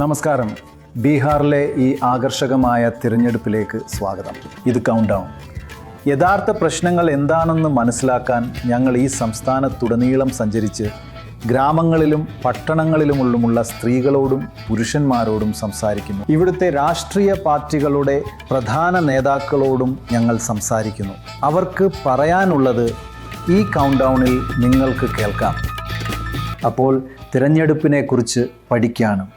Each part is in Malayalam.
നമസ്കാരം. ബീഹാറിലെ ഈ ആകർഷകമായ തിരഞ്ഞെടുപ്പിലേക്ക് സ്വാഗതം. ഇത് കൗണ്ട് ഡൗൺ. യഥാർത്ഥ പ്രശ്നങ്ങൾ എന്താണെന്ന് മനസ്സിലാക്കാൻ ഞങ്ങൾ ഈ സംസ്ഥാനത്തുടനീളം സഞ്ചരിച്ച് ഗ്രാമങ്ങളിലും പട്ടണങ്ങളിലുമുള്ള സ്ത്രീകളോടും പുരുഷന്മാരോടും സംസാരിക്കുന്നു. ഇവിടുത്തെ രാഷ്ട്രീയ പാർട്ടികളുടെ പ്രധാന നേതാക്കളോടും ഞങ്ങൾ സംസാരിക്കുന്നു. അവർക്ക് പറയാനുള്ളത് ഈ കൗണ്ട് ഡൗണിൽ നിങ്ങൾക്ക് കേൾക്കാം. അപ്പോൾ തിരഞ്ഞെടുപ്പിനെക്കുറിച്ച് പഠിക്കാനും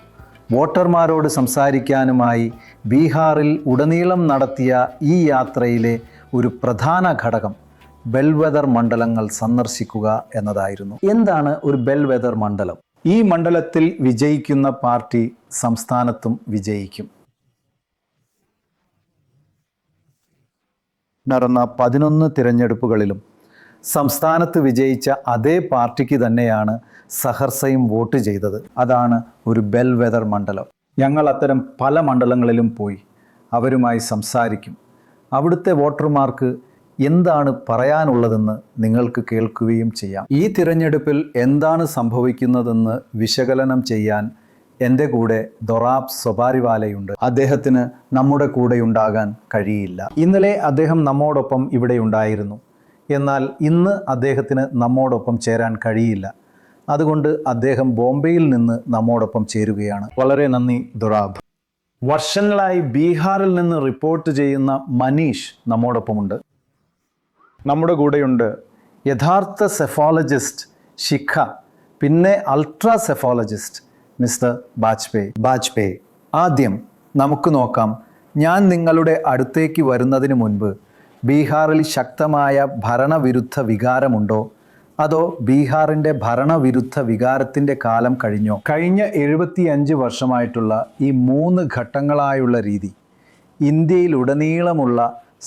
വോട്ടർമാരോട് സംസാരിക്കാനുമായി ബീഹാറിൽ ഉടനീളം നടത്തിയ ഈ യാത്രയിലെ ഒരു പ്രധാന ഘടകം ബെൽവെദർ മണ്ഡലങ്ങൾ സന്ദർശിക്കുക എന്നതായിരുന്നു. എന്താണ് ഒരു ബെൽവെദർ മണ്ഡലം? ഈ മണ്ഡലത്തിൽ വിജയിക്കുന്ന പാർട്ടി സംസ്ഥാനത്തും വിജയിക്കും. നടന്ന 11 തിരഞ്ഞെടുപ്പുകളിലും സംസ്ഥാനത്ത് വിജയിച്ച അതേ പാർട്ടിക്ക് തന്നെയാണ് സഹർസയും വോട്ട് ചെയ്തത്. അതാണ് ഒരു ബെൽവെദർ മണ്ഡലം. ഞങ്ങൾ അത്തരം പല മണ്ഡലങ്ങളിലും പോയി അവരുമായി സംസാരിക്കും. അവിടുത്തെ വോട്ടർമാർക്ക് എന്താണ് പറയാനുള്ളതെന്ന് നിങ്ങൾക്ക് കേൾക്കുകയും ചെയ്യാം. ഈ തിരഞ്ഞെടുപ്പിൽ എന്താണ് സംഭവിക്കുന്നതെന്ന് വിശകലനം ചെയ്യാൻ എൻ്റെ കൂടെ ദൊറാബ് സൊബാരിവാലയുണ്ട്. അദ്ദേഹത്തിന് നമ്മുടെ കൂടെ ഉണ്ടാകാൻ കഴിയില്ല. ഇന്നലെ അദ്ദേഹം നമ്മോടൊപ്പം ഇവിടെ ഉണ്ടായിരുന്നു. എന്നാൽ ഇന്ന് അദ്ദേഹത്തിന് നമ്മോടൊപ്പം ചേരാൻ കഴിയില്ല. അതുകൊണ്ട് അദ്ദേഹം ബോംബെയിൽ നിന്ന് നമ്മോടൊപ്പം ചേരുകയാണ്. വളരെ നന്ദി ദൊറാബ്. വർഷങ്ങളായി ബീഹാറിൽ നിന്ന് റിപ്പോർട്ട് ചെയ്യുന്ന മനീഷ് നമ്മോടൊപ്പമുണ്ട്. നമ്മുടെ കൂടെയുണ്ട് യഥാർത്ഥ സെഫോളജിസ്റ്റ് ശിഖ, പിന്നെ അൾട്രാ സെഫോളജിസ്റ്റ് മിസ്റ്റർ ബാജ്പേയി. ആദ്യം നമുക്ക് നോക്കാം, ഞാൻ നിങ്ങളുടെ അടുത്തേക്ക് വരുന്നതിന് മുൻപ് ബീഹാറിൽ ശക്തമായ ഭരണവിരുദ്ധ വികാരമുണ്ടോ, അതോ ബീഹാറിൻ്റെ ഭരണവിരുദ്ധ വികാരത്തിൻ്റെ കാലം കഴിഞ്ഞോ? കഴിഞ്ഞ 75 വർഷമായിട്ടുള്ള ഈ 3 ഘട്ടങ്ങളായുള്ള രീതി ഇന്ത്യയിലുടനീളമുള്ള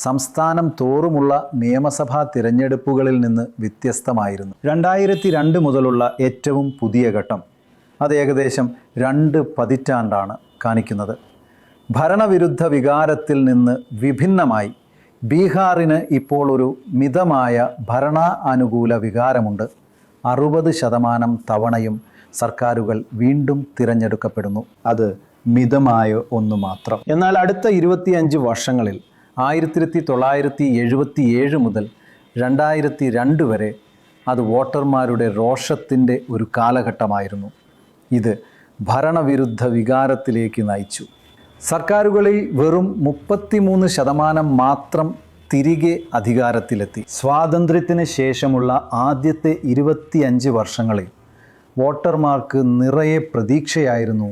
സംസ്ഥാനം തോറുമുള്ള നിയമസഭാ തിരഞ്ഞെടുപ്പുകളിൽ നിന്ന് വ്യത്യസ്തമായിരുന്നു. 2002 മുതലുള്ള ഏറ്റവും പുതിയ ഘട്ടം അത് ഏകദേശം 2 പതിറ്റാണ്ടാണ് കാണിക്കുന്നത്. ഭരണവിരുദ്ധ വികാരത്തിൽ നിന്ന് വിഭിന്നമായി ബീഹാറിന് ഇപ്പോൾ ഒരു മിതമായ ഭരണാനുകൂല വികാരമുണ്ട്. 60% തവണയും സർക്കാരുകൾ വീണ്ടും തിരഞ്ഞെടുക്കപ്പെടുന്നു. അത് മിതമായ ഒന്ന് മാത്രം. എന്നാൽ അടുത്ത 25 വർഷങ്ങളിൽ 1977 മുതൽ 2002 വരെ അത് വോട്ടർമാരുടെ രോഷത്തിൻ്റെ ഒരു കാലഘട്ടമായിരുന്നു. ഇത് ഭരണവിരുദ്ധ വികാരത്തിലേക്ക് നയിച്ചു. സർക്കാരുകളിൽ വെറും 33% മാത്രം തിരികെ അധികാരത്തിലെത്തി. സ്വാതന്ത്ര്യത്തിന് ശേഷമുള്ള ആദ്യത്തെ 25 വർഷങ്ങളിൽ വോട്ടർമാർക്ക് നിറയെ പ്രതീക്ഷയായിരുന്നു.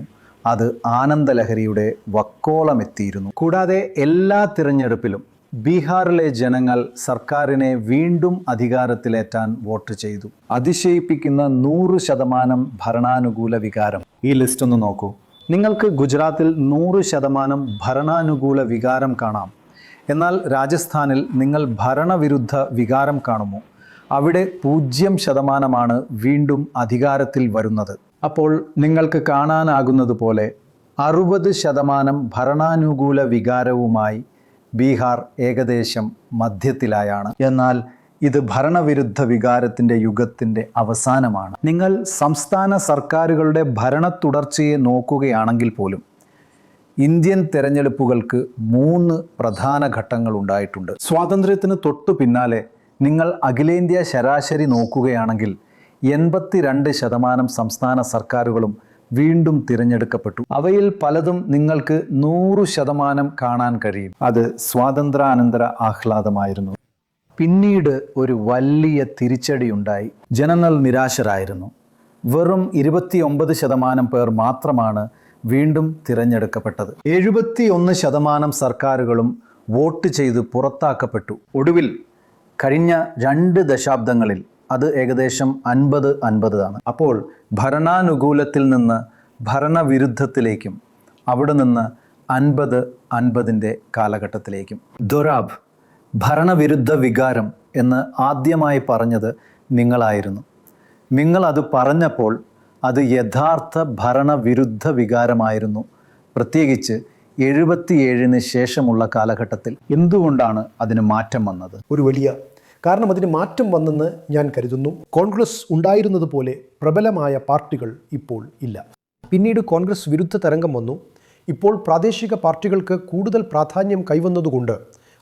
അത് ആനന്ദലഹരിയുടെ വക്കോളമെത്തിയിരുന്നു. കൂടാതെ എല്ലാ തിരഞ്ഞെടുപ്പിലും ബീഹാറിലെ ജനങ്ങൾ സർക്കാരിനെ വീണ്ടും അധികാരത്തിലേറ്റാൻ വോട്ട് ചെയ്തു. അതിശയിപ്പിക്കുന്ന 100% ഭരണാനുകൂല വികാരം. ഈ ലിസ്റ്റ് ഒന്ന് നോക്കൂ. നിങ്ങൾക്ക് ഗുജറാത്തിൽ 100% ഭരണാനുകൂല വികാരം കാണാം. എന്നാൽ രാജസ്ഥാനിൽ നിങ്ങൾ ഭരണവിരുദ്ധ വികാരം കാണുമോ? അവിടെ 0% വീണ്ടും അധികാരത്തിൽ വരുന്നത്. അപ്പോൾ നിങ്ങൾക്ക് കാണാനാകുന്നത് പോലെ 60% ഭരണാനുകൂല വികാരവുമായി ബീഹാർ ഏകദേശം മധ്യത്തിലായാണ്. എന്നാൽ ഇത് ഭരണവിരുദ്ധ വികാരത്തിൻ്റെ യുഗത്തിൻ്റെ അവസാനമാണ്. നിങ്ങൾ സംസ്ഥാന സർക്കാരുകളുടെ ഭരണ തുടർച്ചയെ നോക്കുകയാണെങ്കിൽ പോലും ഇന്ത്യൻ തെരഞ്ഞെടുപ്പുകൾക്ക് 3 പ്രധാന ഘട്ടങ്ങൾ ഉണ്ടായിട്ടുണ്ട്. സ്വാതന്ത്ര്യത്തിന് തൊട്ടു പിന്നാലെ നിങ്ങൾ അഖിലേന്ത്യാ ശരാശരി നോക്കുകയാണെങ്കിൽ 82% സംസ്ഥാന സർക്കാരുകളും വീണ്ടും തിരഞ്ഞെടുക്കപ്പെട്ടു. അവയിൽ പലതും നിങ്ങൾക്ക് 100% കാണാൻ കഴിയും. അത് സ്വാതന്ത്ര്യാനന്തര ആഹ്ലാദമായിരുന്നു. പിന്നീട് ഒരു വലിയ തിരിച്ചടിയുണ്ടായി. ജനങ്ങൾ നിരാശരായിരുന്നു. വെറും 29% പേർ മാത്രമാണ് വീണ്ടും തിരഞ്ഞെടുക്കപ്പെട്ടത്. 71% സർക്കാരുകളും വോട്ട് ചെയ്ത് പുറത്താക്കപ്പെട്ടു. ഒടുവിൽ കഴിഞ്ഞ 2 ദശാബ്ദങ്ങളിൽ അത് ഏകദേശം 50-50 ആണ്. അപ്പോൾ ഭരണാനുകൂലത്തിൽ നിന്ന് ഭരണവിരുദ്ധത്തിലേക്കും അവിടെ നിന്ന് 50-50ൻ്റെ കാലഘട്ടത്തിലേക്കും. ദൊറാബ്, ഭരണവിരുദ്ധ വികാരം എന്ന് ആദ്യമായി പറഞ്ഞത് നിങ്ങളായിരുന്നു. നിങ്ങൾ അത് പറഞ്ഞപ്പോൾ അത് യഥാർത്ഥ ഭരണവിരുദ്ധ വികാരമായിരുന്നു, പ്രത്യേകിച്ച് 77-ന് ശേഷമുള്ള കാലഘട്ടത്തിൽ. എന്തുകൊണ്ടാണ് അതിന് മാറ്റം വന്നത്? ഒരു വലിയ കാരണം അതിന് മാറ്റം വന്നെന്ന് ഞാൻ കരുതുന്നു. കോൺഗ്രസ് ഉണ്ടായിരുന്നത് പോലെ പ്രബലമായ പാർട്ടികൾ ഇപ്പോൾ ഇല്ല. പിന്നീട് കോൺഗ്രസ് വിരുദ്ധ തരംഗം വന്നു. ഇപ്പോൾ പ്രാദേശിക പാർട്ടികൾക്ക് കൂടുതൽ പ്രാധാന്യം കൈവന്നതുകൊണ്ട്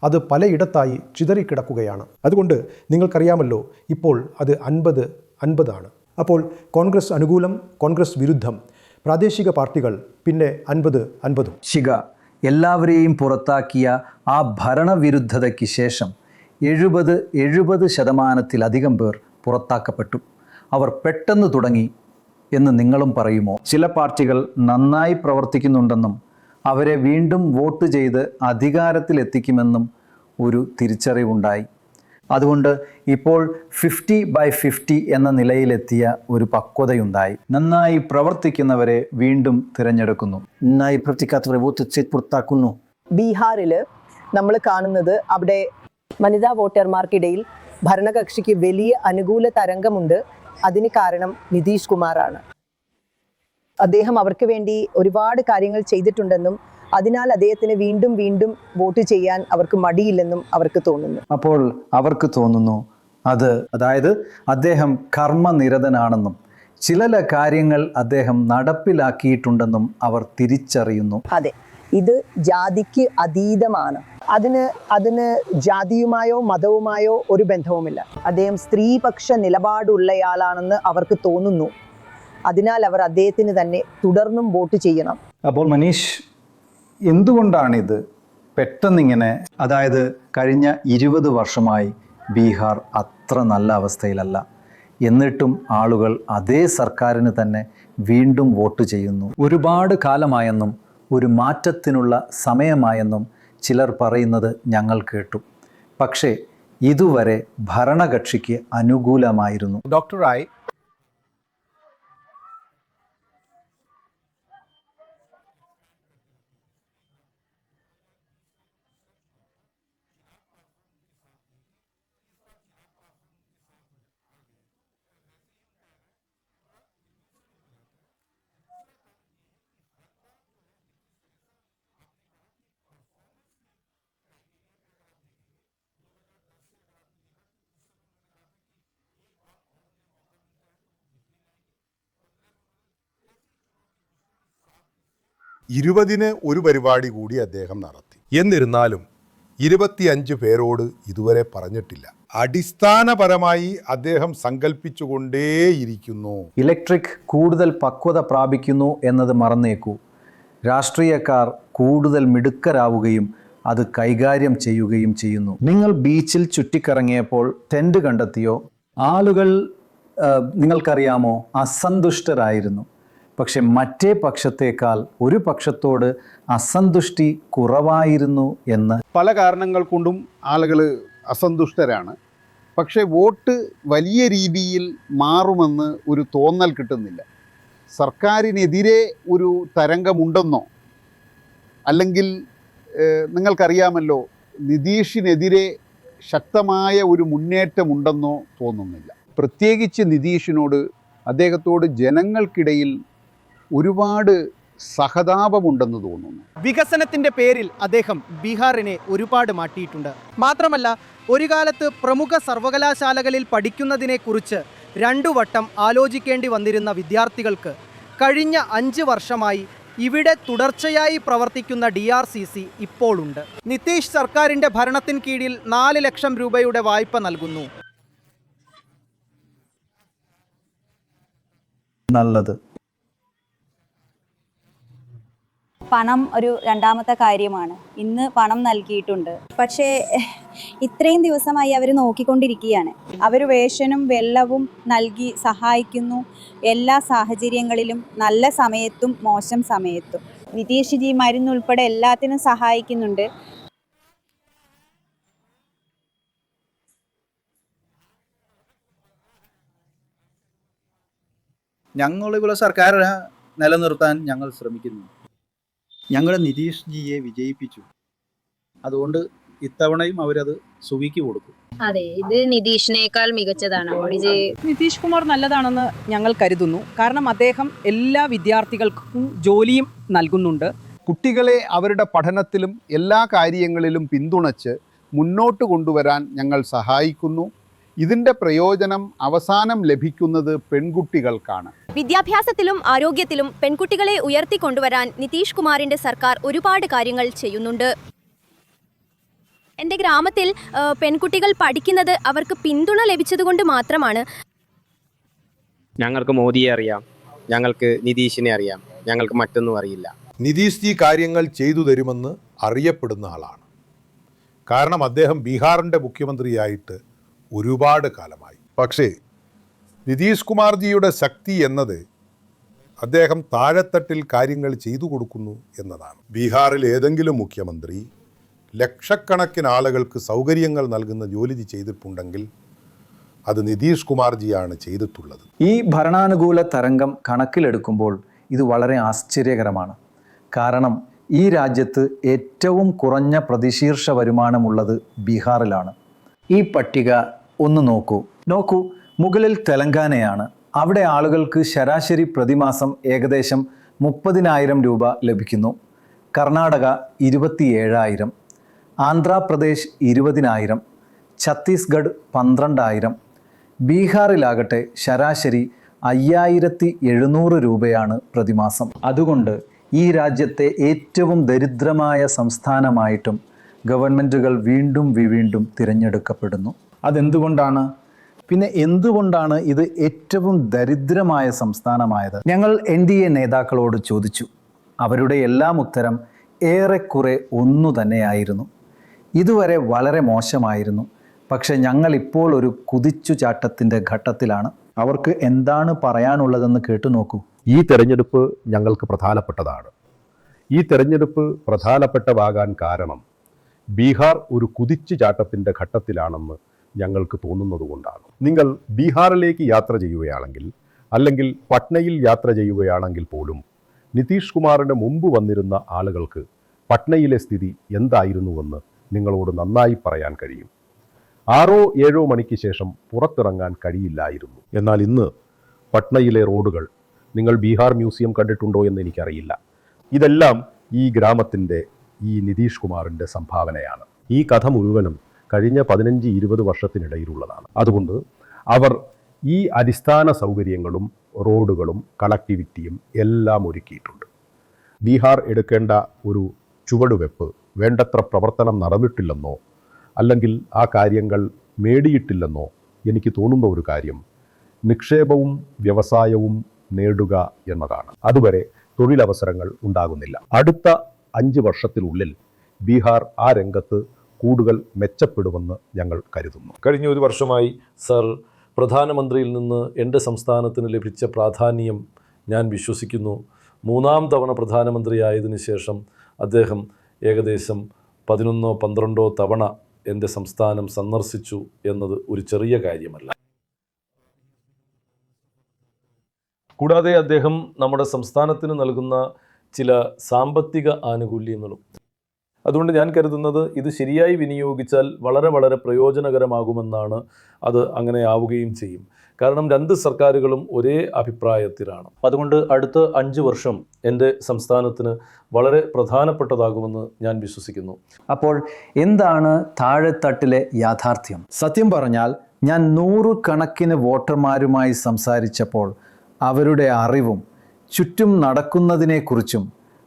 അത് പലയിടത്തായി ചിതറിക്കിടക്കുകയാണ്. അതുകൊണ്ട് നിങ്ങൾക്കറിയാമല്ലോ, ഇപ്പോൾ അത് 50-50 അപ്പോൾ കോൺഗ്രസ് അനുകൂലം, കോൺഗ്രസ് വിരുദ്ധം, പ്രാദേശിക പാർട്ടികൾ പിന്നെ 50-50. ശിഖ, എല്ലാവരെയും പുറത്താക്കിയ ആ ഭരണവിരുദ്ധതയ്ക്ക് ശേഷം 70% പേർ പുറത്താക്കപ്പെട്ടു. അവർ പെട്ടെന്ന് തുടങ്ങി എന്ന് നിങ്ങളും പറയുമോ? ചില പാർട്ടികൾ നന്നായി പ്രവർത്തിക്കുന്നുണ്ടെന്നും അവരെ വീണ്ടും വോട്ട് ചെയ്ത് അധികാരത്തിലെത്തിക്കുമെന്നും ഒരു തിരിച്ചറിവുണ്ടായി. അതുകൊണ്ട് ഇപ്പോൾ 50/50 എന്ന നിലയിലെത്തിയ ഒരു പക്വതയുണ്ടായി. നന്നായി പ്രവർത്തിക്കുന്നവരെ വീണ്ടും തിരഞ്ഞെടുക്കുന്നു. നന്നായി പ്രവർത്തിക്കാത്തവരെ വോട്ട് ചെയ്ത് പുറത്താക്കുന്നു. ബീഹാറിൽ നമ്മൾ കാണുന്നത് അവിടെ വനിതാ വോട്ടർമാർക്കിടയിൽ ഭരണകക്ഷിക്ക് വലിയ അനുകൂല തരംഗമുണ്ട്. അതിന് കാരണം നിതീഷ് കുമാറാണ്. അദ്ദേഹം അവർക്ക് വേണ്ടി ഒരുപാട് കാര്യങ്ങൾ ചെയ്തിട്ടുണ്ടെന്നും അതിനാൽ അദ്ദേഹത്തിന് വീണ്ടും വീണ്ടും വോട്ട് ചെയ്യാൻ അവർക്ക് മടിയില്ലെന്നും അവർക്ക് തോന്നുന്നു. അപ്പോൾ അവർക്ക് തോന്നുന്നു അതായത് അദ്ദേഹം കർമ്മനിരതനാണെന്നും ചില കാര്യങ്ങൾ അദ്ദേഹം നടപ്പിലാക്കിയിട്ടുണ്ടെന്നും അവർ തിരിച്ചറിയുന്നു. അതെ, ഇത് ജാതിക്ക് അതീതമാണ്. അതിന് ജാതിയുമായോ മതവുമായോ ഒരു ബന്ധവുമില്ല. അദ്ദേഹം സ്ത്രീപക്ഷ നിലപാടുള്ളയാളാണെന്ന് അവർക്ക് തോന്നുന്നു. അതിനാൽ അവർ അദ്ദേഹത്തിന് തന്നെ തുടർന്നും വോട്ട് ചെയ്യണം. അപ്പോൾ മനീഷ്, എന്തുകൊണ്ടാണിത് പെട്ടെന്നിങ്ങനെ? അതായത് കഴിഞ്ഞ 20 വർഷമായി ബീഹാർ അത്ര നല്ല അവസ്ഥയിലല്ല. എന്നിട്ടും ആളുകൾ അതേ സർക്കാരിന് തന്നെ വീണ്ടും വോട്ട് ചെയ്യുന്നു. ഒരുപാട് കാലമായെന്നും ഒരു മാറ്റത്തിനുള്ള സമയമായെന്നും ചിലർ പറയുന്നത് ഞങ്ങൾ കേട്ടു. പക്ഷേ ഇതുവരെ ഭരണകക്ഷിക്ക് അനുകൂലമായിരുന്നു. ഡോക്ടറായി ഇരുപതിന് ഒരു പരിപാടി കൂടി അദ്ദേഹം നടത്തി. എന്നിരുന്നാലും 25 പേരോട് ഇതുവരെ പറഞ്ഞിട്ടില്ല. അടിസ്ഥാനപരമായി അദ്ദേഹം സങ്കല്പിച്ചുകൊണ്ടേയിരിക്കുന്നു. ഇലക്ട്രിക് കൂടുതൽ പക്വത പ്രാപിക്കുന്നു എന്നത് മറന്നേക്കൂ. രാഷ്ട്രീയക്കാർ കൂടുതൽ മിടുക്കരാവുകയും അത് കൈകാര്യം ചെയ്യുകയും ചെയ്യുന്നു. നിങ്ങൾ ബീച്ചിൽ ചുറ്റിക്കറങ്ങിയപ്പോൾ ടെൻറ്റ് കണ്ടെത്തിയോ? ആളുകൾ നിങ്ങൾക്കറിയാമോ, അസന്തുഷ്ടരായിരുന്നു. പക്ഷെ മറ്റേ പക്ഷത്തേക്കാൾ ഒരു പക്ഷത്തോട് അസന്തുഷ്ടി കുറവായിരുന്നു എന്ന്. പല കാരണങ്ങൾ കൊണ്ടും ആളുകൾ അസന്തുഷ്ടരാണ്. പക്ഷേ വോട്ട് വലിയ രീതിയിൽ മാറുമെന്ന് ഒരു തോന്നൽ കിട്ടുന്നില്ല. സർക്കാരിനെതിരെ ഒരു തരംഗമുണ്ടെന്നോ അല്ലെങ്കിൽ നിങ്ങൾക്കറിയാമല്ലോ നിതീഷിനെതിരെ ശക്തമായ ഒരു മുന്നേറ്റമുണ്ടെന്നോ തോന്നുന്നില്ല. പ്രത്യേകിച്ച് നിതീഷിനോട്, അദ്ദേഹത്തോട് ജനങ്ങൾക്കിടയിൽ ഒരുപാട് സഹതാപമുണ്ടെന്ന് തോന്നുന്നു. വികസനത്തിന്റെ പേരിൽ അദ്ദേഹം ബീഹാറിനെ ഒരുപാട് മാറ്റിയിട്ടുണ്ട്. മാത്രമല്ല, ഒരു കാലത്ത് പ്രമുഖ സർവകലാശാലകളിൽ പഠിക്കുന്നതിനെക്കുറിച്ച് 2 വട്ടം ആലോചിക്കേണ്ടി വന്നിരുന്ന വിദ്യാർത്ഥികൾക്ക് കഴിഞ്ഞ 5 വർഷമായി ഇവിടെ തുടർച്ചയായി പ്രവർത്തിക്കുന്ന DRCC ഇപ്പോഴുണ്ട്. നിതീഷ് സർക്കാരിന്റെ ഭരണത്തിന് കീഴിൽ 4 ലക്ഷം രൂപയുടെ വായ്പ നൽകുന്നു. നല്ലത്. പണം ഒരു രണ്ടാമത്തെ കാര്യമാണ്. ഇന്ന് പണം നൽകിയിട്ടുണ്ട്, പക്ഷേ ഇത്രയും ദിവസമായി അവർ നോക്കിക്കൊണ്ടിരിക്കുകയാണ്. അവർ റേഷനും വെള്ളവും നൽകി സഹായിക്കുന്നു, എല്ലാ സാഹചര്യങ്ങളിലും, നല്ല സമയത്തും മോശം സമയത്തും. നിതീഷ് ജി മരുന്നുൾപ്പെടെ എല്ലാത്തിനും സഹായിക്കുന്നുണ്ട്. ഞങ്ങളിവിടെ സർക്കാരിനെ നിലനിർത്താൻ ഞങ്ങൾ ശ്രമിക്കുന്നു. ഞങ്ങളുടെ നിതീഷ് ജിയെ വിജയിപ്പിച്ചു. അതുകൊണ്ട് ഇത്തവണയും അവരത് സുവിക്ക് കൊടുക്കും. അതെ, ഇത് നിതീഷിനേക്കാൾ മികച്ചതാണ്. നിതീഷ് കുമാർ നല്ലതാണെന്ന് ഞങ്ങൾ കരുതുന്നു. കാരണം അദ്ദേഹം എല്ലാ വിദ്യാർത്ഥികൾക്കും ജോലിയും നൽകുന്നുണ്ട്. കുട്ടികളെ അവരുടെ പഠനത്തിലും എല്ലാ കാര്യങ്ങളിലും പിന്തുണച്ച് മുന്നോട്ട് കൊണ്ടുവരാൻ ഞങ്ങൾ സഹായിക്കുന്നു. ഇതിൻ്റെ പ്രയോജനം അവസാനം ലഭിക്കുന്നത് പെൺകുട്ടികൾക്കാണ്. വിദ്യാഭ്യാസത്തിലും ആരോഗ്യത്തിലും പെൺകുട്ടികളെ ഉയർത്തിക്കൊണ്ടുവരാൻ നിതീഷ് കുമാറിന്റെ സർക്കാർ ഒരുപാട് കാര്യങ്ങൾ ചെയ്യുന്നുണ്ട്. എൻ്റെ ഗ്രാമത്തിൽ പെൺകുട്ടികൾ പഠിക്കുന്നത് അവർക്ക് പിന്തുണ ലഭിച്ചതുകൊണ്ട് മാത്രമാണ്. ഞങ്ങൾക്ക് മോദിയെ അറിയാം, ഞങ്ങൾക്ക് നിതീഷിനെ അറിയാം, ഞങ്ങൾക്ക് മറ്റൊന്നും അറിയില്ല. നിതീഷ് ജി കാര്യങ്ങൾ ചെയ്തു തരുമെന്ന് അറിയപ്പെടുന്ന ആളാണ്. കാരണം അദ്ദേഹം ബീഹാറിൻ്റെ മുഖ്യമന്ത്രിയായിട്ട് ഒരുപാട് കാലമായി. പക്ഷേ നിതീഷ് കുമാർജിയുടെ ശക്തി എന്നത് അദ്ദേഹം താഴെത്തട്ടിൽ കാര്യങ്ങൾ ചെയ്തു കൊടുക്കുന്നു എന്നതാണ്. ബീഹാറിൽ ഏതെങ്കിലും മുഖ്യമന്ത്രി ലക്ഷക്കണക്കിന് ആളുകൾക്ക് സൗകര്യങ്ങൾ നൽകുന്ന ജോലി ചെയ്തിട്ടുണ്ടെങ്കിൽ അത് നിതീഷ് കുമാർജിയാണ് ചെയ്തിട്ടുള്ളത്. ഈ ഭരണാനുകൂല തരംഗം കണക്കിലെടുക്കുമ്പോൾ ഇത് വളരെ ആശ്ചര്യകരമാണ്. കാരണം ഈ രാജ്യത്ത് ഏറ്റവും കുറഞ്ഞ പ്രതിശീർഷ വരുമാനമുള്ളത് ബീഹാറിലാണ്. ഈ പട്ടിക ഒന്ന് നോക്കൂ. മുകളിൽ തെലങ്കാനയാണ്. അവിടെ ആളുകൾക്ക് ശരാശരി പ്രതിമാസം ഏകദേശം 30,000 രൂപ ലഭിക്കുന്നു. കർണാടക 27,000, ആന്ധ്രാപ്രദേശ് 20,000, ഛത്തീസ്ഗഡ് 12,000. ബീഹാറിലാകട്ടെ ശരാശരി 5,700 രൂപയാണ് പ്രതിമാസം. അതുകൊണ്ട് ഈ രാജ്യത്തെ ഏറ്റവും ദരിദ്രമായ സംസ്ഥാനമായിട്ടും ഗവൺമെൻറ്റുകൾ വീണ്ടും തിരഞ്ഞെടുക്കപ്പെടുന്നു. അതെന്തുകൊണ്ടാണ്? പിന്നെ എന്തുകൊണ്ടാണ് ഇത് ഏറ്റവും ദരിദ്രമായ സംസ്ഥാനമായത്? ഞങ്ങൾ NDA നേതാക്കളോട് ചോദിച്ചു. അവരുടെ എല്ലാം ഉത്തരം ഏറെക്കുറെ ഒന്നു തന്നെയായിരുന്നു. ഇതുവരെ വളരെ മോശമായിരുന്നു. പക്ഷെ ഞങ്ങൾ ഇപ്പോൾ ഒരു കുതിച്ചുചാട്ടത്തിൻ്റെ ഘട്ടത്തിലാണ്. അവർക്ക് എന്താണ് പറയാനുള്ളതെന്ന് കേട്ടു നോക്കൂ. ഈ തെരഞ്ഞെടുപ്പ് ഞങ്ങൾക്ക് പ്രധാനപ്പെട്ടതാണ്. ഈ തെരഞ്ഞെടുപ്പ് പ്രധാനപ്പെട്ടതാകാൻ കാരണം ബീഹാർ ഒരു കുതിച്ചുചാട്ടത്തിൻ്റെ ഘട്ടത്തിലാണെന്ന് ഞങ്ങൾക്ക് തോന്നുന്നതുകൊണ്ടാണ്. നിങ്ങൾ ബീഹാറിലേക്ക് യാത്ര ചെയ്യുകയാണെങ്കിൽ, അല്ലെങ്കിൽ പട്നയിൽ യാത്ര ചെയ്യുകയാണെങ്കിൽ പോലും നിതീഷ് കുമാറിന് മുമ്പ് വന്നിരുന്ന ആളുകൾക്ക് പട്നയിലെ സ്ഥിതി എന്തായിരുന്നുവെന്ന് നിങ്ങളോട് നന്നായി പറയാൻ കഴിയും. 6-7 മണിക്ക് ശേഷം പുറത്തിറങ്ങാൻ കഴിയില്ലായിരുന്നു. എന്നാൽ ഇന്ന് പട്നയിലെ റോഡുകൾ, നിങ്ങൾ ബീഹാർ മ്യൂസിയം കണ്ടിട്ടുണ്ടോ എന്ന് എനിക്കറിയില്ല, ഇതെല്ലാം ഈ ഗ്രാമത്തിൻ്റെ, ഈ നിതീഷ് കുമാറിൻ്റെ സംഭാവനയാണ്. ഈ കഥ മുഴുവനും കഴിഞ്ഞ 15-20 വർഷത്തിനിടയിലുള്ളതാണ്. അതുകൊണ്ട് അവർ ഈ അടിസ്ഥാന സൗകര്യങ്ങളും റോഡുകളും കണക്ടിവിറ്റിയും എല്ലാം ഒരുക്കിയിട്ടുണ്ട്. ബീഹാർ എടുക്കേണ്ട ഒരു ചുവടുവെപ്പ് വേണ്ടത്ര പ്രവർത്തനം നടന്നിട്ടില്ലെന്നോ അല്ലെങ്കിൽ ആ കാര്യങ്ങൾ നേടിയിട്ടില്ലെന്നോ എനിക്ക് തോന്നുന്ന ഒരു കാര്യം നിക്ഷേപവും വ്യവസായവും നേടുക എന്നതാണ്. അതുവരെ തൊഴിലവസരങ്ങൾ ഉണ്ടാകുന്നില്ല. അടുത്ത 5 വർഷത്തിനുള്ളിൽ ബീഹാർ ആ രംഗത്ത് കൂടുതൽ മെച്ചപ്പെടുമെന്ന് ഞങ്ങൾ കരുതുന്നു. കഴിഞ്ഞ ഒരു വർഷമായി സർ പ്രധാനമന്ത്രിയിൽ നിന്ന് എൻ്റെ സംസ്ഥാനത്തിന് ലഭിച്ച പ്രാധാന്യം ഞാൻ വിശ്വസിക്കുന്നു. 3ാം തവണ പ്രധാനമന്ത്രിയായതിനു ശേഷം അദ്ദേഹം ഏകദേശം 11-12 തവണ എൻ്റെ സംസ്ഥാനം സന്ദർശിച്ചു എന്നത് ഒരു ചെറിയ കാര്യമല്ല. കൂടാതെ അദ്ദേഹം നമ്മുടെ സംസ്ഥാനത്തിന് നൽകുന്ന ചില സാമ്പത്തിക ആനുകൂല്യങ്ങളും. അതുകൊണ്ട് ഞാൻ കരുതുന്നത് ഇത് ശരിയായി വിനിയോഗിച്ചാൽ വളരെ പ്രയോജനകരമാകുമെന്നാണ്. അത് അങ്ങനെ ആവുകയും ചെയ്യും. കാരണം 2 സർക്കാരുകളും ഒരേ അഭിപ്രായത്തിലാണ്. അതുകൊണ്ട് അടുത്ത 5 വർഷം എൻ്റെ സംസ്ഥാനത്തിന് വളരെ പ്രധാനപ്പെട്ടതാകുമെന്ന് ഞാൻ വിശ്വസിക്കുന്നു. അപ്പോൾ എന്താണ് താഴെത്തട്ടിലെ യാഥാർത്ഥ്യം? സത്യം പറഞ്ഞാൽ ഞാൻ 100 കണക്കിന് വോട്ടർമാരുമായി സംസാരിച്ചപ്പോൾ അവരുടെ അറിവും ചുറ്റും നടക്കുന്നതിനെക്കുറിച്ചും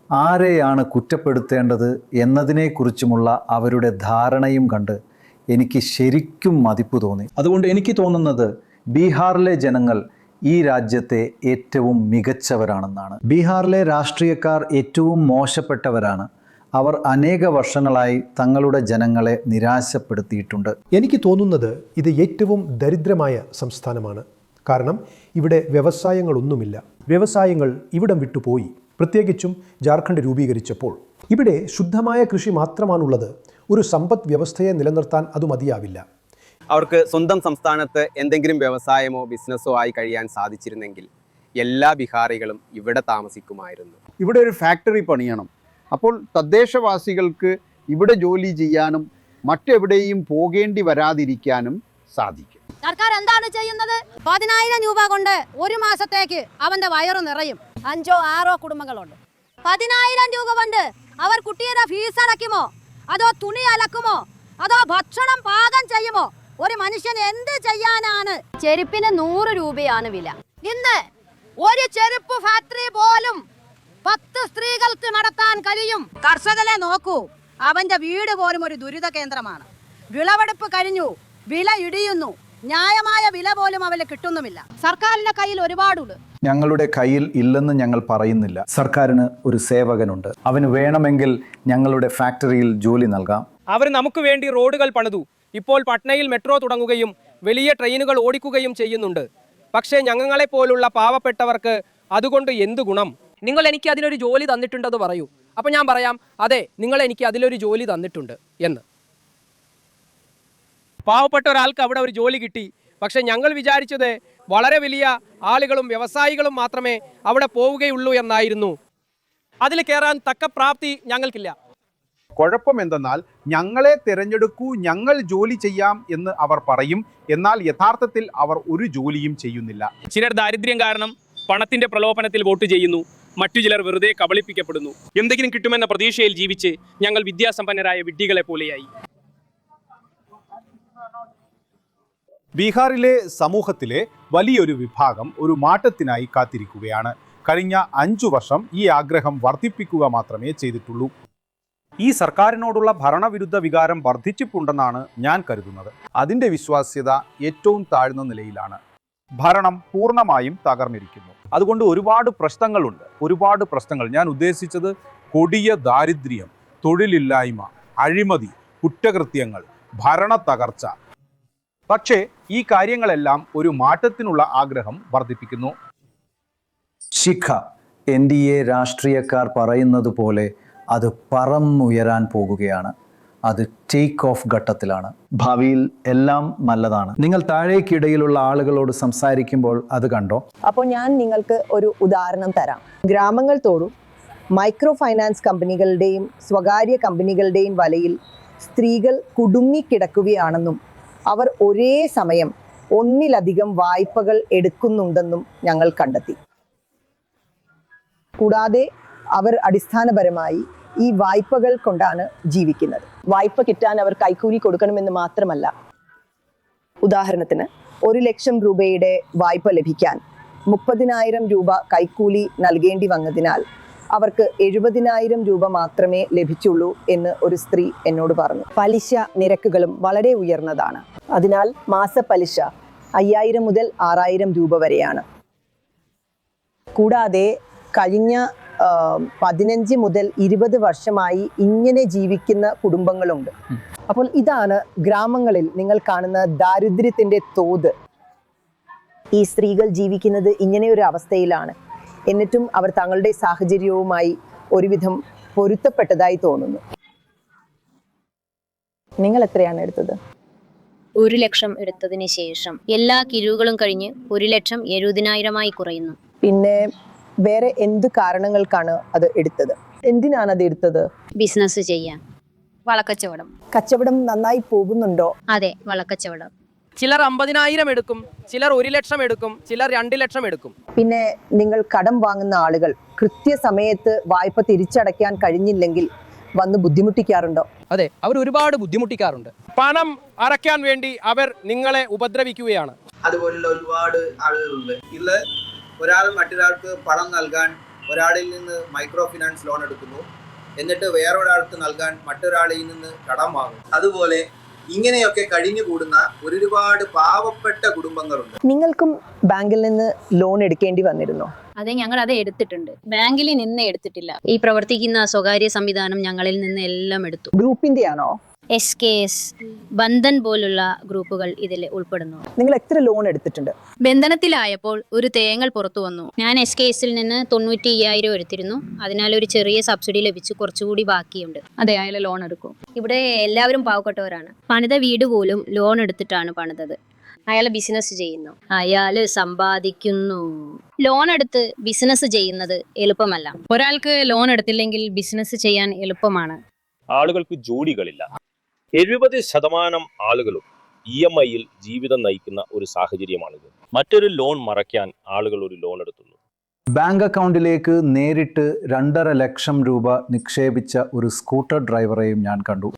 ആരെയാണ് കുറ്റപ്പെടുത്തേണ്ടത് എന്നതിനെക്കുറിച്ചുമുള്ള അവരുടെ ധാരണയും കണ്ട് എനിക്ക് ശരിക്കും മതിപ്പ് തോന്നി. അതുകൊണ്ട് എനിക്ക് തോന്നുന്നത് ബീഹാറിലെ ജനങ്ങൾ ഈ രാജ്യത്തെ ഏറ്റവും മികച്ചവരാണെന്നാണ്. ബീഹാറിലെ രാഷ്ട്രീയക്കാർ ഏറ്റവും മോശപ്പെട്ടവരാണ്. അവർ അനേക വർഷങ്ങളായി തങ്ങളുടെ ജനങ്ങളെ നിരാശപ്പെടുത്തിയിട്ടുണ്ട്. എനിക്ക് തോന്നുന്നത് ഇത് ഏറ്റവും ദരിദ്രമായ സംസ്ഥാനമാണ്. കാരണം ഇവിടെ വ്യവസായങ്ങളൊന്നുമില്ല. വ്യവസായങ്ങൾ ഇവിടം വിട്ടുപോയി. പ്രത്യേകിച്ചും ജാർഖണ്ഡ് രൂപീകരിച്ചപ്പോൾ ഇവിടെ ശുദ്ധമായ കൃഷി മാത്രമാണുള്ളത്. ഒരു സമ്പദ് വ്യവസ്ഥയെ നിലനിർത്താൻ അത് മതിയാവില്ല. അവർക്ക് സ്വന്തം സംസ്ഥാനത്ത് എന്തെങ്കിലും വ്യവസായമോ ബിസിനസ്സോ ആയി കഴിയാൻ സാധിച്ചിരുന്നെങ്കിൽ എല്ലാ ബീഹാറികളും ഇവിടെ താമസിക്കുമായിരുന്നു. ഇവിടെ ഒരു ഫാക്ടറി പണിയണം. അപ്പോൾ തദ്ദേശവാസികൾക്ക് ഇവിടെ ജോലി ചെയ്യാനും മറ്റെവിടെയും പോകേണ്ടി വരാതിരിക്കാനും സാധിക്കും. സർക്കാർ എന്താണ് ചെയ്യുന്നത്? 10,000 രൂപ കൊണ്ട് ഒരു മാസത്തേക്ക് അവന്റെ വയറ് നിറയും. 5-6 കുടുംബങ്ങളുണ്ട്. 10,000 രൂപ കൊണ്ട് അവർ കുട്ടിയുടെ ഫീസ് അടയ്ക്കുമോ, അതോ തുണി അലക്കുമോ, അതോ ഭക്ഷണം പാകം ചെയ്യുമോ? ഒരു മനുഷ്യന് എന്ത് ചെയ്യാനാണ്? ചെരുപ്പിന് 100 രൂപയാണ് വില. ഇന്ന് ഒരു ചെരുപ്പ് ഫാക്ടറി പോലും 10 സ്ത്രീകൾക്ക് നടത്താൻ കഴിയും. കർഷകനെ നോക്കൂ, അവന്റെ വീട് പോലും ഒരു ദുരിത കേന്ദ്രമാണ്. വിളവെടുപ്പ് കഴിഞ്ഞു, വില ഇടിയുന്നു, ന്യായമായ വില പോലും അവന് കിട്ടുന്നുമില്ല. സർക്കാരിന്റെ കയ്യിൽ ഒരുപാടുണ്ട്. ഞങ്ങളുടെ കയ്യിൽ ഇല്ലെന്ന് ഞങ്ങൾ പറയുന്നില്ല. സർക്കാരിന് ഒരു സേവകനുണ്ട്. അവന് വേണമെങ്കിൽ ഞങ്ങളുടെ ഫാക്ടറിയിൽ ജോലി നൽകാം. അവർ നമുക്ക് വേണ്ടി റോഡുകൾ പണിതു. ഇപ്പോൾ പട്നയിൽ മെട്രോ തുടങ്ങുകയും വലിയ ട്രെയിനുകൾ ഓടിക്കുകയും ചെയ്യുന്നുണ്ട്. പക്ഷേ ഞങ്ങളെപ്പോലുള്ള പാവപ്പെട്ടവർക്ക് അതുകൊണ്ട് എന്ത് ഗുണം? നിങ്ങൾ എനിക്ക് അതിനൊരു ജോലി തന്നിട്ടുണ്ടെന്ന് പറയൂ. അപ്പോൾ ഞാൻ പറയാം, അതെ, നിങ്ങൾ എനിക്ക് അതിലൊരു ജോലി തന്നിട്ടുണ്ട് എന്ന്. പാവപ്പെട്ട ഒരാൾക്ക് അവിടെ ഒരു ജോലി കിട്ടി. പക്ഷേ ഞങ്ങൾ വിചാരിച്ചത് വളരെ വലിയ ആളുകളും വ്യവസായികളും മാത്രമേ അവിടെ പോവുകയുള്ളൂ എന്നായിരുന്നു. അതിൽ കയറാൻ തക്ക പ്രാപ്തി ഞങ്ങൾക്കില്ല. കുഴപ്പം എന്തെന്നാൽ ഞങ്ങളെ തിരഞ്ഞെടുക്കൂ, ഞങ്ങൾ ജോലി ചെയ്യാം എന്ന് അവർ പറയും. എന്നാൽ യഥാർത്ഥത്തിൽ അവർ ഒരു ജോലിയും ചെയ്യുന്നില്ല. ചിലർ ദാരിദ്ര്യം കാരണം പണത്തിന്റെ പ്രലോഭനത്തിൽ വോട്ട് ചെയ്യുന്നു. മറ്റു ചിലർ വെറുതെ കബളിപ്പിക്കപ്പെടുന്നു. എന്തെങ്കിലും കിട്ടുമെന്ന പ്രതീക്ഷയിൽ ജീവിച്ച് ഞങ്ങൾ വിദ്യാസമ്പന്നരായ വിഡ്ഢികളെ പോലെയായി. ബീഹാറിലെ സമൂഹത്തിലെ വലിയൊരു വിഭാഗം ഒരു മാറ്റത്തിനായി കാത്തിരിക്കുകയാണ്. കഴിഞ്ഞ 5 വർഷം ഈ ആഗ്രഹം വർദ്ധിപ്പിക്കുക മാത്രമേ ചെയ്തിട്ടുള്ളൂ. ഈ സർക്കാരിനോടുള്ള ഭരണവിരുദ്ധ വികാരം വർദ്ധിച്ചിട്ടുണ്ടെന്നാണ് ഞാൻ കരുതുന്നത്. അതിൻ്റെ വിശ്വാസ്യത ഏറ്റവും താഴ്ന്ന നിലയിലാണ്. ഭരണം പൂർണ്ണമായും തകർന്നിരിക്കുന്നു. അതുകൊണ്ട് ഒരുപാട് പ്രശ്നങ്ങൾ ഞാൻ ഉദ്ദേശിച്ചത് കൊടിയ ദാരിദ്ര്യം, തൊഴിലില്ലായ്മ, അഴിമതി, കുറ്റകൃത്യങ്ങൾ, ഭരണ തകർച്ച. പക്ഷേ ഈ കാര്യങ്ങളെല്ലാം ഒരു മാറ്റത്തിനുള്ള ആഗ്രഹം വർദ്ധിപ്പിക്കുന്നു. ശിഖ NDA രാഷ്ട്രീയക്കാർ പറയുന്നത് പോലെ അത് പറന്നുയരാൻ പോകുകയാണ്. അത് ടേക്ക് ഓഫ് ഘട്ടത്തിലാണ്. ഭാവിയിൽ എല്ലാം നല്ലതാണ്. നിങ്ങൾ താഴേക്കിടയിലുള്ള ആളുകളോട് സംസാരിക്കുമ്പോൾ അത് കണ്ടോ? അപ്പോൾ ഞാൻ നിങ്ങൾക്ക് ഒരു ഉദാഹരണം തരാം. ഗ്രാമങ്ങൾ തോറും മൈക്രോ ഫൈനാൻസ് കമ്പനികളുടെയും സ്വകാര്യ കമ്പനികളുടെയും വലയിൽ സ്ത്രീകൾ കുടുങ്ങിക്കിടക്കുകയാണെന്നും അവർ ഒരേ സമയം ഒന്നിലധികം വായ്പകൾ എടുക്കുന്നുണ്ടെന്നും ഞങ്ങൾ കണ്ടെത്തി. കൂടാതെ അവർ അടിസ്ഥാനപരമായി ഈ വായ്പകൾ കൊണ്ടാണ് ജീവിക്കുന്നത്. വായ്പ കിട്ടാൻ അവർ കൈക്കൂലി കൊടുക്കണമെന്ന് മാത്രമല്ല, ഉദാഹരണത്തിന് 1 ലക്ഷം രൂപയുടെ വായ്പ ലഭിക്കാൻ 30,000 രൂപ കൈക്കൂലി നൽകേണ്ടി വന്നതിനാൽ അവർക്ക് 70,000 രൂപ മാത്രമേ ലഭിച്ചുള്ളൂ എന്ന് ഒരു സ്ത്രീ എന്നോട് പറഞ്ഞു. പലിശ നിരക്കുകളും വളരെ ഉയർന്നതാണ്. അതിനാൽ മാസപ്പലിശ 5,000 മുതൽ 6,000 രൂപ വരെയാണ്. കൂടാതെ കഴിഞ്ഞ 15 മുതൽ 20 വർഷമായി ഇങ്ങനെ ജീവിക്കുന്ന കുടുംബങ്ങളുണ്ട്. അപ്പോൾ ഇതാണ് ഗ്രാമങ്ങളിൽ നിങ്ങൾ കാണുന്ന ദാരിദ്ര്യത്തിൻ്റെ തോത്. ഈ സ്ത്രീകൾ ജീവിക്കുന്നത് ഇങ്ങനെ ഒരു അവസ്ഥയിലാണ്. എന്നിട്ടും അവർ തങ്ങളുടെ സാഹചര്യവുമായി ഒരുവിധം പൊരുത്തപ്പെട്ടതായി തോന്നുന്നു. നിങ്ങൾ എത്രയാണ് എടുത്തത്? 1 ലക്ഷം എടുത്തതിന് ശേഷം എല്ലാ കിഴിവുകളും കഴിഞ്ഞ് 1,70,000 കുറയുന്നു. പിന്നെ വേറെ എന്ത് കാരണങ്ങൾക്കാണ് അത് എടുത്തത്? എന്തിനാണ് അത് എടുത്തത്? ബിസിനസ് ചെയ്യാൻ. വളക്കച്ചവടം. കച്ചവടം നന്നായി പോകുന്നുണ്ടോ? അതെ, വളക്കച്ചവടം. ചിലർ 50,000 എടുക്കും, ചിലർ 1 ലക്ഷം എടുക്കും, ചിലർ 2 ലക്ഷം എടുക്കും. പിന്നെ നിങ്ങൾ കടം വാങ്ങുന്ന ആളുകൾ കൃത്യസമയത്ത് വായ്പ തിരിച്ചടയ്ക്കാൻ കഴിഞ്ഞില്ലെങ്കിൽ വന്ന് ബുദ്ധിമുട്ടിക്കാറുണ്ടോ? അതെ, അവർ ഒരുപാട് ബുദ്ധിമുട്ടിക്കാറുണ്ട്. പണം അടയ്ക്കാൻ വേണ്ടി അവർ നിങ്ങളെ ഉപദ്രവിക്കുകയാണ്. അതുപോലുള്ള ഒരുപാട് ആളുകളുണ്ട്. ഇതിൽ ഒരാൾ മറ്റൊരാൾക്ക് പണം നൽകാൻ ഒരാളിൽ നിന്ന് മൈക്രോ ഫിനാൻസ് ലോൺ എടുക്കുന്നു, എന്നിട്ട് വേറൊരാൾക്ക് നൽകാൻ മറ്റൊരാളിൽ നിന്ന് കടം വാങ്ങും. അതുപോലെ ഇങ്ങനെയൊക്കെ കഴിഞ്ഞുകൂടുന്ന ഒരുപാട് പാവപ്പെട്ട കുടുംബങ്ങളുണ്ട്. നിങ്ങൾക്കും ബാങ്കിൽ നിന്ന് ലോൺ എടുക്കേണ്ടി വന്നിരുന്നോ? അതെ, ഞങ്ങൾ അത് എടുത്തിട്ടുണ്ട്. ബാങ്കിൽ നിന്ന് എടുത്തിട്ടില്ല. ഈ പ്രവർത്തിക്കുന്ന സ്വകാര്യ സംവിധാനം ഞങ്ങളിൽ നിന്ന് എല്ലാം എടുത്തു. ഗ്രൂപ്പിന്റെ ആണോ? SKS, ബന്ധൻ പോലുള്ള ഗ്രൂപ്പുകൾ ഇതിൽ ഉൾപ്പെടുന്നു. നിങ്ങൾ എത്ര ലോൺ എടുത്തിട്ടുണ്ട്? ബന്ധനത്തിലായപ്പോൾ ഒരു തേങ്ങൽ പുറത്തു വന്നു. ഞാൻ SKSൽ നിന്ന് 95,000 എടുത്തിരുന്നു. അതിനാൽ ഒരു ചെറിയ സബ്സിഡി ലഭിച്ചു, കുറച്ചുകൂടി ബാക്കിയുണ്ട്. അതെ, അയാൾ ലോൺ എടുക്കും. ഇവിടെ എല്ലാവരും പാവപ്പെട്ടവരാണ്. പണിത വീട് പോലും ലോൺ എടുത്തിട്ടാണ് പണിതത്. അയാൾ ബിസിനസ് ചെയ്യുന്നു, അയാൾ സമ്പാദിക്കുന്നു. ലോൺ എടുത്ത് ബിസിനസ് ചെയ്യുന്നത് എളുപ്പമല്ല. ഒരാൾക്ക് ലോൺ എടുത്തില്ലെങ്കിൽ ബിസിനസ് ചെയ്യാൻ എളുപ്പമാണ്. ആളുകൾക്ക് ജോലികളില്ല. 70% ആളുകളും EMIയിൽ ജീവിതം നയിക്കുന്ന ഒരു സാഹചര്യമാണിത്. മറ്റൊരു ലോൺ മറയ്ക്കാൻ ആളുകൾ ഒരു ലോൺ എടുത്തുന്നു. ബാങ്ക് അക്കൗണ്ടിലേക്ക് നേരിട്ട് 2.5 ലക്ഷം രൂപ നിക്ഷേപിച്ച ഒരു സ്കൂട്ടർ ഡ്രൈവറെയും ഞാൻ കണ്ടു.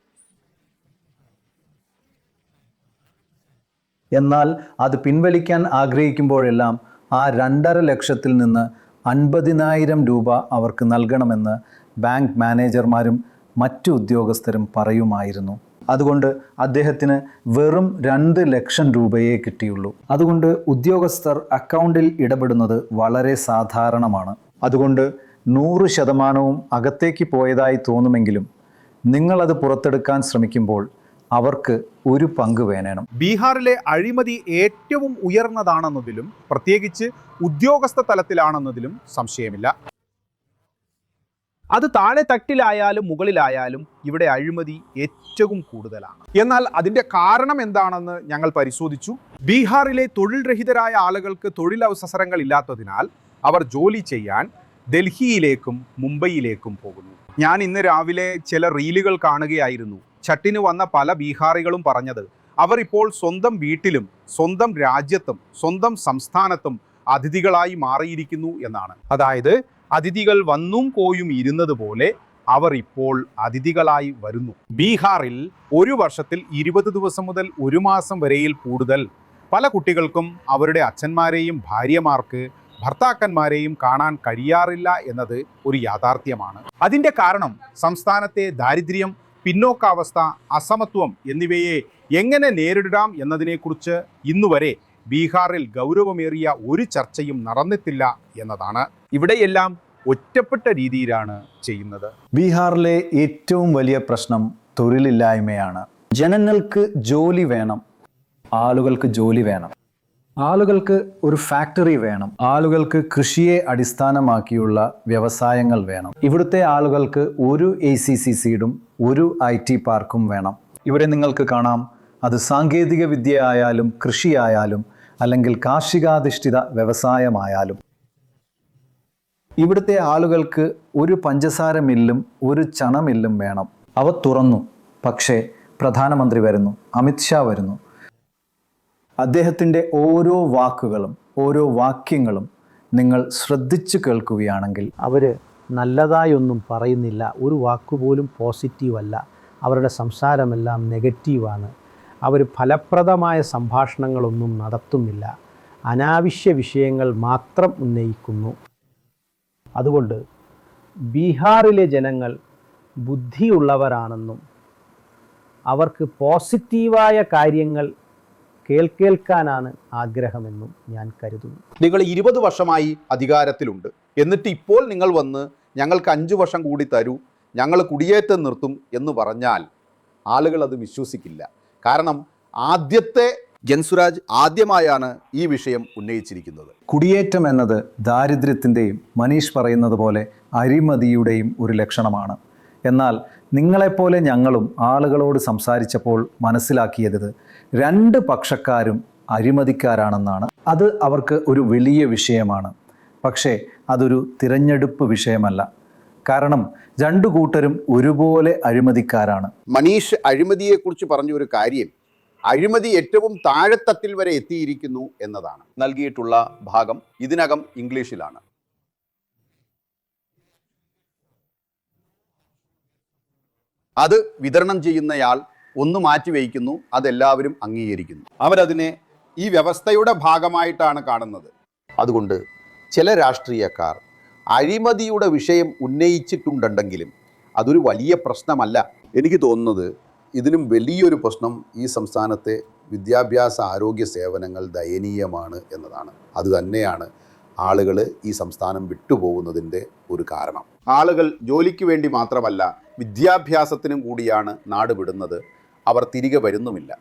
എന്നാൽ അത് പിൻവലിക്കാൻ ആഗ്രഹിക്കുമ്പോഴെല്ലാം ആ 2.5 ലക്ഷത്തിൽ നിന്ന് 50,000 രൂപ അവർക്ക് നൽകണമെന്ന് ബാങ്ക് മാനേജർമാരും മറ്റു ഉദ്യോഗസ്ഥരും പറയുമായിരുന്നു. അതുകൊണ്ട് അദ്ദേഹത്തിന് വെറും 2 ലക്ഷം രൂപയേ കിട്ടിയുള്ളൂ. അതുകൊണ്ട് ഉദ്യോഗസ്ഥർ അക്കൗണ്ടിൽ ഇടപെടുന്നത് വളരെ സാധാരണമാണ്. അതുകൊണ്ട് 100% അകത്തേക്ക് പോയതായി തോന്നുമെങ്കിലും നിങ്ങളത് പുറത്തെടുക്കാൻ ശ്രമിക്കുമ്പോൾ അവർക്ക് ഒരു പങ്ക് വേണം. ബീഹാറിലെ അഴിമതി ഏറ്റവും ഉയർന്നതാണെന്നതിലും പ്രത്യേകിച്ച് ഉദ്യോഗസ്ഥ തലത്തിലാണെന്നതിലും സംശയമില്ല. അത് താഴെ തട്ടിലായാലും മുകളിലായാലും ഇവിടെ അഴിമതി ഏറ്റവും കൂടുതലാണ്. എന്നാൽ അതിൻ്റെ കാരണം എന്താണെന്ന് ഞങ്ങൾ പരിശോധിച്ചു. ബീഹാറിലെ തൊഴിൽ രഹിതരായ ആളുകൾക്ക് തൊഴിലവസരങ്ങൾ ഇല്ലാത്തതിനാൽ അവർ ജോലി ചെയ്യാൻ ഡൽഹിയിലേക്കും മുംബൈയിലേക്കും പോകുന്നു. ഞാൻ ഇന്ന് രാവിലെ ചില റീലുകൾ കാണുകയായിരുന്നു. ചട്ടിന് വന്ന പല ബീഹാറികളും പറഞ്ഞത് അവർ ഇപ്പോൾ സ്വന്തം വീട്ടിലും സ്വന്തം രാജ്യത്തും സ്വന്തം സംസ്ഥാനത്തും അതിഥികളായി മാറിയിരിക്കുന്നു എന്നാണ്. അതായത് അതിഥികൾ വന്നും പോയും ഇരുന്നത് പോലെ അവർ ഇപ്പോൾ അതിഥികളായി വരുന്നു. ബീഹാറിൽ ഒരു വർഷത്തിൽ 20 ദിവസം മുതൽ 1 മാസം വരെയിൽ കൂടുതൽ പല കുട്ടികൾക്കും അവരുടെ അച്ഛന്മാരെയും ഭാര്യമാർക്ക് ഭർത്താക്കന്മാരെയും കാണാൻ കഴിയാറില്ല എന്നത് ഒരു യാഥാർത്ഥ്യമാണ്. അതിൻ്റെ കാരണം സംസ്ഥാനത്തെ ദാരിദ്ര്യം, പിന്നോക്കാവസ്ഥ, അസമത്വം എന്നിവയെ എങ്ങനെ നേരിടാം എന്നതിനെക്കുറിച്ച് ഇന്നുവരെ ബീഹാറിൽ ഗൗരവമേറിയ ഒരു ചർച്ചയും നടന്നിട്ടില്ല എന്നതാണ്. ഇവിടെയെല്ലാം ഒറ്റപ്പെട്ട രീതിയിലാണ് ചെയ്യുന്നത്. ബീഹാറിലെ ഏറ്റവും വലിയ പ്രശ്നം തൊഴിലില്ലായ്മയാണ്. ജനങ്ങൾക്ക് ജോലി വേണം, ആളുകൾക്ക് ജോലി വേണം, ആളുകൾക്ക് ഒരു ഫാക്ടറി വേണം, ആളുകൾക്ക് കൃഷിയെ അടിസ്ഥാനമാക്കിയുള്ള വ്യവസായങ്ങൾ വേണം. ഇവിടുത്തെ ആളുകൾക്ക് ഒരു ACCCയും ഒരു IT പാർക്കും വേണം. ഇവിടെ നിങ്ങൾക്ക് കാണാം, അത് സാങ്കേതിക വിദ്യ ആയാലും കൃഷിയായാലും അല്ലെങ്കിൽ കാർഷികാധിഷ്ഠിത വ്യവസായമായാലും. ഇവിടുത്തെ ആളുകൾക്ക് ഒരു പഞ്ചസാര മില്ലും ഒരു ചണ മില്ലും വേണം. അവ തുറന്നു. പക്ഷേ പ്രധാനമന്ത്രി വരുന്നു, അമിത്ഷാ വരുന്നു. അദ്ദേഹത്തിൻ്റെ ഓരോ വാക്കുകളും ഓരോ വാക്യങ്ങളും നിങ്ങൾ ശ്രദ്ധിച്ചു കേൾക്കുകയാണെങ്കിൽ അവർ നല്ലതായൊന്നും പറയുന്നില്ല. ഒരു വാക്കുപോലും പോസിറ്റീവല്ല. അവരുടെ സംസാരമെല്ലാം നെഗറ്റീവാണ്. അവർ ഫലപ്രദമായ സംഭാഷണങ്ങളൊന്നും നടത്തുന്നില്ല. അനാവശ്യ വിഷയങ്ങൾ മാത്രം ഉന്നയിക്കുന്നു. അതുകൊണ്ട് ബീഹാറിലെ ജനങ്ങൾ ബുദ്ധിയുള്ളവരാണെന്നും അവർക്ക് പോസിറ്റീവായ കാര്യങ്ങൾ കേൾക്കാനാണ് ആഗ്രഹമെന്നും ഞാൻ കരുതുന്നു. നിങ്ങൾ 20 വർഷമായി അധികാരത്തിലുണ്ട്, എന്നിട്ട് ഇപ്പോൾ നിങ്ങൾ വന്ന് ഞങ്ങൾക്ക് 5 വർഷം കൂടി തരൂ, ഞങ്ങൾ കുടിയേറ്റം നിർത്തും എന്ന് പറഞ്ഞാൽ ആളുകൾ അത് വിശ്വസിക്കില്ല. കാരണം ആദ്യത്തെ ജൻസുരാജ് ആദ്യമായാണ് ഈ വിഷയം ഉന്നയിച്ചിരിക്കുന്നത്. കുടിയേറ്റം എന്നത് ദാരിദ്ര്യത്തിൻ്റെയും മനീഷ് പറയുന്നത് പോലെ അഴിമതിയുടെയും ഒരു ലക്ഷണമാണ്. എന്നാൽ നിങ്ങളെപ്പോലെ ഞങ്ങളും ആളുകളോട് സംസാരിച്ചപ്പോൾ മനസ്സിലാക്കിയത് 2 പക്ഷക്കാരും അഴിമതിക്കാരാണെന്നാണ്. അത് അവർക്ക് ഒരു വലിയ വിഷയമാണ്. പക്ഷേ അതൊരു തിരഞ്ഞെടുപ്പ് വിഷയമല്ല. കാരണം 2 കൂട്ടരും ഒരുപോലെ അഴിമതിക്കാരാണ്. മനീഷ് അഴിമതിയെക്കുറിച്ച് പറഞ്ഞ ഒരു കാര്യം, അഴിമതി ഏറ്റവും താഴെത്തട്ടിൽ വരെ എത്തിയിരിക്കുന്നു എന്നതാണ്. നൽകിയിട്ടുള്ള ഭാഗം ഇതിനകം ഇംഗ്ലീഷിലാണ്. അത് വിതരണം ചെയ്യുന്നയാൾ ഒന്ന് മാറ്റിവെക്കുന്നു, അതെല്ലാവരും അംഗീകരിക്കുന്നു. അവരതിനെ ഈ വ്യവസ്ഥയുടെ ഭാഗമായിട്ടാണ് കാണുന്നത്. അതുകൊണ്ട് ചില രാഷ്ട്രീയക്കാർ അഴിമതിയുടെ വിഷയം ഉന്നയിച്ചിട്ടുണ്ടെങ്കിലും അതൊരു വലിയ പ്രശ്നമല്ല. എനിക്ക് തോന്നുന്നത് ഇതിലും വലിയൊരു പ്രശ്നം ഈ സംസ്ഥാനത്തെ വിദ്യാഭ്യാസ ആരോഗ്യ സേവനങ്ങൾ ദയനീയമാണ് എന്നതാണ്. അതുതന്നെയാണ് ആളുകൾ ഈ സംസ്ഥാനം വിട്ടുപോകുന്നതിൻ്റെ ഒരു കാരണം. ആളുകൾ ജോലിക്ക് വേണ്ടി മാത്രമല്ല വിദ്യാഭ്യാസത്തിനും കൂടിയാണ് നാട് വിടുന്നത്. അവർ തിരികെ വരുന്നുമില്ല.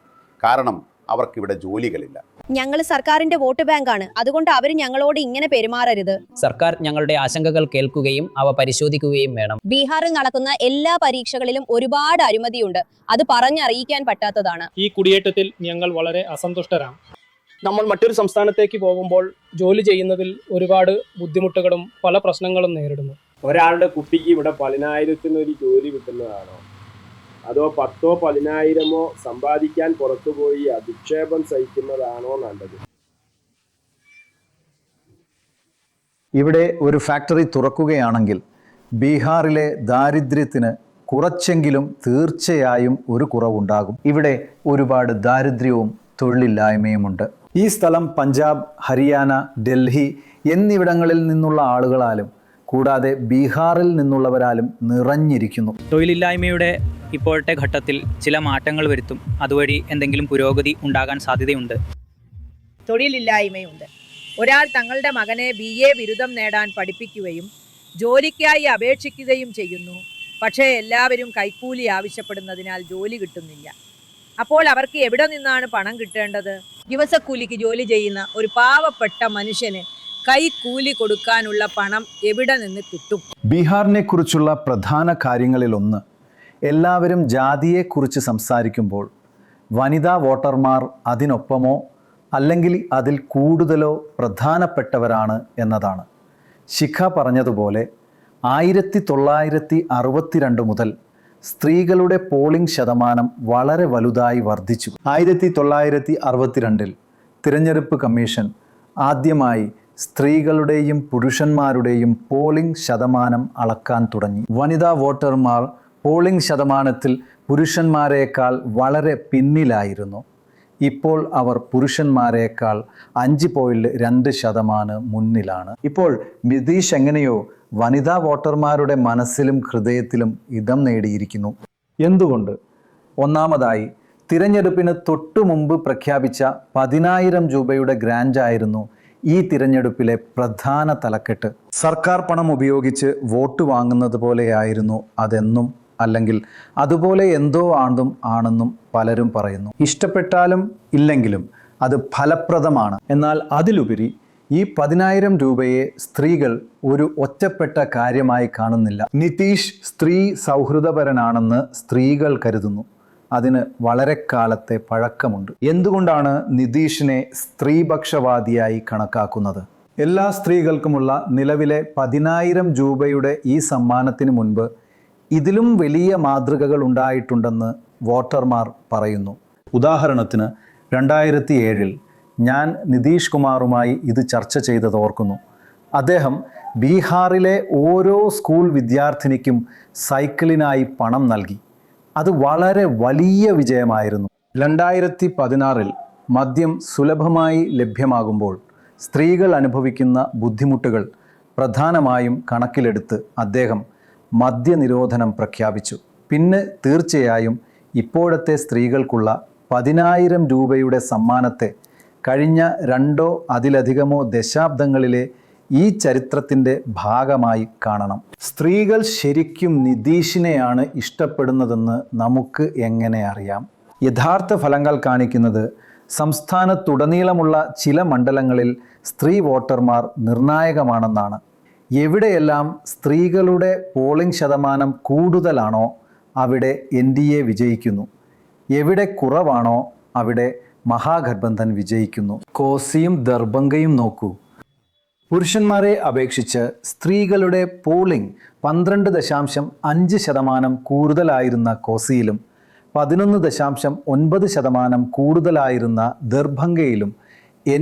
കാരണം അവർക്കിവിടെ ജോലികളില്ല. ഞങ്ങൾ സർക്കാരിന്റെ വോട്ട് ബാങ്കാണ്. അതുകൊണ്ട് അവർ ഞങ്ങളോട് ഇങ്ങനെ പെരുമാറരുത്. സർക്കാർ ഞങ്ങളുടെ ആശങ്കകൾ കേൾക്കുകയും അവ പരിശോധിക്കുകയും വേണം. ബീഹാറിൽ നടക്കുന്ന എല്ലാ പരീക്ഷകളിലും ഒരുപാട് അഴിമതിയുണ്ട്. അത് പറഞ്ഞറിയിക്കാൻ പറ്റാത്തതാണ്. ഈ കുടിയേറ്റത്തിൽ ഞങ്ങൾ വളരെ അസന്തുഷ്ടരാണ്. നമ്മൾ മറ്റൊരു സംസ്ഥാനത്തേക്ക് പോകുമ്പോൾ ജോലി ചെയ്യുന്നതിൽ ഒരുപാട് ബുദ്ധിമുട്ടുകളും പല പ്രശ്നങ്ങളും നേരിടുന്നു. ഒരാളുടെ കുട്ടിക്ക് ഇവിടെ 10,000-ന് ഒരു ജോലി കിട്ടുന്നതാണോ, അതോ 10,000 10,000 സമ്പാദിക്കാൻ പുറത്തുപോയി അധിക്ഷേപം സഹിക്കുന്നതാണോ നല്ലത്? ഇവിടെ ഒരു ഫാക്ടറി തുറക്കുകയാണെങ്കിൽ ബീഹാറിലെ ദാരിദ്ര്യത്തിന് കുറച്ചെങ്കിലും തീർച്ചയായും ഒരു കുറവുണ്ടാകും. ഇവിടെ ഒരുപാട് ദാരിദ്ര്യവും തൊഴിലില്ലായ്മയുമുണ്ട്. ഈ സ്ഥലം പഞ്ചാബ്, ഹരിയാന, ഡൽഹി എന്നിവിടങ്ങളിൽ നിന്നുള്ള ആളുകളാലും കൂടാതെ ബീഹാറിൽ നിന്നുള്ളവരാലും നിറഞ്ഞിരിക്കുന്നു. തൊഴിലില്ലായ്മയുടെ ഇപ്പോഴത്തെ ഘട്ടത്തിൽ ചില മാറ്റങ്ങൾ വരുത്തും. അതുവഴി എന്തെങ്കിലും പുരോഗതി ഉണ്ടാകാൻ സാധ്യതയുണ്ട്. തൊഴിലില്ലായ്മയുണ്ട്. ഒരാൾ തങ്ങളുടെ മകനെ BA ബിരുദം നേടാൻ പഠിപ്പിക്കുകയും ജോലിക്കായി അപേക്ഷിക്കുകയും ചെയ്യുന്നു. പക്ഷേ എല്ലാവരും കൈക്കൂലി ആവശ്യപ്പെടുന്നതിനാൽ ജോലി കിട്ടുന്നില്ല. അപ്പോൾ അവർക്ക് എവിടെ നിന്നാണ് പണം കിട്ടേണ്ടത്? ദിവസക്കൂലിക്ക് ജോലി ചെയ്യുന്ന ഒരു പാവപ്പെട്ട മനുഷ്യന് കൈക്കൂലി കൊടുക്കാനുള്ള പണം എവിടെ നിന്ന് കിട്ടും? ബീഹാറിനെ കുറിച്ചുള്ള പ്രധാന കാര്യങ്ങളിലൊന്ന്, എല്ലാവരും ജാതിയെക്കുറിച്ച് സംസാരിക്കുമ്പോൾ വനിതാ വോട്ടർമാർ അതിനൊപ്പമോ അല്ലെങ്കിൽ അതിൽ കൂടുതലോ പ്രധാനപ്പെട്ടവരാണ് എന്നതാണ്. ശിഖ പറഞ്ഞതുപോലെ 1962 മുതൽ സ്ത്രീകളുടെ പോളിംഗ് ശതമാനം വളരെ വലുതായി വർദ്ധിച്ചു. 1962 തിരഞ്ഞെടുപ്പ് കമ്മീഷൻ ആദ്യമായി സ്ത്രീകളുടെയും പുരുഷന്മാരുടെയും പോളിംഗ് ശതമാനം അളക്കാൻ തുടങ്ങി. വനിതാ വോട്ടർമാർ പോളിംഗ് ശതമാനത്തിൽ പുരുഷന്മാരെക്കാൾ വളരെ പിന്നിലായിരുന്നു. ഇപ്പോൾ അവർ പുരുഷന്മാരെക്കാൾ 5.2% മുന്നിലാണ്. ഇപ്പോൾ നിതീഷ് എങ്ങനെയോ വനിതാ വോട്ടർമാരുടെ മനസ്സിലും ഹൃദയത്തിലും ഇടം നേടിയിരിക്കുന്നു. എന്തുകൊണ്ട്? ഒന്നാമതായി, തിരഞ്ഞെടുപ്പിന് തൊട്ടു മുമ്പ് പ്രഖ്യാപിച്ച 10,000 രൂപയുടെ ഗ്രാൻഡായിരുന്നു ഈ തിരഞ്ഞെടുപ്പിലെ പ്രധാന തലക്കെട്ട്. സർക്കാർ പണം ഉപയോഗിച്ച് വോട്ട് വാങ്ങുന്നത് പോലെയായിരുന്നു അതെന്നും, അല്ലെങ്കിൽ അതുപോലെ എന്തോ ആണെന്നും പലരും പറയുന്നു. ഇഷ്ടപ്പെട്ടാലും ഇല്ലെങ്കിലും അത് ഫലപ്രദമാണ്. എന്നാൽ അതിലുപരി ഈ 10,000 രൂപയെ സ്ത്രീകൾ ഒരു ഒറ്റപ്പെട്ട കാര്യമായി കാണുന്നില്ല. നിതീഷ് സ്ത്രീ സൗഹൃദപരനാണെന്ന് സ്ത്രീകൾ കരുതുന്നു. അതിന് വളരെ കാലത്തെ പഴക്കമുണ്ട്. എന്തുകൊണ്ടാണ് നിതീഷിനെ സ്ത്രീപക്ഷവാദിയായി കണക്കാക്കുന്നത്? എല്ലാ സ്ത്രീകൾക്കുമുള്ള നിലവിലെ 10,000 രൂപയുടെ ഈ സമ്മാനത്തിന് മുൻപ് ഇതിലും വലിയ മാതൃകകൾ ഉണ്ടായിട്ടുണ്ടെന്ന് വോട്ടർമാർ പറയുന്നു. ഉദാഹരണത്തിന് 2007 ഞാൻ നിതീഷ് കുമാറുമായി ഇത് ചർച്ച ചെയ്തത് ഓർക്കുന്നു. അദ്ദേഹം ബീഹാറിലെ ഓരോ സ്കൂൾ വിദ്യാർത്ഥിനിക്കും സൈക്കിളിനായി പണം നൽകി. അത് വളരെ വലിയ വിജയമായിരുന്നു. 2016 മദ്യം സുലഭമായി ലഭ്യമാകുമ്പോൾ സ്ത്രീകൾ അനുഭവിക്കുന്ന ബുദ്ധിമുട്ടുകൾ പ്രധാനമായും കണക്കിലെടുത്ത് അദ്ദേഹം മദ്യനിരോധനം പ്രഖ്യാപിച്ചു. പിന്നെ തീർച്ചയായും ഇപ്പോഴത്തെ സ്ത്രീകൾക്കുള്ള 10,000 രൂപയുടെ സമ്മാനത്തെ കഴിഞ്ഞ 2 അതിലധികമോ ദശാബ്ദങ്ങളിലെ ഈ ചരിത്രത്തിൻ്റെ ഭാഗമായി കാണണം. സ്ത്രീകൾ ശരിക്കും നിതീഷിനെയാണ് ഇഷ്ടപ്പെടുന്നതെന്ന് നമുക്ക് എങ്ങനെ അറിയാം? യഥാർത്ഥ ഫലങ്ങൾ കാണിക്കുന്നത് സംസ്ഥാനത്തുടനീളമുള്ള ചില മണ്ഡലങ്ങളിൽ സ്ത്രീ വോട്ടർമാർ നിർണായകമാണെന്നാണ്. എവിടെയെല്ലാം സ്ത്രീകളുടെ പോളിംഗ് ശതമാനം കൂടുതലാണോ അവിടെ NDA വിജയിക്കുന്നു. എവിടെ കുറവാണോ അവിടെ മഹാഗഠബന്ധൻ വിജയിക്കുന്നു. കോസിയും ദർഭംഗയും നോക്കൂ. പുരുഷന്മാരെ അപേക്ഷിച്ച് സ്ത്രീകളുടെ പോളിംഗ് 12.5% കൂടുതലായിരുന്ന കോസിയിലും 11.9% കൂടുതലായിരുന്ന ദർഭംഗയിലും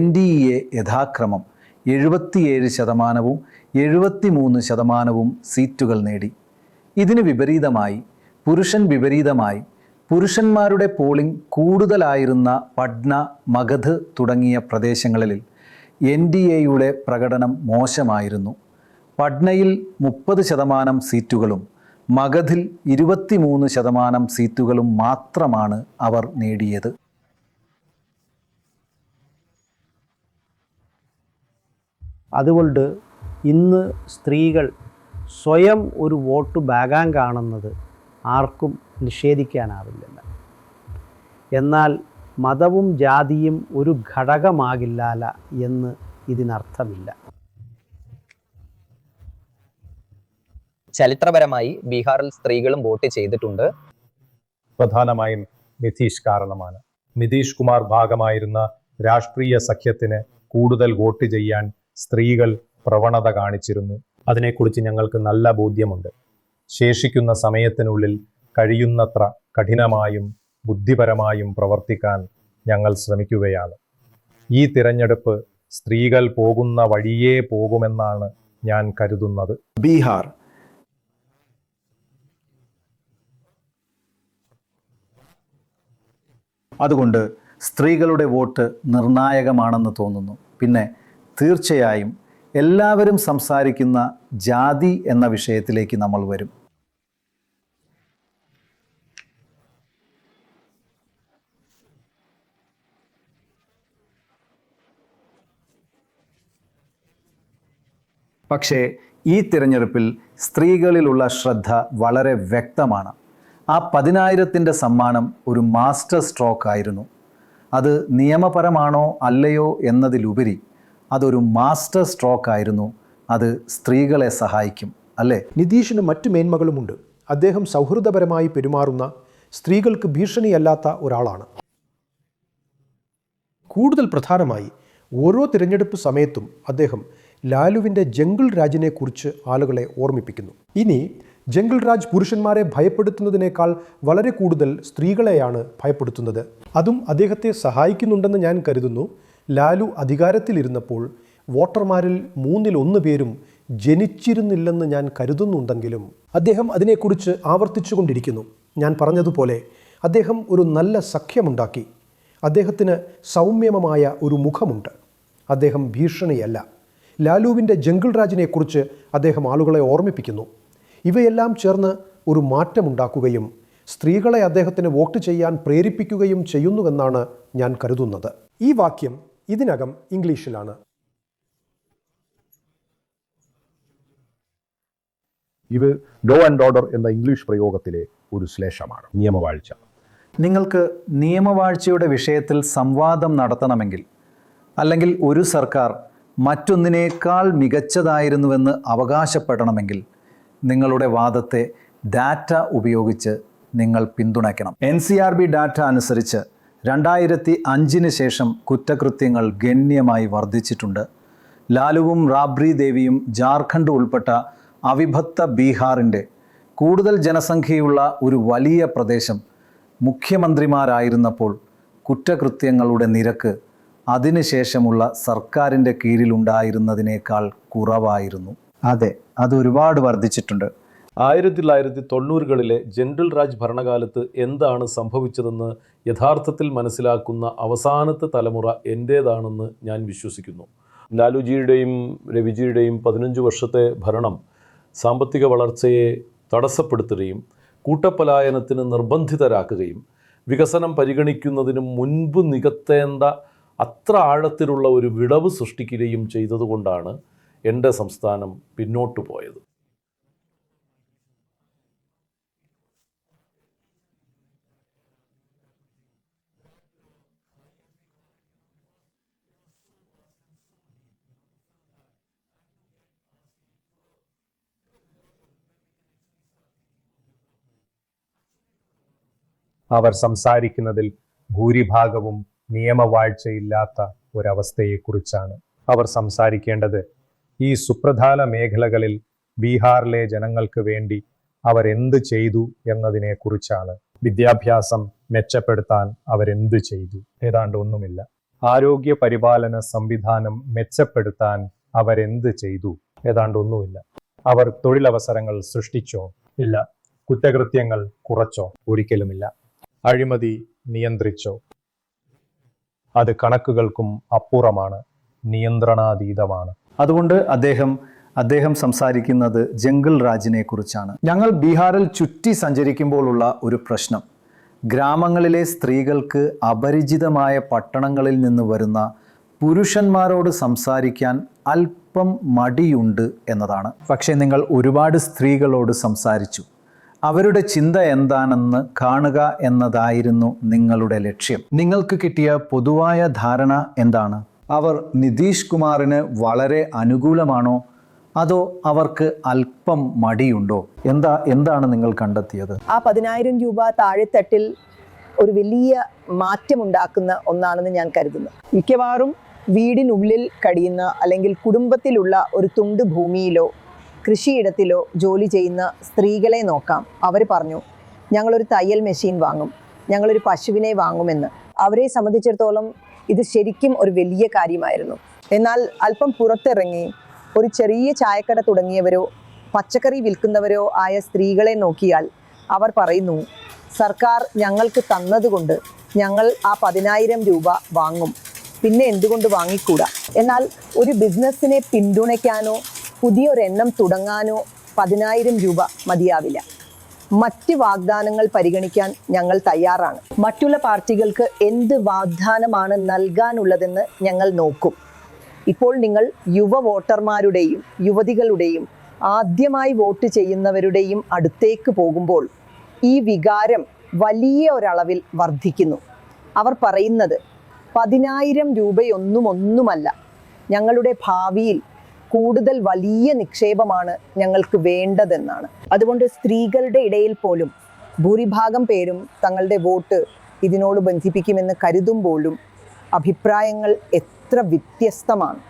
NDA യഥാക്രമം 77%, 73% സീറ്റുകൾ നേടി. ഇതിന് വിപരീതമായി പുരുഷന്മാരുടെ പോളിംഗ് കൂടുതലായിരുന്ന പട്ന, മഗധ് തുടങ്ങിയ പ്രദേശങ്ങളിൽ NDAയുടെ പ്രകടനം മോശമായിരുന്നു. പട്നയിൽ 30% സീറ്റുകളും മഗധിൽ 23% സീറ്റുകളും മാത്രമാണ് അവർ നേടിയത്. അതുകൊണ്ട് ഇന്ന് സ്ത്രീകൾ സ്വയം ഒരു വോട്ട് ബാങ്കാണെന്നത് ആർക്കും നിഷേധിക്കാനാവില്ല. എന്നാൽ മതവും ജാതിയും ഒരു ഘടകമാകില്ല എന്ന് ഇതിനർത്ഥമില്ല. ചരിത്രപരമായി ബീഹാറിൽ സ്ത്രീകളും വോട്ട് ചെയ്തിട്ടുണ്ട്. പ്രധാനമായും നിതീഷ് കാരണമാണ്. നിതീഷ് കുമാർ ഭാഗമായിരുന്ന രാഷ്ട്രീയ സഖ്യത്തിന് കൂടുതൽ വോട്ട് ചെയ്യാൻ സ്ത്രീകൾ പ്രവണത കാണിച്ചിരുന്നു. അതിനെക്കുറിച്ച് ഞങ്ങൾക്ക് നല്ല ബോധ്യമുണ്ട്. ശേഷിക്കുന്ന സമയത്തിനുള്ളിൽ കഴിയുന്നത്ര കഠിനമായും ബുദ്ധിപരമായും പ്രവർത്തിക്കാൻ ഞങ്ങൾ ശ്രമിക്കുകയാണ്. ഈ തിരഞ്ഞെടുപ്പ് സ്ത്രീകൾ പോകുന്ന വഴിയേ പോകുമെന്നാണ് ഞാൻ കരുതുന്നത്. ബീഹാർ അതുകൊണ്ട് സ്ത്രീകളുടെ വോട്ട് നിർണായകമാണെന്ന് തോന്നുന്നു. പിന്നെ തീർച്ചയായും എല്ലാവരും സംസാരിക്കുന്ന ജാതി എന്ന വിഷയത്തിലേക്ക് നമ്മൾ വരും. പക്ഷേ ഈ തിരഞ്ഞെടുപ്പിൽ സ്ത്രീകളിലുള്ള ശ്രദ്ധ വളരെ വ്യക്തമാണ്. ആ 10,000-ൻ്റെ സമ്മാനം ഒരു മാസ്റ്റർ സ്ട്രോക്ക് ആയിരുന്നു. അത് നിയമപരമാണോ അല്ലയോ എന്നതിലുപരി അതൊരു മാസ്റ്റർ സ്ട്രോക്ക് ആയിരുന്നു. അത് സ്ത്രീകളെ സഹായിക്കും, അല്ലേ? നിതീഷിന് മറ്റു മേന്മകളുമുണ്ട്. അദ്ദേഹം സൗഹൃദപരമായി പെരുമാറുന്ന, സ്ത്രീകൾക്ക് ഭീഷണിയല്ലാത്ത ഒരാളാണ്. കൂടുതൽ പ്രധാനമായി ഓരോ തിരഞ്ഞെടുപ്പ് സമയത്തും അദ്ദേഹം ലാലുവിൻ്റെ ജംഗിൾ രാജിനെക്കുറിച്ച് ആളുകളെ ഓർമ്മിപ്പിക്കുന്നു. ഇനി ജംഗിൾ രാജ് പുരുഷന്മാരെ ഭയപ്പെടുത്തുന്നതിനേക്കാൾ വളരെ കൂടുതൽ സ്ത്രീകളെയാണ് ഭയപ്പെടുത്തുന്നത്. അതും അദ്ദേഹത്തെ സഹായിക്കുന്നുണ്ടെന്ന് ഞാൻ കരുതുന്നു. ലാലു അധികാരത്തിലിരുന്നപ്പോൾ വോട്ടർമാരിൽ 1/3 പേരും ജനിച്ചിരുന്നില്ലെന്ന് ഞാൻ കരുതുന്നുണ്ടെങ്കിലും അദ്ദേഹം അതിനെക്കുറിച്ച് ആവർത്തിച്ചുകൊണ്ടിരിക്കുന്നു. ഞാൻ പറഞ്ഞതുപോലെ അദ്ദേഹം ഒരു നല്ല സഖ്യമുണ്ടാക്കി. അദ്ദേഹത്തിന് സൗമ്യമമായ ഒരു മുഖമുണ്ട്. അദ്ദേഹം ഭീഷണിയല്ല. ലാലുവിൻ്റെ ജംഗിൾ രാജിനെക്കുറിച്ച് അദ്ദേഹം ആളുകളെ ഓർമ്മിപ്പിക്കുന്നു. ഇവയെല്ലാം ചേർന്ന് ഒരു മാറ്റമുണ്ടാക്കുകയും സ്ത്രീകളെ അദ്ദേഹത്തിന് വോട്ട് ചെയ്യാൻ പ്രേരിപ്പിക്കുകയും ചെയ്യുന്നുവെന്നാണ് ഞാൻ കരുതുന്നത്. ഈ വാക്യം ഇതിനകം ഇംഗ്ലീഷിലാണ്. ഇത് ലോ ആൻഡ് ഓർഡർ എന്ന ഇംഗ്ലീഷ് പ്രയോഗത്തിലെ ഒരു ശ്ലേഷമാണ്. നിയമവാഴ്ച. നിങ്ങൾക്ക് നിയമവാഴ്ചയുടെ വിഷയത്തിൽ സംവാദം നടത്തണമെങ്കിൽ, അല്ലെങ്കിൽ ഒരു സർക്കാർ മറ്റൊന്നിനേക്കാൾ മികച്ചതായിരുന്നുവെന്ന് അവകാശപ്പെടണമെങ്കിൽ നിങ്ങളുടെ വാദത്തെ ഡാറ്റ ഉപയോഗിച്ച് നിങ്ങൾ പിന്തുണയ്ക്കണം. NCRB ഡാറ്റ അനുസരിച്ച് 2005 ശേഷം കുറ്റകൃത്യങ്ങൾ ഗണ്യമായി വർദ്ധിച്ചിട്ടുണ്ട്. ലാലുവും റാബ്രി ദേവിയും ജാർഖണ്ഡ് ഉൾപ്പെട്ട അവിഭക്ത ബീഹാറിൻ്റെ കൂടുതൽ ജനസംഖ്യയുള്ള ഒരു വലിയ പ്രദേശം മുഖ്യമന്ത്രിമാരായിരുന്നപ്പോൾ കുറ്റകൃത്യങ്ങളുടെ നിരക്ക് അതിനുശേഷമുള്ള സർക്കാരിൻ്റെ കീഴിലുണ്ടായിരുന്നതിനേക്കാൾ കുറവായിരുന്നു. അതെ, അത് ഒരുപാട് വർദ്ധിച്ചിട്ടുണ്ട്. 1990കളിലെ ജനറൽ രാജ് ഭരണകാലത്ത് എന്താണ് സംഭവിച്ചതെന്ന് യഥാർത്ഥത്തിൽ മനസ്സിലാക്കുന്ന അവസാനത്തെ തലമുറ എൻ്റേതാണെന്ന് ഞാൻ വിശ്വസിക്കുന്നു. ലാലുജിയുടെയും രവിജിയുടെയും 15 വർഷത്തെ ഭരണം സാമ്പത്തിക വളർച്ചയെ തടസ്സപ്പെടുത്തുകയും കൂട്ടപ്പലായനത്തിന് നിർബന്ധിതരാക്കുകയും വികസനം പരിഗണിക്കുന്നതിന് മുൻപ് നികത്തേണ്ട അത്ര ആഴത്തിലുള്ള ഒരു വിടവ് സൃഷ്ടിക്കുകയും ചെയ്തതുകൊണ്ടാണ് എൻ്റെ സംസ്ഥാനം പിന്നോട്ടു പോയത്. അവർ സംസാരിക്കുന്നതിൽ ഭൂരിഭാഗവും നിയമവാഴ്ചയില്ലാത്ത ഒരവസ്ഥയെക്കുറിച്ചാണ്. അവർ സംസാരിക്കേണ്ടത് ഈ സുപ്രധാന മേഖലകളിൽ ബീഹാറിലെ ജനങ്ങൾക്ക് വേണ്ടി അവരെന്ത് ചെയ്തു എന്നതിനെക്കുറിച്ചാണ്. വിദ്യാഭ്യാസം മെച്ചപ്പെടുത്താൻ അവരെന്ത് ചെയ്തു? ഏതാണ്ട് ഒന്നുമില്ല. ആരോഗ്യ പരിപാലന സംവിധാനം മെച്ചപ്പെടുത്താൻ അവരെന്ത് ചെയ്തു? ഏതാണ്ട് ഒന്നുമില്ല. അവർ തൊഴിലവസരങ്ങൾ സൃഷ്ടിച്ചോ? ഇല്ല. കുറ്റകൃത്യങ്ങൾ കുറച്ചോ? ഒരിക്കലുമില്ല. അഴിമതി നിയന്ത്രിച്ചോ? അത് കണക്കുകൾക്കും അപ്പുറമാണ്, നിയന്ത്രണാതീതമാണ്. അതുകൊണ്ട് അദ്ദേഹം സംസാരിക്കുന്നത് ജംഗിൾ രാജിനെ കുറിച്ചാണ്. ഞങ്ങൾ ബീഹാറിൽ ചുറ്റി സഞ്ചരിക്കുമ്പോഴുള്ള ഒരു പ്രശ്നം, ഗ്രാമങ്ങളിലെ സ്ത്രീകൾക്ക് അപരിചിതമായ പട്ടണങ്ങളിൽ നിന്ന് വരുന്ന പുരുഷന്മാരോട് സംസാരിക്കാൻ അല്പം മടിയുണ്ട് എന്നതാണ്. പക്ഷേ നിങ്ങൾ ഒരുപാട് സ്ത്രീകളോട് സംസാരിച്ചു. അവരുടെ ചിന്ത എന്താണെന്ന് കാണുക എന്നതായിരുന്നു നിങ്ങളുടെ ലക്ഷ്യം. നിങ്ങൾക്ക് കിട്ടിയ പൊതുവായ ധാരണ എന്താണ്? അവർ നിതീഷ് കുമാറിന് വളരെ അനുകൂലമാണോ, അതോ അവർക്ക് അല്പം മടിയുണ്ടോ? എന്താണ് നിങ്ങൾ കണ്ടെത്തിയത്? ആ 10,000 രൂപ താഴെത്തട്ടിൽ ഒരു വലിയ മാറ്റമുണ്ടാക്കുന്ന ഒന്നാണെന്ന് ഞാൻ കരുതുന്നു. മിക്കവാറും വീടിനുള്ളിൽ കഴിയുന്ന അല്ലെങ്കിൽ കുടുംബത്തിലുള്ള ഒരു തുണ്ട് ഭൂമിയിലോ കൃഷിയിടത്തിലോ ജോലി ചെയ്യുന്ന സ്ത്രീകളെ നോക്കാം. അവർ പറഞ്ഞു, ഞങ്ങളൊരു തയ്യൽ മെഷീൻ വാങ്ങും, ഞങ്ങളൊരു പശുവിനെ വാങ്ങുമെന്ന്. അവരെ സംബന്ധിച്ചിടത്തോളം ഇത് ശരിക്കും ഒരു വലിയ കാര്യമായിരുന്നു. എന്നാൽ അല്പം പുറത്തിറങ്ങി ഒരു ചെറിയ ചായക്കട തുടങ്ങിയവരോ പച്ചക്കറി വിൽക്കുന്നവരോ ആയ സ്ത്രീകളെ നോക്കിയാൽ അവർ പറയുന്നു, സർക്കാർ ഞങ്ങൾക്ക് തന്നതുകൊണ്ട് ഞങ്ങൾ ആ 10,000 രൂപ വാങ്ങും. പിന്നെ എന്തുകൊണ്ട് വാങ്ങിക്കൂടാ? എന്നാൽ ഒരു ബിസിനസ്സിനെ പിന്തുണയ്ക്കാനോ പുതിയൊരെണ്ണം തുടങ്ങാനോ 10,000 രൂപ മതിയാവില്ല. മറ്റ് വാഗ്ദാനങ്ങൾ പരിഗണിക്കാൻ ഞങ്ങൾ തയ്യാറാണ്. മറ്റുള്ള പാർട്ടികൾക്ക് എന്ത് വാഗ്ദാനമാണ് നൽകാനുള്ളതെന്ന് ഞങ്ങൾ നോക്കും. ഇപ്പോൾ നിങ്ങൾ യുവ വോട്ടർമാരുടെയും യുവതികളുടെയും ആദ്യമായി വോട്ട് ചെയ്യുന്നവരുടെയും അടുത്തേക്ക് പോകുമ്പോൾ ഈ വികാരം വലിയ ഒരളവിൽ വർദ്ധിക്കുന്നു. അവർ പറയുന്നത് 10,000 രൂപയൊന്നുമല്ല, ഞങ്ങളുടെ ഭാവിയിൽ കൂടുതൽ വലിയ നിക്ഷേപമാണ് ഞങ്ങൾക്ക് വേണ്ടതെന്നാണ്. അതുകൊണ്ട് സ്ത്രീകളുടെ ഇടയിൽ പോലും ഭൂരിഭാഗം പേരും തങ്ങളുടെ വോട്ട് ഇതിനോട് ബന്ധിപ്പിക്കുമെന്ന് കരുതുമ്പോഴും അഭിപ്രായങ്ങൾ എത്ര വ്യത്യസ്തമാണ്.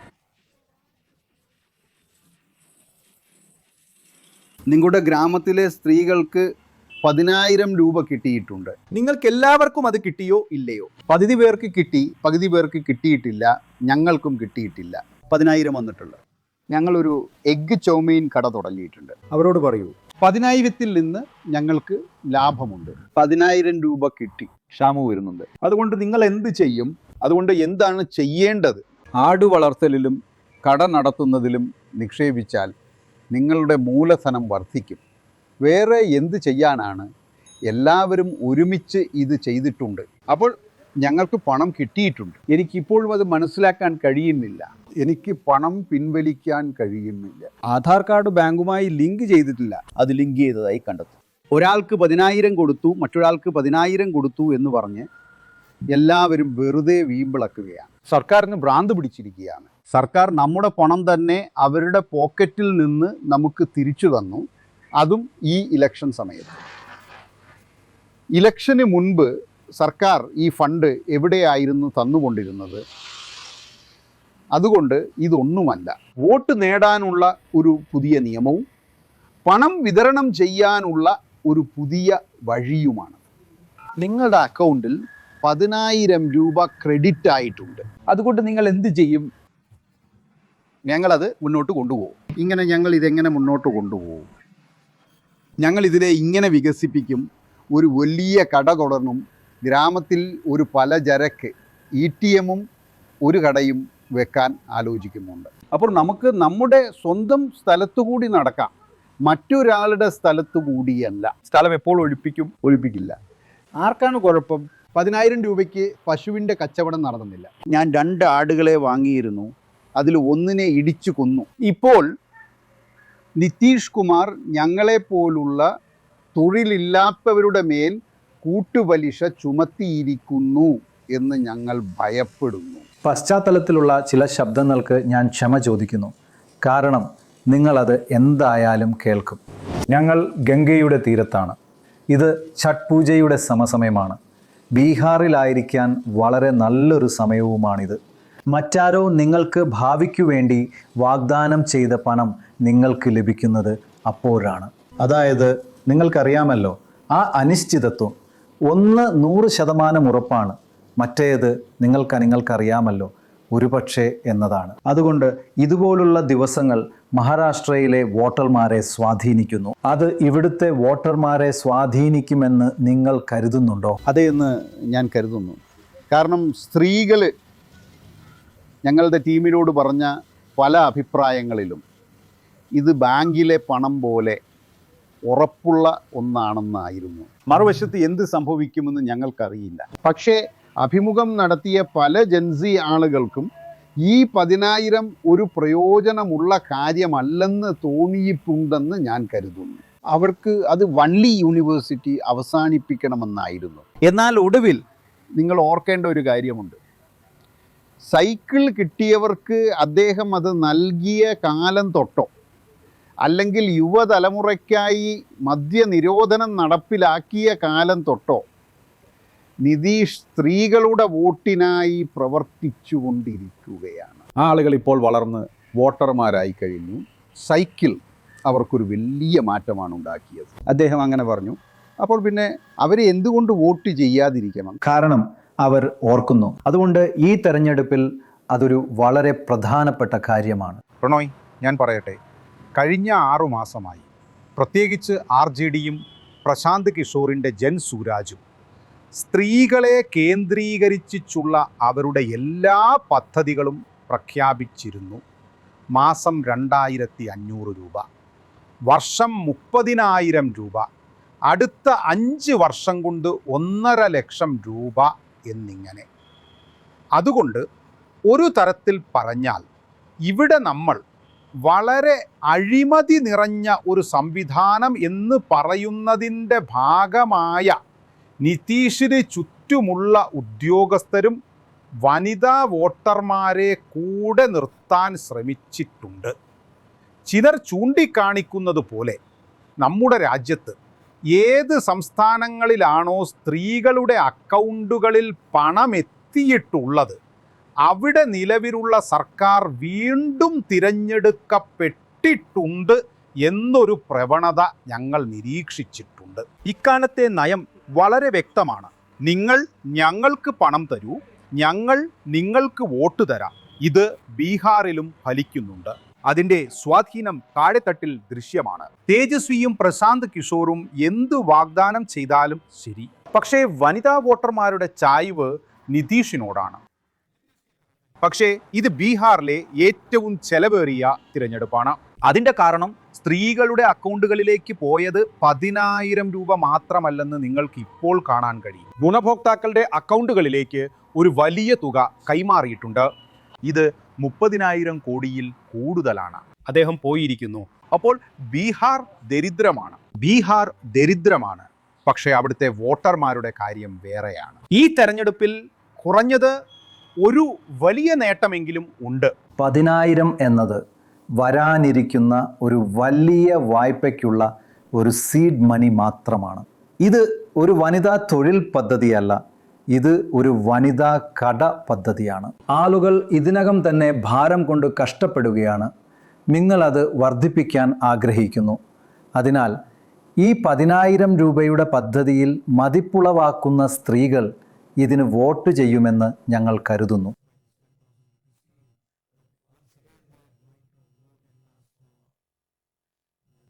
നിങ്ങളുടെ ഗ്രാമത്തിലെ സ്ത്രീകൾക്ക് 10,000 രൂപ കിട്ടിയിട്ടുണ്ട്. നിങ്ങൾക്ക് എല്ലാവർക്കും അത് കിട്ടിയോ ഇല്ലയോ? പകുതി പേർക്ക് കിട്ടി, പകുതി പേർക്ക് കിട്ടിയിട്ടില്ല. ഞങ്ങൾക്കും കിട്ടിയിട്ടില്ല. 10,000 വന്നിട്ടുള്ളത്. ഞങ്ങളൊരു എഗ്ഗ് ചൗമീൻ കട തുടങ്ങിയിട്ടുണ്ട്. അവരോട് പറയൂ, 10,000-ൽ നിന്ന് ഞങ്ങൾക്ക് ലാഭമുണ്ട്. 10,000 രൂപ കിട്ടി, ക്ഷാമം വരുന്നുണ്ട്. അതുകൊണ്ട് നിങ്ങൾ എന്ത് ചെയ്യും? അതുകൊണ്ട് എന്താണ് ചെയ്യേണ്ടത്? ആട് വളർത്തലിലും കട നടത്തുന്നതിലും നിക്ഷേപിച്ചാൽ നിങ്ങളുടെ മൂലധനം വർദ്ധിക്കും. വേറെ എന്ത് ചെയ്യാനാണ്? എല്ലാവരും ഒരുമിച്ച് ഇത് ചെയ്തിട്ടുണ്ട്. അപ്പോൾ ഞങ്ങൾക്ക് പണം കിട്ടിയിട്ടുണ്ട്. എനിക്കിപ്പോഴും അത് മനസ്സിലാക്കാൻ കഴിയുന്നില്ല. എനിക്ക് പണം പിൻവലിക്കാൻ കഴിയുന്നില്ല. ആധാർ കാർഡ് ബാങ്കുമായി ലിങ്ക് ചെയ്തിട്ടില്ല. അത് ലിങ്ക് ചെയ്തതായി കണ്ടെത്തും. ഒരാൾക്ക് 10,000 കൊടുത്തു, മറ്റൊരാൾക്ക് 10,000 കൊടുത്തു എന്ന് പറഞ്ഞ് എല്ലാവരും വെറുതെ വീമ്പിളക്കുകയാണ്. സർക്കാരിന് ഭ്രാന്ത് പിടിച്ചിരിക്കുകയാണ്. സർക്കാർ നമ്മുടെ പണം തന്നെ അവരുടെ പോക്കറ്റിൽ നിന്ന് നമുക്ക് തിരിച്ചു തന്നു, അതും ഈ ഇലക്ഷൻ സമയത്ത്. ഇലക്ഷന് മുൻപ് സർക്കാർ ഈ ഫണ്ട് എവിടെയായിരുന്നു തന്നുകൊണ്ടിരുന്നത്? അതുകൊണ്ട് ഇതൊന്നുമല്ല. വോട്ട് നേടാനുള്ള ഒരു പുതിയ നിയമവും പണം വിതരണം ചെയ്യാനുള്ള ഒരു പുതിയ വഴിയുമാണ്. നിങ്ങളുടെ അക്കൗണ്ടിൽ 10,000 രൂപ ക്രെഡിറ്റ് ആയിട്ടുണ്ട്. അതുകൊണ്ട് നിങ്ങൾ എന്ത് ചെയ്യും? ഞങ്ങളത് മുന്നോട്ട് കൊണ്ടുപോകും. ഞങ്ങൾ ഇതെങ്ങനെ മുന്നോട്ട് കൊണ്ടുപോകും? ഞങ്ങൾ ഇതിനെ ഇങ്ങനെ വികസിപ്പിക്കും. ഒരു വലിയ കട തുടങ്ങും. ഗ്രാമത്തിൽ ഒരു പലചരക്ക് ATM-ഉം ഒരു കടയും വെക്കാൻ ആലോചിക്കുന്നുണ്ട്. അപ്പോൾ നമുക്ക് നമ്മുടെ സ്വന്തം സ്ഥലത്തു കൂടി നടക്കാം, മറ്റൊരാളുടെ സ്ഥലത്തു കൂടിയല്ല. സ്ഥലം എപ്പോൾ ഒഴിപ്പിക്കില്ല. ആർക്കാണ് കുഴപ്പം? 10,000 രൂപയ്ക്ക് പശുവിൻ്റെ കച്ചവടം നടന്നില്ല. ഞാൻ 2 ആടുകളെ വാങ്ങിയിരുന്നു, അതിൽ ഒന്നിനെ ഇടിച്ചു കൊന്നു. ഇപ്പോൾ നിതീഷ് കുമാർ ഞങ്ങളെപ്പോലുള്ള തൊഴിലില്ലാത്തവരുടെ മേൽ കൂട്ടുപലിശ ചുമത്തിയിരിക്കുന്നു എന്ന് ഞങ്ങൾ ഭയപ്പെടുന്നു. പശ്ചാത്തലത്തിലുള്ള ചില ശബ്ദങ്ങൾക്ക് ഞാൻ ക്ഷമ ചോദിക്കുന്നു. കാരണം നിങ്ങളത് എന്തായാലും കേൾക്കും. ഞങ്ങൾ ഗംഗയുടെ തീരത്താണ്. ഇത് ഛഠ് പൂജയുടെ സമസമയമാണ്. ബീഹാറിലായിരിക്കാൻ വളരെ നല്ലൊരു സമയവുമാണിത്. മറ്റാരോ നിങ്ങൾക്ക് ഭാവിക്കു വേണ്ടി വാഗ്ദാനം ചെയ്ത പണം നിങ്ങൾക്ക് ലഭിക്കുന്നത് അപ്പോഴാണ്. അതായത് നിങ്ങൾക്കറിയാമല്ലോ, ആ അനിശ്ചിതത്വം 100% ഉറപ്പാണ്. മറ്റേത് നിങ്ങൾക്കറിയാമല്ലോ, ഒരുപക്ഷെ എന്നതാണ്. അതുകൊണ്ട് ഇതുപോലുള്ള ദിവസങ്ങൾ മഹാരാഷ്ട്രയിലെ വോട്ടർമാരെ സ്വാധീനിക്കുന്നു. അത് ഇവിടുത്തെ വോട്ടർമാരെ സ്വാധീനിക്കുമെന്ന് നിങ്ങൾ കരുതുന്നുണ്ടോ? അതേ എന്ന് ഞാൻ കരുതുന്നു. കാരണം സ്ത്രീകൾ ഞങ്ങളുടെ ടീമിനോട് പറഞ്ഞ പല അഭിപ്രായങ്ങളിലും ഇത് ബാങ്കിലെ പണം പോലെ ഉറപ്പുള്ള ഒന്നാണെന്നായിരുന്നു. മറുവശത്ത് എന്ത് സംഭവിക്കുമെന്ന് ഞങ്ങൾക്കറിയില്ല. പക്ഷേ അഭിമുഖം നടത്തിയ പല ജൻസി ആളുകൾക്കും ഈ 10,000 ഒരു പ്രയോജനമുള്ള കാര്യമല്ലെന്ന് തോന്നിയിട്ടുണ്ടെന്ന് ഞാൻ കരുതുന്നു. അവർക്ക് അത് വള്ളി യൂണിവേഴ്സിറ്റി അവസാനിപ്പിക്കണമെന്നായിരുന്നു. എന്നാൽ ഒടുവിൽ നിങ്ങൾ ഓർക്കേണ്ട ഒരു കാര്യമുണ്ട്. സൈക്കിൾ കിട്ടിയവർക്ക് അദ്ദേഹം അത് നൽകിയ കാലം തൊട്ടോ അല്ലെങ്കിൽ യുവതലമുറയ്ക്കായി മദ്യനിരോധനം നടപ്പിലാക്കിയ കാലം തൊട്ടോ നിതീഷ് സ്ത്രീകളുടെ വോട്ടിനായി പ്രവർത്തിച്ചു കൊണ്ടിരിക്കുകയാണ്. ആളുകൾ ഇപ്പോൾ വളർന്ന് വോട്ടർമാരായി കഴിഞ്ഞു. സൈക്കിൾ അവർക്കൊരു വലിയ മാറ്റമാണ് ഉണ്ടാക്കിയത്. അദ്ദേഹം അങ്ങനെ പറഞ്ഞു. അപ്പോൾ പിന്നെ അവരെ എന്തുകൊണ്ട് വോട്ട് ചെയ്യാതിരിക്കണം? കാരണം അവർ ഓർക്കുന്നു. അതുകൊണ്ട് ഈ തെരഞ്ഞെടുപ്പിൽ അതൊരു വളരെ പ്രധാനപ്പെട്ട കാര്യമാണ്. പ്രണോയ്, ഞാൻ പറയട്ടെ, കഴിഞ്ഞ 6 മാസമായി പ്രത്യേകിച്ച് RJDയും പ്രശാന്ത് കിഷോറിൻ്റെ ജൻ സൂരാജും സ്ത്രീകളെ കേന്ദ്രീകരിച്ചുള്ള അവരുടെ എല്ലാ പദ്ധതികളും പ്രഖ്യാപിച്ചിരുന്നു. മാസം 2500 രൂപ, വർഷം 30,000 രൂപ, അടുത്ത 5 വർഷം കൊണ്ട് 1.5 ലക്ഷം രൂപ എന്നിങ്ങനെ. അതുകൊണ്ട് ഒരു തരത്തിൽ പറഞ്ഞാൽ ഇവിടെ നമ്മൾ വളരെ അഴിമതി നിറഞ്ഞ ഒരു സംവിധാനം എന്ന് പറയുന്നതിൻ്റെ ഭാഗമായ നിതീഷിന് ചുറ്റുമുള്ള ഉദ്യോഗസ്ഥരും വനിതാ വോട്ടർമാരെ കൂടെ നിർത്താൻ ശ്രമിച്ചിട്ടുണ്ട്. ചിലർ ചൂണ്ടിക്കാണിക്കുന്നത് പോലെ നമ്മുടെ രാജ്യത്ത് ഏത് സംസ്ഥാനങ്ങളിലാണോ സ്ത്രീകളുടെ അക്കൗണ്ടുകളിൽ പണമെത്തിയിട്ടുള്ളത് അവിടെ നിലവിലുള്ള സർക്കാർ വീണ്ടും തിരഞ്ഞെടുക്കപ്പെട്ടിട്ടുണ്ട് എന്നൊരു പ്രവണത ഞങ്ങൾ നിരീക്ഷിച്ചിട്ടുണ്ട്. ഇക്കാലത്തെ നയം വളരെ വ്യക്തമാണ്. നിങ്ങൾ ഞങ്ങൾക്ക് പണം തരൂ, ഞങ്ങൾ നിങ്ങൾക്ക് വോട്ട് തരാം. ഇത് ബീഹാറിലും ഫലിക്കുന്നുണ്ട്. അതിൻ്റെ സ്വാധീനം താഴെത്തട്ടിൽ ദൃശ്യമാണ്. തേജസ്വിയും പ്രശാന്ത് കിഷോറും എന്ത് വാഗ്ദാനം ചെയ്താലും ശരി, പക്ഷേ വനിതാ വോട്ടർമാരുടെ ചായ്വ് നിതീഷിനോടാണ്. പക്ഷേ ഇത് ബീഹാറിലെ ഏറ്റവും ചെലവേറിയ തിരഞ്ഞെടുപ്പാണ്. അതിൻ്റെ കാരണം സ്ത്രീകളുടെ അക്കൗണ്ടുകളിലേക്ക് പോയത് 10,000 രൂപ മാത്രമല്ലെന്ന് നിങ്ങൾക്ക് ഇപ്പോൾ കാണാൻ കഴിയും. ഗുണഭോക്താക്കളുടെ അക്കൗണ്ടുകളിലേക്ക് ഒരു വലിയ തുക കൈമാറിയിട്ടുണ്ട്. ഇത് 30,000 കോടിയിൽ കൂടുതലാണ്. അദ്ദേഹം പോയിരിക്കുന്നു. അപ്പോൾ ബീഹാർ ദരിദ്രമാണ്. പക്ഷേ അവിടുത്തെ വോട്ടർമാരുടെ കാര്യം വേറെയാണ്. ഈ തെരഞ്ഞെടുപ്പിൽ കുറഞ്ഞത് ഒരു വലിയ നേട്ടമെങ്കിലും ഉണ്ട്. 10,000 എന്നത് വരാനിരിക്കുന്ന ഒരു വലിയ വായ്പയ്ക്കുള്ള ഒരു സീഡ് മണി മാത്രമാണ്. ഇത് ഒരു വനിതാ തൊഴിൽ പദ്ധതിയല്ല, ഇത് ഒരു വനിതാ കട പദ്ധതിയാണ്. ആളുകൾ ഇതിനകം തന്നെ ഭാരം കൊണ്ട് കഷ്ടപ്പെടുകയാണ്. നിങ്ങളത് വർദ്ധിപ്പിക്കാൻ ആഗ്രഹിക്കുന്നു. അതിനാൽ ഈ 10,000 രൂപയുടെ പദ്ധതിയിൽ മതിപ്പുളവാക്കുന്ന സ്ത്രീകൾ ഇതിന് വോട്ട് ചെയ്യുമെന്ന് ഞങ്ങൾ കരുതുന്നു.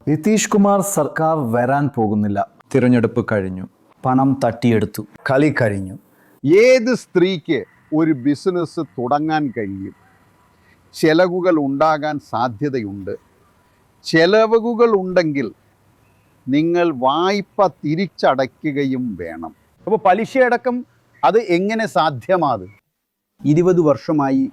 നിതീഷ് കുമാർ സർക്കാർ വരാൻ പോകുന്നില്ല. തിരഞ്ഞെടുപ്പ് കഴിഞ്ഞു, പണം തട്ടിയെടുത്തു, കളി കഴിഞ്ഞു. ഏത് സ്ത്രീക്ക് ഒരു ബിസിനസ് തുടങ്ങാൻ കഴിയും? ചെലവുകൾ ഉണ്ടാകാൻ സാധ്യതയുണ്ട്. ചെലവുകൾ ഉണ്ടെങ്കിൽ നിങ്ങൾ വായ്പ തിരിച്ചടയ്ക്കുകയും വേണം. അപ്പോൾ പലിശയടക്കം അത് എങ്ങനെ സാധ്യമാകും? 20 വർഷമായി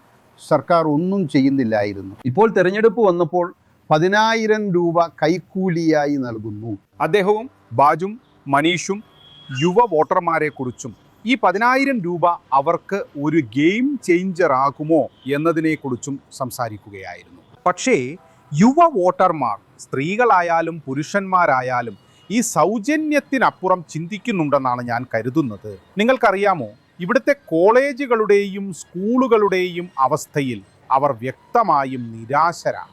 സർക്കാർ ഒന്നും ചെയ്യുന്നില്ലായിരുന്നു. ഇപ്പോൾ തിരഞ്ഞെടുപ്പ് വന്നപ്പോൾ 10,000 രൂപ കൈക്കൂലിയായി നൽകുന്നു. അദ്ദേഹവും ബാജും മനീഷും യുവ വോട്ടർമാരെ കുറിച്ചും ഈ 10,000 രൂപ അവർക്ക് ഒരു ഗെയിം ചേഞ്ചർ ആകുമോ എന്നതിനെക്കുറിച്ചും സംസാരിക്കുകയായിരുന്നു. പക്ഷേ യുവ വോട്ടർമാർ, സ്ത്രീകളായാലും പുരുഷന്മാരായാലും, ഈ സൗജന്യത്തിനപ്പുറം ചിന്തിക്കുന്നുണ്ടെന്നാണ് ഞാൻ കരുതുന്നത്. നിങ്ങൾക്കറിയാമോ, ഇവിടുത്തെ കോളേജുകളുടെയും സ്കൂളുകളുടെയും അവസ്ഥയിൽ അവർ വ്യക്തമായും നിരാശരാണ്.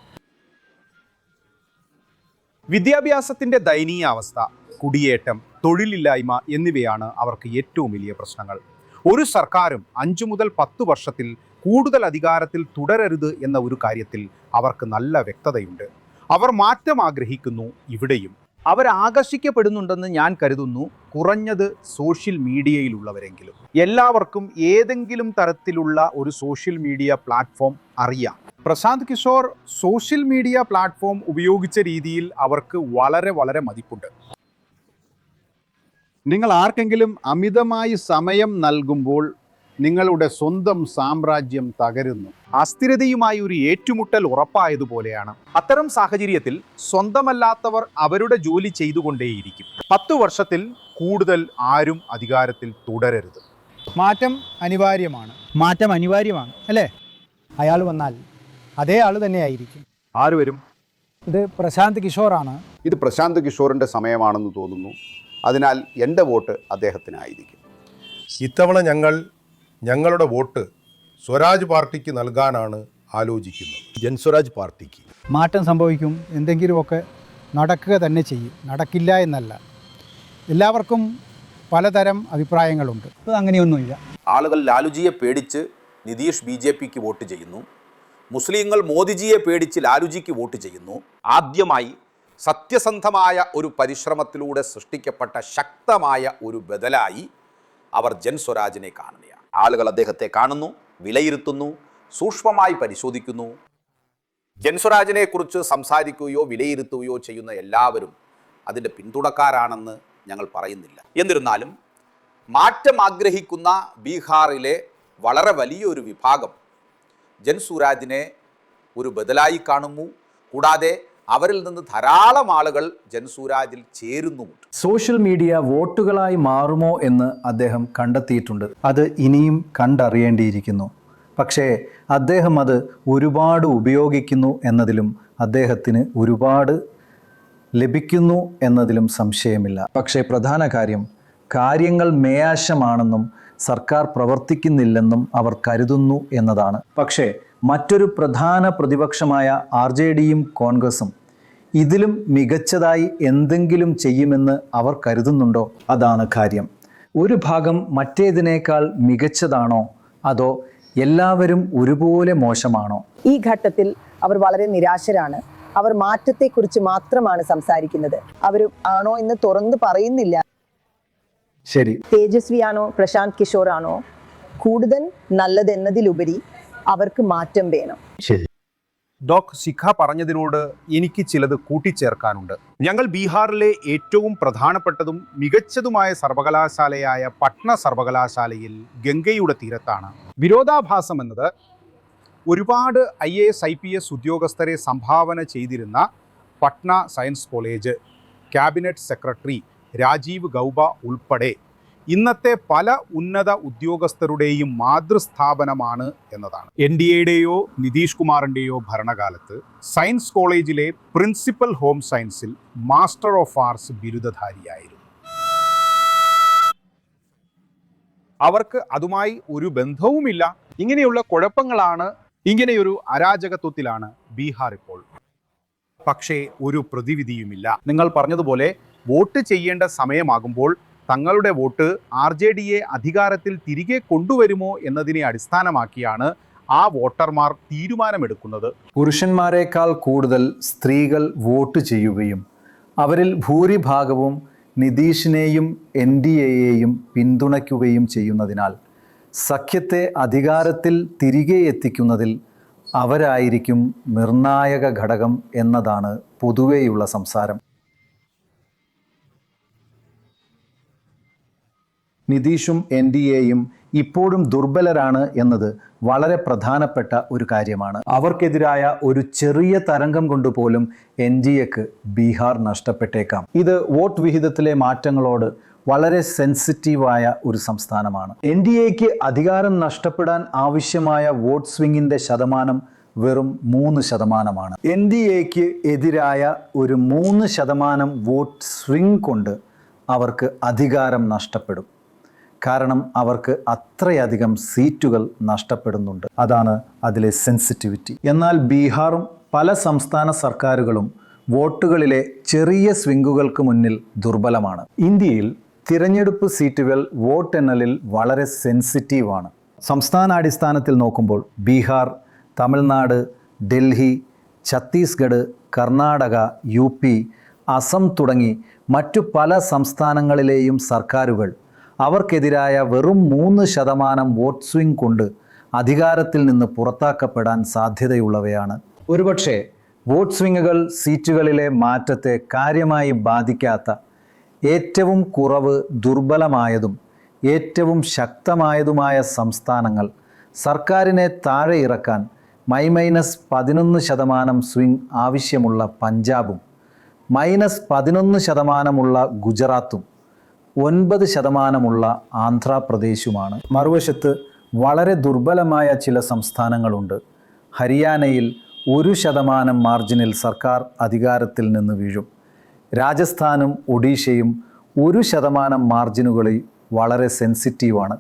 വിദ്യാഭ്യാസത്തിൻ്റെ ദയനീയാവസ്ഥ, കുടിയേറ്റം, തൊഴിലില്ലായ്മ എന്നിവയാണ് അവർക്ക് ഏറ്റവും വലിയ പ്രശ്നങ്ങൾ. ഒരു സർക്കാരും 5 മുതൽ 10 വർഷത്തിൽ കൂടുതൽ അധികാരത്തിൽ തുടരരുത് എന്ന ഒരു കാര്യത്തിൽ അവർക്ക് നല്ല വ്യക്തതയുണ്ട്. അവർ മാറ്റം ആഗ്രഹിക്കുന്നു. ഇവിടെയും അവർ ആകർഷിക്കപ്പെടുന്നുണ്ടെന്ന് ഞാൻ കരുതുന്നു, കുറഞ്ഞത് സോഷ്യൽ മീഡിയയിലുള്ളവരെങ്കിലും. എല്ലാവർക്കും ഏതെങ്കിലും തരത്തിലുള്ള ഒരു സോഷ്യൽ മീഡിയ പ്ലാറ്റ്ഫോം അറിയാം. Prashant Kishor social media platform ഉപയോഗിച്ച രീതിയിൽ അവർക്ക് വളരെ മതിപ്പുണ്ട്. നിങ്ങൾ ആർക്കെങ്കിലും അമിതമായി സമയം നൽകുമ്പോൾ നിങ്ങളുടെ സ്വന്തം സാമ്രാജ്യം തകരുന്നു. അസ്ഥിരതയുമായി ഒരു ഏറ്റുമുട്ടൽ ഉറപ്പായതുപോലെയാണ്. അത്തരം സാഹചര്യത്തിൽ സ്വന്തമല്ലാത്തവർ അവരുടെ ജോലി ചെയ്തുകൊണ്ടേയിരിക്കും. 10 വർഷത്തിൽ കൂടുതൽ ആരും അധികാരത്തിൽ തുടരരുത്. മാറ്റം അനിവാര്യമാണ് അല്ലേ? അയാൾ വന്നാൽ അതേ ആൾ തന്നെയായിരിക്കും. ആര് വരും? ഇത് പ്രശാന്ത് കിഷോറാണ്. ഇത് പ്രശാന്ത് കിഷോറിൻ്റെ സമയമാണെന്ന് തോന്നുന്നു. അതിനാൽ എൻ്റെ വോട്ട് അദ്ദേഹത്തിനായിരിക്കും. ഇത്തവണ ഞങ്ങളുടെ വോട്ട് സ്വരാജ് പാർട്ടിക്ക് നൽകാനാണ് ആലോചിക്കുന്നത്. ജൻസ്വരാജ് പാർട്ടിക്ക്. മാറ്റം സംഭവിക്കും, എന്തെങ്കിലുമൊക്കെ നടക്കുക തന്നെ ചെയ്യും. നടക്കില്ല എന്നല്ല. എല്ലാവർക്കും പലതരം അഭിപ്രായങ്ങളുണ്ട്. ഇത് അങ്ങനെയൊന്നുമില്ല. ആളുകൾ ലാലുജിയെ പേടിച്ച് നിതീഷ് BJPക്ക് വോട്ട് ചെയ്യുന്നു. മുസ്ലിങ്ങൾ മോദിജിയെ പേടിച്ച് ലാലുജിക്ക് വോട്ട് ചെയ്യുന്നു. ആദ്യമായി സത്യസന്ധമായ ഒരു പരിശ്രമത്തിലൂടെ സൃഷ്ടിക്കപ്പെട്ട ശക്തമായ ഒരു ബദലായി അവർ ജൻസ്വരാജിനെ കാണുകയാണ്. ആളുകൾ അദ്ദേഹത്തെ കാണുന്നു, വിലയിരുത്തുന്നു, സൂക്ഷ്മമായി പരിശോധിക്കുന്നു. ജൻസ്വരാജിനെ കുറിച്ച് സംസാരിക്കുകയോ വിലയിരുത്തുകയോ ചെയ്യുന്ന എല്ലാവരും അതിൻ്റെ പിന്തുണക്കാരാണെന്ന് ഞങ്ങൾ പറയുന്നില്ല. എന്നിരുന്നാലും മാറ്റം ആഗ്രഹിക്കുന്ന ബീഹാറിലെ വളരെ വലിയൊരു വിഭാഗം ജൻസ്വരാജിനെ ഒരു ബദലായി കാണുന്നു. കൂടാതെ അവരിൽ നിന്ന് ധാരാളം ആളുകൾ ജൻസ്വരാജിൽ ചേരുന്നുമുണ്ട്. സോഷ്യൽ മീഡിയ വോട്ടുകളായി മാറുമോ എന്ന് അദ്ദേഹം കണ്ടെത്തിയിട്ടുണ്ട്. അത് ഇനിയും കണ്ടറിയേണ്ടിയിരിക്കുന്നു. പക്ഷേ അദ്ദേഹം അത് ഒരുപാട് ഉപയോഗിക്കുന്നു എന്നതിലും അദ്ദേഹത്തിന് ഒരുപാട് ലഭിക്കുന്നു എന്നതിലും സംശയമില്ല. പക്ഷേ പ്രധാന കാര്യങ്ങൾ മേയാശമാണെന്നും സർക്കാർ പ്രവർത്തിക്കുന്നില്ലെന്നും അവർ കരുതുന്നു എന്നതാണ്. പക്ഷേ മറ്റൊരു പ്രധാന പ്രതിപക്ഷമായ RJDയും കോൺഗ്രസും ഇതിലും മികച്ചതായി എന്തെങ്കിലും ചെയ്യുമെന്ന് അവർ കരുതുന്നുണ്ടോ? അതാണ് കാര്യം. ഒരു ഭാഗം മറ്റേതിനേക്കാൾ മികച്ചതാണോ, അതോ എല്ലാവരും ഒരുപോലെ മോശമാണോ? ഈ ഘട്ടത്തിൽ അവർ വളരെ നിരാശരാണ്. അവർ മാറ്റത്തെക്കുറിച്ച് മാത്രമാണ് സംസാരിക്കുന്നത്. അവർ ആണോ എന്ന് തുറന്നു പറയുന്നില്ല. ശരി, തേജസ്വിയാണോ പ്രശാന്ത് കിഷോറാണോ കൂടുതൽ നല്ലതെന്നതിലുപരി അവർക്ക് മാറ്റം വേണം. ശരി. ഡോക്ടർ ശിഖ പറഞ്ഞതിനോട് എനിക്ക് ചിലത് കൂട്ടിച്ചേർക്കാനുണ്ട്. ഞങ്ങൾ ബീഹാറിലെ ഏറ്റവും പ്രധാനപ്പെട്ടതും മികച്ചതുമായ സർവകലാശാലയായ പട്ന സർവകലാശാലയിൽ ഗംഗയുടെ തീരത്താണ്. വിരോധാഭാസം എന്നത് ഒരുപാട് IAS IPS ഉദ്യോഗസ്ഥരെ സംഭാവന ചെയ്തിരുന്ന Patna science college, cabinet secretary Rajiv Gauba ഉൾപ്പെടെ ഇന്നത്തെ പല ഉന്നത ഉദ്യോഗസ്ഥരുടെയും മാതൃസ്ഥാപനമാണ് എന്നതാണ്. NDAയുടെയോ നിതീഷ് കുമാറിൻ്റെയോ ഭരണകാലത്ത് സയൻസ് കോളേജിലെ പ്രിൻസിപ്പൽ ഹോം സയൻസിൽ മാസ്റ്റർ ഓഫ് ആർട്സ് ബിരുദധാരിയായിരുന്നു. അവർക്ക് അതുമായി ഒരു ബന്ധവുമില്ല. ഇങ്ങനെയുള്ള കുഴപ്പങ്ങളാണ്, ഇങ്ങനെയൊരു അരാജകത്വത്തിലാണ് ബീഹാർ ഇപ്പോൾ. പക്ഷേ ഒരു പ്രതിവിധിയുമില്ല. നിങ്ങൾ പറഞ്ഞതുപോലെ വോട്ട് ചെയ്യേണ്ട സമയമാകുമ്പോൾ തങ്ങളുടെ വോട്ട് RJDയെ അധികാരത്തിൽ തിരികെ കൊണ്ടുവരുമോ എന്നതിനെ അടിസ്ഥാനമാക്കിയാണ് ആ വോട്ടർമാർ തീരുമാനമെടുക്കുന്നത്. പുരുഷന്മാരെക്കാൾ കൂടുതൽ സ്ത്രീകൾ വോട്ട് ചെയ്യുകയും അവരിൽ ഭൂരിഭാഗവും നിതീഷിനെയും NDAയെയും പിന്തുണയ്ക്കുകയും ചെയ്യുന്നതിനാൽ സഖ്യത്തെ അധികാരത്തിൽ തിരികെ എത്തിക്കുന്നതിൽ അവരായിരിക്കും നിർണായക ഘടകം എന്നതാണ് പൊതുവെയുള്ള സംസാരം. നിതീഷും NDAയും ഇപ്പോഴും ദുർബലരാണ് എന്നത് വളരെ പ്രധാനപ്പെട്ട ഒരു കാര്യമാണ്. അവർക്കെതിരായ ഒരു ചെറിയ തരംഗം കൊണ്ടുപോലും NDAക്ക് ബീഹാർ നഷ്ടപ്പെട്ടേക്കാം. ഇത് വോട്ട് വിഹിതത്തിലെ മാറ്റങ്ങളോട് വളരെ സെൻസിറ്റീവായ ഒരു സംസ്ഥാനമാണ്. NDAക്ക് അധികാരം നഷ്ടപ്പെടാൻ ആവശ്യമായ വോട്ട് സ്വിങ്ങിൻ്റെ ശതമാനം വെറും 3%. NDAക്ക് എതിരായ ഒരു 3% വോട്ട് സ്വിങ് കൊണ്ട് അവർക്ക് അധികാരം നഷ്ടപ്പെടും. കാരണം അവർക്ക് അത്രയധികം സീറ്റുകൾ നഷ്ടപ്പെടുന്നുണ്ട്. അതാണ് അതിലെ സെൻസിറ്റിവിറ്റി. എന്നാൽ ബീഹാറും പല സംസ്ഥാന സർക്കാരുകളും വോട്ടുകളിലെ ചെറിയ സ്വിങ്ങുകൾക്ക് മുന്നിൽ ദുർബലമാണ്. ഇന്ത്യയിൽ തിരഞ്ഞെടുപ്പ് സീറ്റുകൾ വോട്ടെണ്ണലിൽ വളരെ സെൻസിറ്റീവാണ്. സംസ്ഥാനാടിസ്ഥാനത്തിൽ നോക്കുമ്പോൾ ബീഹാർ, തമിഴ്നാട്, ഡൽഹി, ഛത്തീസ്ഗഡ്, കർണാടക, UP, അസം തുടങ്ങി മറ്റു പല സംസ്ഥാനങ്ങളിലെയും സർക്കാരുകൾ അവർക്കെതിരായ വെറും 3% വോട്ട് സ്വിംഗ് കൊണ്ട് അധികാരത്തിൽ നിന്ന് പുറത്താക്കപ്പെടാൻ സാധ്യതയുള്ളവയാണ്. ഒരുപക്ഷെ വോട്ട് സ്വിങ്ങുകൾ സീറ്റുകളിലെ മാറ്റത്തെ കാര്യമായി ബാധിക്കാത്ത ഏറ്റവും കുറവ് ദുർബലമായതും ഏറ്റവും ശക്തമായതുമായ സംസ്ഥാനങ്ങൾ സർക്കാരിനെ താഴെ ഇറക്കാൻ -11% സ്വിംഗ് ആവശ്യമുള്ള പഞ്ചാബും -11% ഗുജറാത്തും 9% ആന്ധ്രാപ്രദേശുമാണ്. മറുവശത്ത് വളരെ ദുർബലമായ ചില സംസ്ഥാനങ്ങളുണ്ട്. ഹരിയാനയിൽ 1% മാർജിനിൽ സർക്കാർ അധികാരത്തിൽ നിന്ന് വീഴും. രാജസ്ഥാനും ഒഡീഷയും 1% മാർജിനുകളിൽ വളരെ സെൻസിറ്റീവാണ്.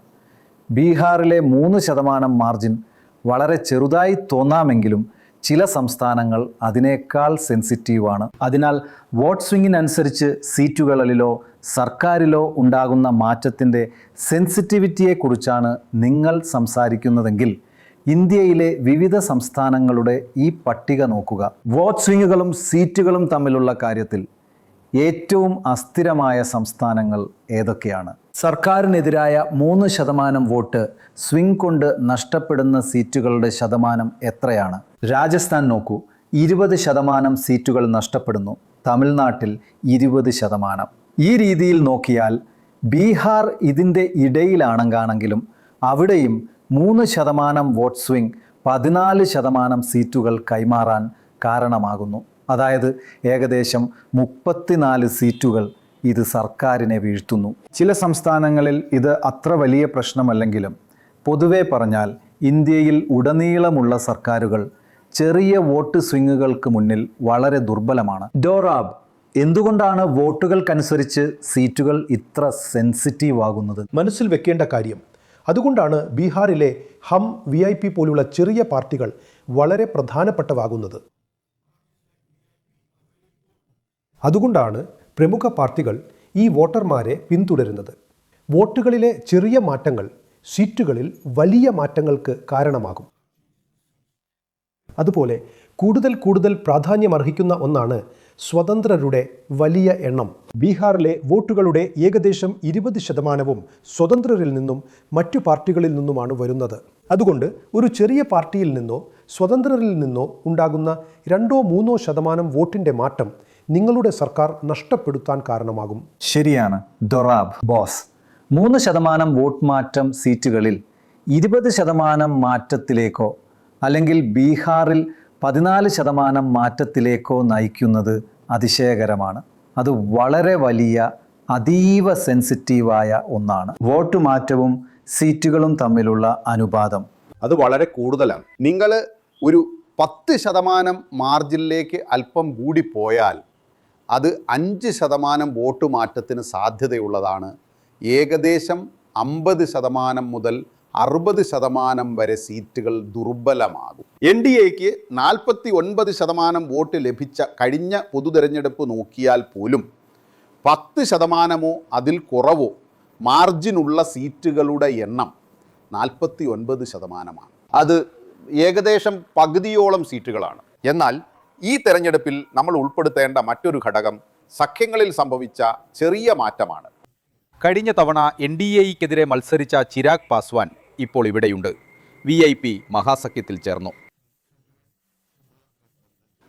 ബീഹാറിലെ 3% മാർജിൻ വളരെ ചെറുതായി തോന്നാമെങ്കിലും ചില സംസ്ഥാനങ്ങൾ അതിനേക്കാൾ സെൻസിറ്റീവാണ്. അതിനാൽ വോട്ട് സ്വിങ്ങിനനുസരിച്ച് സീറ്റുകളിലോ സർക്കാരിലോ ഉണ്ടാകുന്ന മാറ്റത്തിൻ്റെ സെൻസിറ്റിവിറ്റിയെക്കുറിച്ചാണ് നിങ്ങൾ സംസാരിക്കുന്നതെങ്കിൽ ഇന്ത്യയിലെ വിവിധ സംസ്ഥാനങ്ങളുടെ ഈ പട്ടിക നോക്കുക. വോട്ട് സ്വിങ്ങുകളും സീറ്റുകളും തമ്മിലുള്ള കാര്യത്തിൽ ഏറ്റവും അസ്ഥിരമായ സംസ്ഥാനങ്ങൾ ഏതൊക്കെയാണ്? സർക്കാരിനെതിരായ 3% വോട്ട് സ്വിംഗ് കൊണ്ട് നഷ്ടപ്പെടുന്ന സീറ്റുകളുടെ ശതമാനം എത്രയാണ്? രാജസ്ഥാൻ നോക്കൂ, 20% സീറ്റുകൾ നഷ്ടപ്പെടുന്നു. തമിഴ്നാട്ടിൽ 20%. ഈ രീതിയിൽ നോക്കിയാൽ ബീഹാർ ഇതിൻ്റെ ഇടയിലാണെങ്കിലും അവിടെയും 3% വോട്ട് സ്വിംഗ് 14% സീറ്റുകൾ കൈമാറാൻ കാരണമാകുന്നു. അതായത് ഏകദേശം 34 സീറ്റുകൾ ഇത് സർക്കാരിനെ വീഴ്ത്തുന്നു. ചില സംസ്ഥാനങ്ങളിൽ ഇത് അത്ര വലിയ പ്രശ്നമല്ലെങ്കിലും പൊതുവെ പറഞ്ഞാൽ ഇന്ത്യയിൽ ഉടനീളമുള്ള സർക്കാരുകൾ ചെറിയ വോട്ട് സ്വിങ്ങുകൾക്ക് മുന്നിൽ വളരെ ദുർബലമാണ്. ഡോറാബ്, എന്തുകൊണ്ടാണ് വോട്ടുകൾക്കനുസരിച്ച് സീറ്റുകൾ ഇത്ര സെൻസിറ്റീവ് ആകുന്നത്? മനസ്സിൽ വെക്കേണ്ട കാര്യം, അതുകൊണ്ടാണ് ബീഹാറിലെ ഹം VIP പോലുള്ള ചെറിയ പാർട്ടികൾ വളരെ പ്രധാനപ്പെട്ടവാകുന്നത്. അതുകൊണ്ടാണ് പ്രമുഖ പാർട്ടികൾ ഈ വോട്ടർമാരെ പിന്തുടരുന്നത്. വോട്ടുകളിലെ ചെറിയ മാറ്റങ്ങൾ സീറ്റുകളിൽ വലിയ മാറ്റങ്ങൾക്ക് കാരണമാകും. അതുപോലെ കൂടുതൽ പ്രാധാന്യമർഹിക്കുന്ന ഒന്നാണ് സ്വതന്ത്രരുടെ വലിയ എണ്ണം. ബീഹാറിലെ വോട്ടുകളുടെ ഏകദേശം 20% സ്വതന്ത്രരിൽ നിന്നും മറ്റു പാർട്ടികളിൽ നിന്നുമാണ് വരുന്നത്. അതുകൊണ്ട് ഒരു ചെറിയ പാർട്ടിയിൽ നിന്നോ സ്വതന്ത്രരിൽ നിന്നോ ഉണ്ടാകുന്ന 2-3% വോട്ടിൻ്റെ മാറ്റം നിങ്ങളുടെ സർക്കാർ നഷ്ടപ്പെടുത്താൻ കാരണമാകും. ശരിയാണ് ദൊറാബ് ബോസ്. 3% വോട്ട് മാറ്റം സീറ്റുകളിൽ 20% മാറ്റത്തിലേക്കോ അല്ലെങ്കിൽ ബീഹാറിൽ 14% മാറ്റത്തിലേക്കോ നയിക്കുന്നത് അതിശയകരമാണ്. അത് വളരെ വലിയ അതീവ സെൻസിറ്റീവായ ഒന്നാണ്. വോട്ട് മാറ്റവും സീറ്റുകളും തമ്മിലുള്ള അനുപാതം അത് വളരെ കൂടുതലാണ്. നിങ്ങൾ ഒരു 10% മാർജിനിലേക്ക് അല്പം കൂടി പോയാൽ അത് 5% വോട്ട് മാറ്റത്തിന് സാധ്യതയുള്ളതാണ്. ഏകദേശം 50% മുതൽ 60% വരെ സീറ്റുകൾ ദുർബലമാകും. NDAക്ക് 49% വോട്ട് ലഭിച്ച കഴിഞ്ഞ പൊതു തെരഞ്ഞെടുപ്പ് നോക്കിയാൽ പോലും 10%മോ അതിൽ കുറവോ മാർജിനുള്ള സീറ്റുകളുടെ എണ്ണം 49%. അത് ഏകദേശം പകുതിയോളം സീറ്റുകളാണ്. എന്നാൽ ഈ തെരഞ്ഞെടുപ്പിൽ നമ്മൾ ഉൾപ്പെടുത്തേണ്ട മറ്റൊരു ഘടകം സഖ്യങ്ങളിൽ സംഭവിച്ച ചെറിയ മാറ്റമാണ്. കഴിഞ്ഞ തവണ NDAക്കെതിരെ മത്സരിച്ച ചിരാഗ് പാസ്വാൻ ഇപ്പോൾ ഇവിടെയുണ്ട്. VIP മഹാസഖ്യത്തിൽ ചേർന്നു.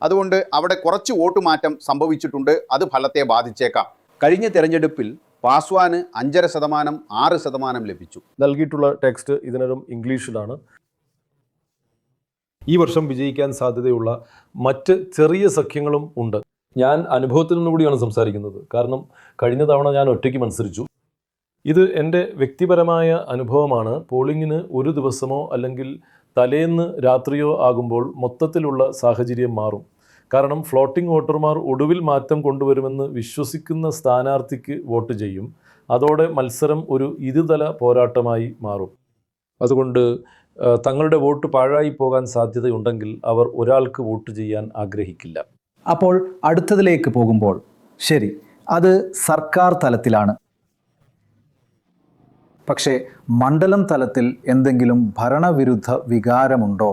അതുകൊണ്ട് അവിടെ കുറച്ച് വോട്ട് മാറ്റം സംഭവിച്ചിട്ടുണ്ട്. അത് ഫലത്തെ ബാധിച്ചേക്കാം. കഴിഞ്ഞ തെരഞ്ഞെടുപ്പിൽ പാസ്വാന് 5.5%, 6% ലഭിച്ചു. നൽകിയിട്ടുള്ള ടെക്സ്റ്റ് ഇതിനകം ഇംഗ്ലീഷിലാണ്. ഈ വർഷം വിജയിക്കാൻ സാധ്യതയുള്ള മറ്റ് ചെറിയ സഖ്യങ്ങളും ഉണ്ട്. ഞാൻ അനുഭവത്തിൽ നിന്നുകൂടിയാണ് സംസാരിക്കുന്നത്. കാരണം കഴിഞ്ഞ തവണ ഞാൻ ഒറ്റയ്ക്ക് മത്സരിച്ചു. ഇത് എൻ്റെ വ്യക്തിപരമായ അനുഭവമാണ്. പോളിങ്ങിന് ഒരു ദിവസമോ അല്ലെങ്കിൽ തലേന്ന് രാത്രിയോ ആകുമ്പോൾ മൊത്തത്തിലുള്ള സാഹചര്യം മാറും. കാരണം ഫ്ലോട്ടിംഗ് വോട്ടർമാർ ഒടുവിൽ മാറ്റം കൊണ്ടുവരുമെന്ന് വിശ്വസിക്കുന്ന സ്ഥാനാർത്ഥിക്ക് വോട്ട് ചെയ്യും. അതോടെ മത്സരം ഒരു ഇരുതല പോരാട്ടമായി മാറും. അതുകൊണ്ട് തങ്ങളുടെ വോട്ട് പാഴായി പോകാൻ സാധ്യതയുണ്ടെങ്കിൽ അവർ ഒരാൾക്ക് വോട്ട് ചെയ്യാൻ ആഗ്രഹിക്കില്ല. അപ്പോൾ അടുത്തതിലേക്ക് പോകുമ്പോൾ, ശരി, അത് സർക്കാർ തലത്തിലാണ്. പക്ഷേ മണ്ഡലം തലത്തിൽ എന്തെങ്കിലും ഭരണവിരുദ്ധ വികാരമുണ്ടോ?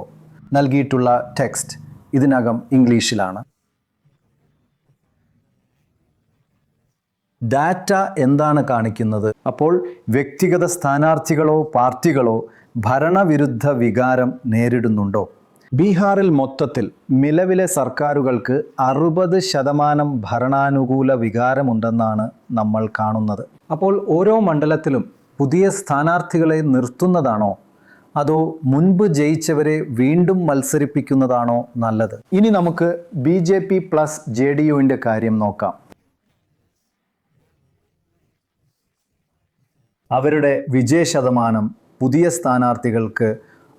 നൽകിയിട്ടുള്ള ടെക്സ്റ്റ് ഇതിനകം ഇംഗ്ലീഷിലാണ്. ഡാറ്റ എന്താണ് കാണിക്കുന്നത്? അപ്പോൾ വ്യക്തിഗത സ്ഥാനാർത്ഥികളോ പാർട്ടികളോ ഭരണവിരുദ്ധ വികാരം നേരിടുന്നുണ്ടോ? ബീഹാറിൽ മൊത്തത്തിൽ നിലവിലെ സർക്കാരുകൾക്ക് 60% ഭരണാനുകൂല വികാരമുണ്ടെന്നാണ് നമ്മൾ കാണുന്നത്. അപ്പോൾ ഓരോ മണ്ഡലത്തിലും പുതിയ സ്ഥാനാർത്ഥികളെ നിർത്തുന്നതാണോ അതോ മുൻപ് ജയിച്ചവരെ വീണ്ടും മത്സരിപ്പിക്കുന്നതാണോ നല്ലത്? ഇനി നമുക്ക് BJP പ്ലസ് JDUവിൻ്റെ കാര്യം നോക്കാം. അവരുടെ വിജയ ശതമാനം പുതിയ സ്ഥാനാർത്ഥികൾക്ക്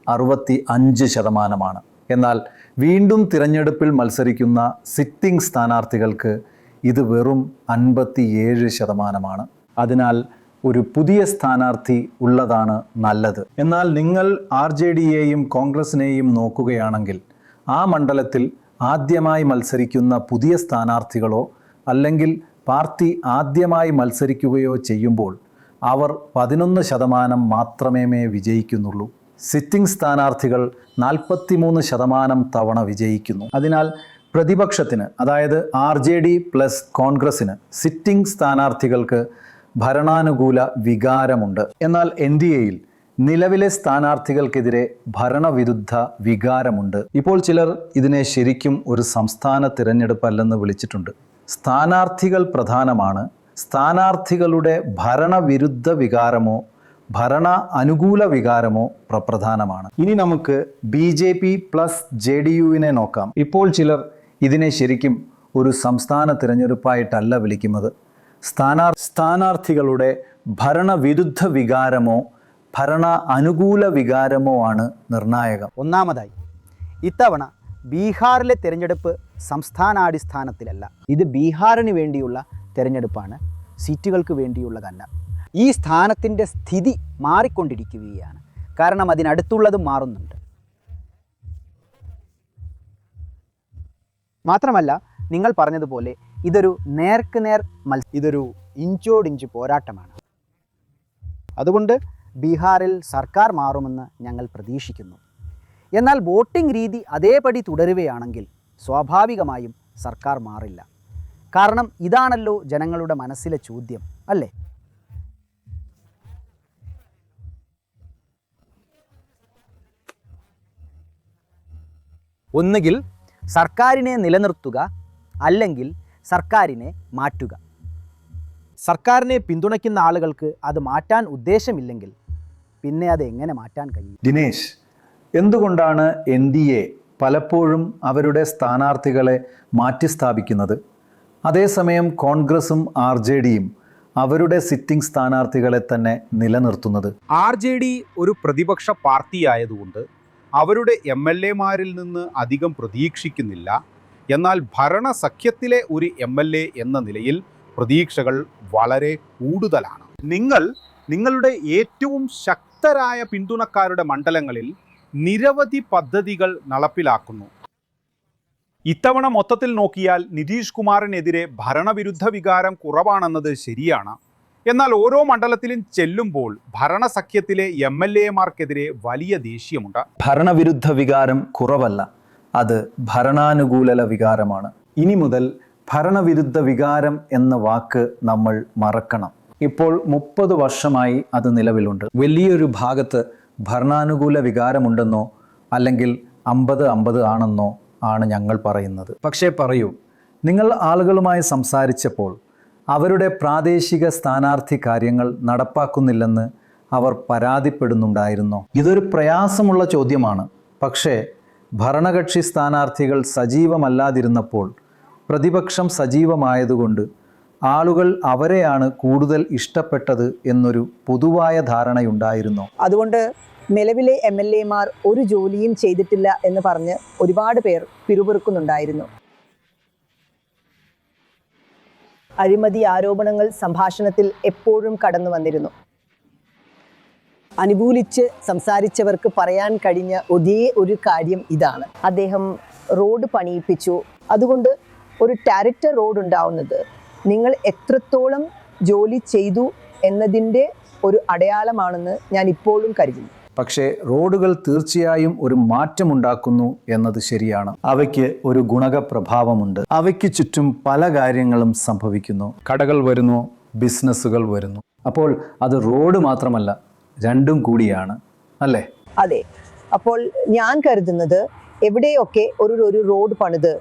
65%. എന്നാൽ വീണ്ടും തിരഞ്ഞെടുപ്പിൽ മത്സരിക്കുന്ന സിറ്റിംഗ് സ്ഥാനാർത്ഥികൾക്ക് ഇത് വെറും 57%. അതിനാൽ ഒരു പുതിയ സ്ഥാനാർത്ഥി ഉള്ളതാണ് നല്ലത്. എന്നാൽ നിങ്ങൾ RJDയെയും കോൺഗ്രസിനെയും നോക്കുകയാണെങ്കിൽ ആ മണ്ഡലത്തിൽ ആദ്യമായി മത്സരിക്കുന്ന പുതിയ സ്ഥാനാർത്ഥികളോ അല്ലെങ്കിൽ പാർട്ടി ആദ്യമായി മത്സരിക്കുകയോ ചെയ്യുമ്പോൾ അവർ 11% മാത്രമേ വിജയിക്കുന്നുള്ളൂ. സിറ്റിംഗ് സ്ഥാനാർത്ഥികൾ 43% തവണ വിജയിക്കുന്നു. അതിനാൽ പ്രതിപക്ഷത്തിന്, അതായത് RJD പ്ലസ് കോൺഗ്രസിന് സിറ്റിംഗ് സ്ഥാനാർത്ഥികൾക്ക് ഭരണാനുകൂല വികാരമുണ്ട്. എന്നാൽ NDAയിൽ നിലവിലെ സ്ഥാനാർത്ഥികൾക്കെതിരെ ഭരണവിരുദ്ധ വികാരമുണ്ട്. ഇപ്പോൾ ചിലർ ഇതിനെ ശരിക്കും ഒരു സംസ്ഥാന തിരഞ്ഞെടുപ്പല്ലെന്ന് വിളിച്ചിട്ടുണ്ട്. സ്ഥാനാർത്ഥികൾ പ്രധാനമാണ്. സ്ഥാനാർത്ഥികളുടെ ഭരണവിരുദ്ധ വികാരമോ ഭരണ അനുകൂല വികാരമോ പ്രധാനമാണ്. ഇനി നമുക്ക് BJP പ്ലസ് JDUവിനെ നോക്കാം. ഇപ്പോൾ ചിലർ ഇതിനെ ശരിക്കും ഒരു സംസ്ഥാന തിരഞ്ഞെടുപ്പായിട്ടല്ല വിളിക്കുന്നത്. സ്ഥാനാർത്ഥികളുടെ ഭരണവിരുദ്ധ വികാരമോ ഭരണ അനുകൂല വികാരമോ ആണ് നിർണായകം. ഒന്നാമതായി, ഇത്തവണ ബീഹാറിലെ തിരഞ്ഞെടുപ്പ് സംസ്ഥാനാടിസ്ഥാനത്തിലല്ല. ഇത് ബീഹാറിന് വേണ്ടിയുള്ള തിരഞ്ഞെടുപ്പാണ്, സീറ്റുകൾക്ക് വേണ്ടിയുള്ളതല്ല. ഈ സ്ഥാനത്തിൻ്റെ സ്ഥിതി മാറിക്കൊണ്ടിരിക്കുകയാണ്. കാരണം അതിനടുത്തുള്ളതും മാറുന്നുണ്ട്. മാത്രമല്ല, നിങ്ങൾ പറഞ്ഞതുപോലെ ഇതൊരു നേർക്കുനേർ ഇതൊരു ഇഞ്ചോടിഞ്ച് പോരാട്ടമാണ്. അതുകൊണ്ട് ബീഹാറിൽ സർക്കാർ മാറുമെന്ന് ഞങ്ങൾ പ്രതീക്ഷിക്കുന്നു. എന്നാൽ വോട്ടിംഗ് രീതി അതേപടി തുടരുകയാണെങ്കിൽ സ്വാഭാവികമായും സർക്കാർ മാറില്ല. കാരണം ഇതാണല്ലോ ജനങ്ങളുടെ മനസ്സിലെ ചോദ്യം, അല്ലേ? ഒന്നുകിൽ സർക്കാരിനെ നിലനിർത്തുക, അല്ലെങ്കിൽ സർക്കാരിനെ മാറ്റുക. സർക്കാരിനെ പിന്തുണയ്ക്കുന്ന ആളുകൾക്ക് അത് മാറ്റാൻ ഉദ്ദേശമില്ലെങ്കിൽ പിന്നെ അത് എങ്ങനെ മാറ്റാൻ കഴിയും? ദിനേശ്, എന്തുകൊണ്ടാണ് NDA പലപ്പോഴും അവരുടെ സ്ഥാനാർത്ഥികളെ മാറ്റിസ്ഥാപിക്കുന്നത്? അതേസമയം കോൺഗ്രസും RJDയും അവരുടെ സിറ്റിംഗ് സ്ഥാനാർത്ഥികളെ തന്നെ നിലനിർത്തുന്നത്? RJD ഒരു പ്രതിപക്ഷ പാർട്ടിയായതുകൊണ്ട് അവരുടെ MLAമാരിൽ നിന്ന് അധികം പ്രതീക്ഷിക്കുന്നില്ല. എന്നാൽ ഭരണസഖ്യത്തിലെ ഒരു MLA എന്ന നിലയിൽ പ്രതീക്ഷകൾ വളരെ കൂടുതലാണ്. നിങ്ങളുടെ ഏറ്റവും ശക്തരായ പിന്തുണക്കാരുടെ മണ്ഡലങ്ങളിൽ നിരവധി പദ്ധതികൾ നടപ്പിലാക്കുന്നു. ഇത്തവണ മൊത്തത്തിൽ നോക്കിയാൽ നിതീഷ് കുമാറിനെതിരെ ഭരണവിരുദ്ധ വികാരം കുറവാണെന്നത് ശരിയാണ്. എന്നാൽ ഓരോ മണ്ഡലത്തിലും ചെല്ലുമ്പോൾ ഭരണസഖ്യത്തിലെ MLAമാർക്കെതിരെ വലിയ ദേഷ്യമുണ്ട്. ഭരണവിരുദ്ധ വികാരം കുറവല്ല, അത് ഭരണാനുകൂല വികാരമാണ്. ഇനി മുതൽ ഭരണവിരുദ്ധ വികാരം എന്ന വാക്ക് നമ്മൾ മറക്കണം. ഇപ്പോൾ 30 വർഷമായി അത് നിലവിലുണ്ട്. വലിയൊരു ഭാഗത്ത് ഭരണാനുകൂല വികാരമുണ്ടെന്നോ അല്ലെങ്കിൽ 50-50 ആണെന്നോ ആണ് ഞങ്ങൾ പറയുന്നത്. പക്ഷേ പറയൂ, നിങ്ങൾ ആളുകളുമായി സംസാരിച്ചപ്പോൾ അവരുടെ പ്രാദേശിക സ്ഥാനാർത്ഥി കാര്യങ്ങൾ നടപ്പാക്കുന്നില്ലെന്ന് അവർ പരാതിപ്പെടുന്നുണ്ടായിരുന്നോ? ഇതൊരു പ്രയാസമുള്ള ചോദ്യമാണ്. പക്ഷേ ഭരണകക്ഷി സ്ഥാനാർത്ഥികൾ സജീവമല്ലാതിരുന്നപ്പോൾ പ്രതിപക്ഷം സജീവമായതുകൊണ്ട് ആളുകൾ അവരെയാണ് കൂടുതൽ ഇഷ്ടപ്പെട്ടത് എന്നൊരു പൊതുവായ ധാരണയുണ്ടായിരുന്നു. അതുകൊണ്ട് നിലവിലെ MLAമാർ ഒരു ജോലിയും ചെയ്തിട്ടില്ല എന്ന് പറഞ്ഞ് ഒരുപാട് പേർ പിറുപിറുക്കുന്നുണ്ടായിരുന്നു. അഴിമതി ആരോപണങ്ങൾ സംഭാഷണത്തിൽ എപ്പോഴും കടന്നു വന്നിരുന്നു. അനുകൂലിച്ച് സംസാരിച്ചവർക്ക് പറയാൻ കഴിഞ്ഞ ഒരേ ഒരു കാര്യം ഇതാണ്: അദ്ദേഹം റോഡ് പണിയിപ്പിച്ചു. അതുകൊണ്ട് ഒരു ടാരിറ്റർ റോഡ് ഉണ്ടാവുന്നത് നിങ്ങൾ എത്രത്തോളം ജോലി ചെയ്തു എന്നതിൻ്റെ ഒരു അടയാളമാണെന്ന് ഞാൻ ഇപ്പോഴും കരുതുന്നു. പക്ഷേ റോഡുകൾ തീർച്ചയായും ഒരു മാറ്റമുണ്ടാക്കുന്നു എന്നത് ശരിയാണ്. അവയ്ക്ക് ഒരു ഗുണക പ്രഭാവമുണ്ട്. അവയ്ക്ക് ചുറ്റും പല കാര്യങ്ങളും സംഭവിക്കുന്നു. കടകൾ വരുന്നു, ബിസിനസ്സുകൾ വരുന്നു. അപ്പോൾ അത് റോഡ് മാത്രമല്ല, രണ്ടും കൂടിയാണ്, അല്ലേ? അതെ. അപ്പോൾ ഞാൻ കരുതുന്നത് എവിടെയൊക്കെ ഒരു റോഡ് പണിത്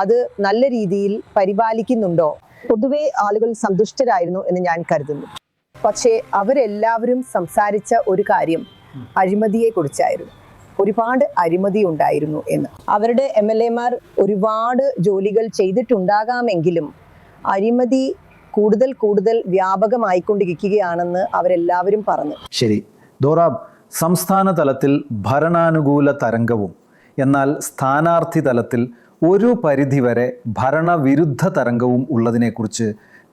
അത് നല്ല രീതിയിൽ പരിപാലിക്കുന്നുണ്ടോ, പൊതുവെ ആളുകൾ സന്തുഷ്ടരായിരുന്നു എന്ന് ഞാൻ കരുതുന്നു. പക്ഷേ അവരെല്ലാവരും സംസാരിച്ച ഒരു കാര്യം അഴിമതിയെ കുറിച്ചായിരുന്നു. ഒരുപാട് അഴിമതി ഉണ്ടായിരുന്നു എന്ന്. അവരുടെ MLAമാർ ഒരുപാട് ജോലികൾ ചെയ്തിട്ടുണ്ടാകാമെങ്കിലും അഴിമതി കൂടുതൽ വ്യാപകമായിക്കൊണ്ടിരിക്കുകയാണെന്ന് അവരെല്ലാവരും പറഞ്ഞു. ശരി ദോറാബ്, സംസ്ഥാന തലത്തിൽ ഭരണാനുകൂല തരംഗവും എന്നാൽ സ്ഥാനാർത്ഥി തലത്തിൽ ഒരു പരിധിവരെ ഭരണവിരുദ്ധ തരംഗവും ഉള്ളതിനെക്കുറിച്ച്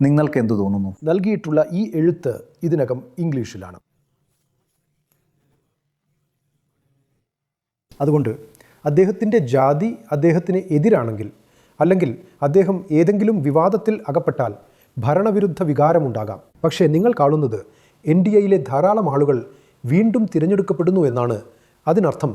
നിങ്ങൾക്ക് എന്തു തോന്നുന്നു? നൽകിയിട്ടുള്ള ഈ എഴുത്ത് ഇതിനകം ഇംഗ്ലീഷിലാണ്. അതുകൊണ്ട് അദ്ദേഹത്തിൻ്റെ ജാതി അദ്ദേഹത്തിന് എതിരാണെങ്കിൽ, അല്ലെങ്കിൽ അദ്ദേഹം ഏതെങ്കിലും വിവാദത്തിൽ അകപ്പെട്ടാൽ ഭരണവിരുദ്ധ വികാരമുണ്ടാകാം. പക്ഷേ നിങ്ങൾ കാണുന്നത് NDAയിലെ ധാരാളം ആളുകൾ വീണ്ടും തിരഞ്ഞെടുക്കപ്പെടുന്നു എന്നാണ്. അതിനർത്ഥം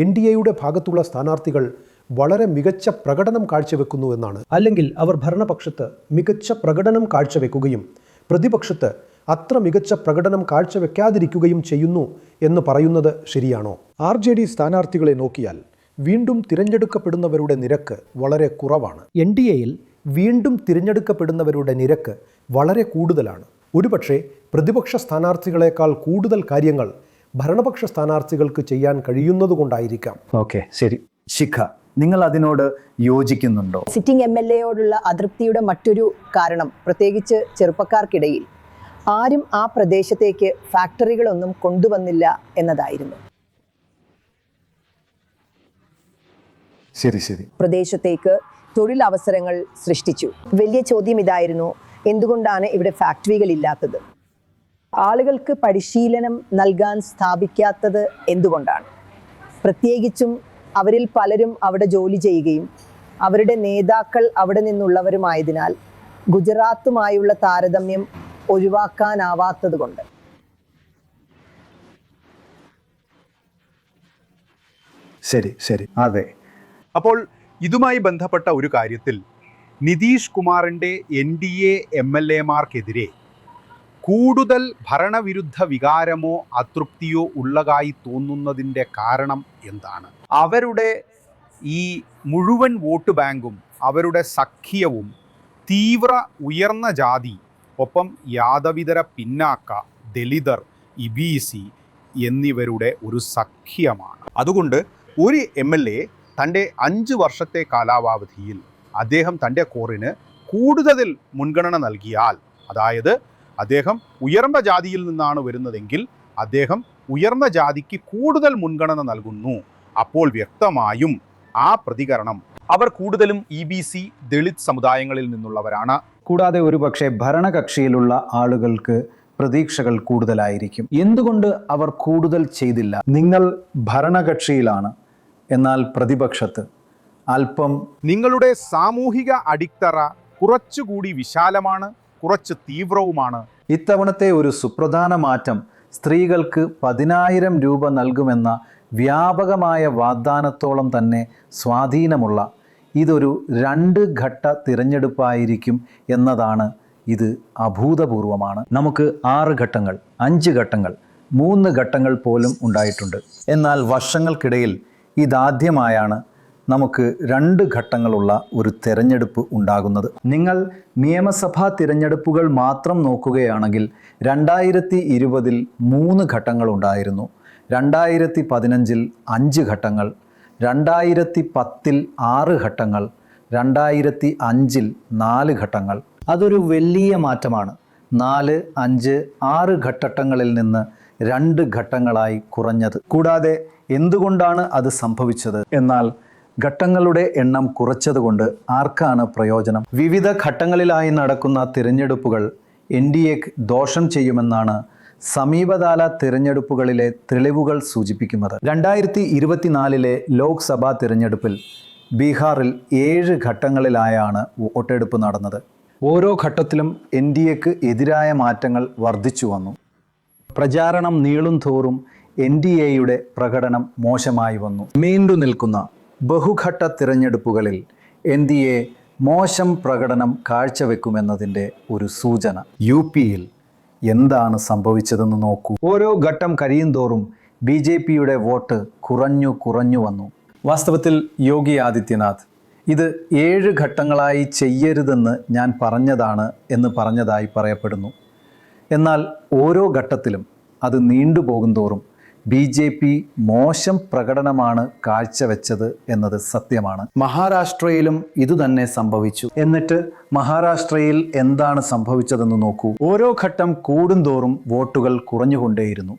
NDAയുടെ ഭാഗത്തുള്ള സ്ഥാനാർത്ഥികൾ വളരെ മികച്ച പ്രകടനം കാഴ്ചവെക്കുന്നു എന്നാണ്. അല്ലെങ്കിൽ അവർ ഭരണപക്ഷത്ത് മികച്ച പ്രകടനം കാഴ്ചവെക്കുകയും പ്രതിപക്ഷത്ത് അത്ര മികച്ച പ്രകടനം കാഴ്ചവെക്കാതിരിക്കുകയും ചെയ്യുന്നു എന്ന് പറയുന്നത് ശരിയാണോ? RJD സ്ഥാനാർത്ഥികളെ നോക്കിയാൽ വീണ്ടും തിരഞ്ഞെടുക്കപ്പെടുന്നവരുടെ നിരക്ക് വളരെ കുറവാണ്. NDAയിൽ വീണ്ടും തിരഞ്ഞെടുക്കപ്പെടുന്നവരുടെ നിരക്ക് വളരെ കൂടുതലാണ്. ഒരുപക്ഷെ പ്രതിപക്ഷ സ്ഥാനാർത്ഥികളെക്കാൾ കൂടുതൽ കാര്യങ്ങൾ ഭരണപക്ഷ സ്ഥാനാർത്ഥികൾക്ക് ചെയ്യാൻ കഴിയുന്നതുകൊണ്ടായിരിക്കാം. ഓക്കെ, ശരി. ശിഖ, നിങ്ങൾ അതിനോട് യോജിക്കുന്നുണ്ടോ? സിറ്റിംഗ് MLAയോടുള്ള അതൃപ്തിയുടെ മറ്റൊരു കാരണം, പ്രത്യേകിച്ച് ചെറുപ്പക്കാർക്കിടയിൽ ആരും ആ പ്രദേശത്തേക്ക് ഫാക്ടറികളൊന്നും കൊണ്ടുവന്നില്ല എന്നതായിരുന്നു. ശരി ശരി. പ്രദേശത്തേക്ക് തൊഴിലവസരങ്ങൾ സൃഷ്ടിച്ചു. വലിയ ചോദ്യം ഇതായിരുന്നു, എന്തുകൊണ്ടാണ് ഇവിടെ ഫാക്ടറികൾ ഇല്ലാത്തത്? ആളുകൾക്ക് പരിശീലനം നൽകാൻ സ്ഥാപിക്കാത്തത് എന്തുകൊണ്ടാണ്? പ്രത്യേകിച്ചും അവരിൽ പലരും അവിടെ ജോലി ചെയ്യുകയും അവരുടെ നേതാക്കൾ അവിടെ നിന്നുള്ളവരുമായതിനാൽ ഗുജറാത്തുമായുള്ള താരതമ്യം ഒഴിവാക്കാനാവാത്തത് കൊണ്ട്. ശരി ശരി, അതെ. അപ്പോൾ ഇതുമായി ബന്ധപ്പെട്ട ഒരു കാര്യത്തിൽ നിതീഷ് കുമാറിൻ്റെ NDA MLAമാർക്കെതിരെ കൂടുതൽ ഭരണവിരുദ്ധ വികാരമോ അതൃപ്തിയോ ഉള്ളതായി തോന്നുന്നതിൻ്റെ കാരണം എന്താണ്? അവരുടെ ഈ മുഴുവൻ വോട്ട് ബാങ്കും അവരുടെ സഖ്യവും തീവ്ര ഉയർന്ന ജാതി, ഒപ്പം യാദവിതര പിന്നാക്ക, ദലിതർ, EBC എന്നിവരുടെ ഒരു സഖ്യമാണ്. അതുകൊണ്ട് ഒരു MLA തൻ്റെ 5 വർഷത്തെ കാലാവധിയിൽ അദ്ദേഹം തൻ്റെ കോറിന് കൂടുതൽ മുൻഗണന നൽകിയാൽ, അതായത് അദ്ദേഹം ഉയർന്ന ജാതിയിൽ നിന്നാണ് വരുന്നതെങ്കിൽ അദ്ദേഹം ഉയർന്ന ജാതിക്ക് കൂടുതൽ മുൻഗണന നൽകുന്നു. അപ്പോൾ വ്യക്തമായും ആ പ്രതികരണം അവർ കൂടുതലും EBC ദളിത് സമുദായങ്ങളിൽ നിന്നുള്ളവരാണ്. കൂടാതെ ഒരുപക്ഷെ ഭരണകക്ഷിയിലുള്ള ആളുകൾക്ക് പ്രതീക്ഷകൾ കൂടുതലായിരിക്കും. എന്തുകൊണ്ട് അവർ കൂടുതൽ ചെയ്തില്ല? നിങ്ങൾ ഭരണകക്ഷിയിലാണ്, എന്നാൽ പ്രതിപക്ഷത്ത് അല്പം. നിങ്ങളുടെ സാമൂഹിക അടിത്തറ കുറച്ചുകൂടി വിശാലമാണ്, കുറച്ച് തീവ്രവുമാണ്. ഇത്തവണത്തെ ഒരു സുപ്രധാന മാറ്റം സ്ത്രീകൾക്ക് 10,000 രൂപ നൽകുമെന്ന വ്യാപകമായ വാഗ്ദാനത്തോളം തന്നെ സ്വാധീനമുള്ള ഇതൊരു 2 ഘട്ട തിരഞ്ഞെടുപ്പായിരിക്കും എന്നതാണ്. ഇത് അഭൂതപൂർവമാണ്. നമുക്ക് 6 ഘട്ടങ്ങൾ, 5 ഘട്ടങ്ങൾ, 3 ഘട്ടങ്ങൾ പോലും ഉണ്ടായിട്ടുണ്ട്. എന്നാൽ വർഷങ്ങൾക്കിടയിൽ ഇതാദ്യമായാണ് നമുക്ക് 2 ഘട്ടങ്ങളുള്ള ഒരു തിരഞ്ഞെടുപ്പ് ഉണ്ടാകുന്നത്. നിങ്ങൾ നിയമസഭാ തിരഞ്ഞെടുപ്പുകൾ മാത്രം നോക്കുകയാണെങ്കിൽ 2020 3 ഘട്ടങ്ങളുണ്ടായിരുന്നു, 2015 5 ഘട്ടങ്ങൾ, 2010 6 ഘട്ടങ്ങൾ, 2005 4 ഘട്ടങ്ങൾ. അതൊരു വലിയ മാറ്റമാണ്. 4, 5, 6 ഘട്ടങ്ങളിൽ നിന്ന് 2 ഘട്ടങ്ങളായി കുറഞ്ഞത്. കൂടാതെ എന്തുകൊണ്ടാണ് അത് സംഭവിച്ചത്? എന്നാൽ ഘട്ടങ്ങളുടെ എണ്ണം കുറച്ചതുകൊണ്ട് ആർക്കാണ് പ്രയോജനം? വിവിധ ഘട്ടങ്ങളിലായി നടക്കുന്ന തിരഞ്ഞെടുപ്പുകൾ NDAക്ക് ദോഷം ചെയ്യുമെന്നാണ് സമീപകാല തിരഞ്ഞെടുപ്പുകളിലെ തെളിവുകൾ സൂചിപ്പിക്കുന്നത്. 2024 ലോക്സഭാ തിരഞ്ഞെടുപ്പിൽ ബീഹാറിൽ 7 ഘട്ടങ്ങളിലായാണ് വോട്ടെടുപ്പ് നടന്നത്. ഓരോ ഘട്ടത്തിലും NDAക്ക് എതിരായ മാറ്റങ്ങൾ വർദ്ധിച്ചു വന്നു. പ്രചാരണം നീളും തോറും NDAയുടെ പ്രകടനം മോശമായി വന്നു. നീണ്ടു നിൽക്കുന്ന ബഹുഘട്ട തിരഞ്ഞെടുപ്പുകളിൽ NDA മോശം പ്രകടനം കാഴ്ചവെക്കുമെന്നതിൻ്റെ ഒരു സൂചന. UPയിൽ എന്താണ് സംഭവിച്ചതെന്ന് നോക്കൂ. ഓരോ ഘട്ടം കഴിയും തോറും BJPയുടെ വോട്ട് കുറഞ്ഞു വന്നു. വാസ്തവത്തിൽ യോഗി ആദിത്യനാഥ് ഇത് 7 ഘട്ടങ്ങളായി ചെയ്യരുതെന്ന് ഞാൻ പറഞ്ഞതാണ് പറഞ്ഞതായി പറയപ്പെടുന്നു. എന്നാൽ ഓരോ ഘട്ടത്തിലും അത് നീണ്ടുപോകും തോറും BJP മോശം പ്രകടനമാണ് കാഴ്ചവെച്ചത് എന്നത് സത്യമാണ്. മഹാരാഷ്ട്രയിലും ഇതുതന്നെ സംഭവിച്ചു. എന്നിട്ട് മഹാരാഷ്ട്രയിൽ എന്താണ് സംഭവിച്ചതെന്ന് നോക്കൂ. ഓരോ ഘട്ടം കൂടുന്തോറും വോട്ടുകൾ കുറഞ്ഞുകൊണ്ടേയിരുന്നു.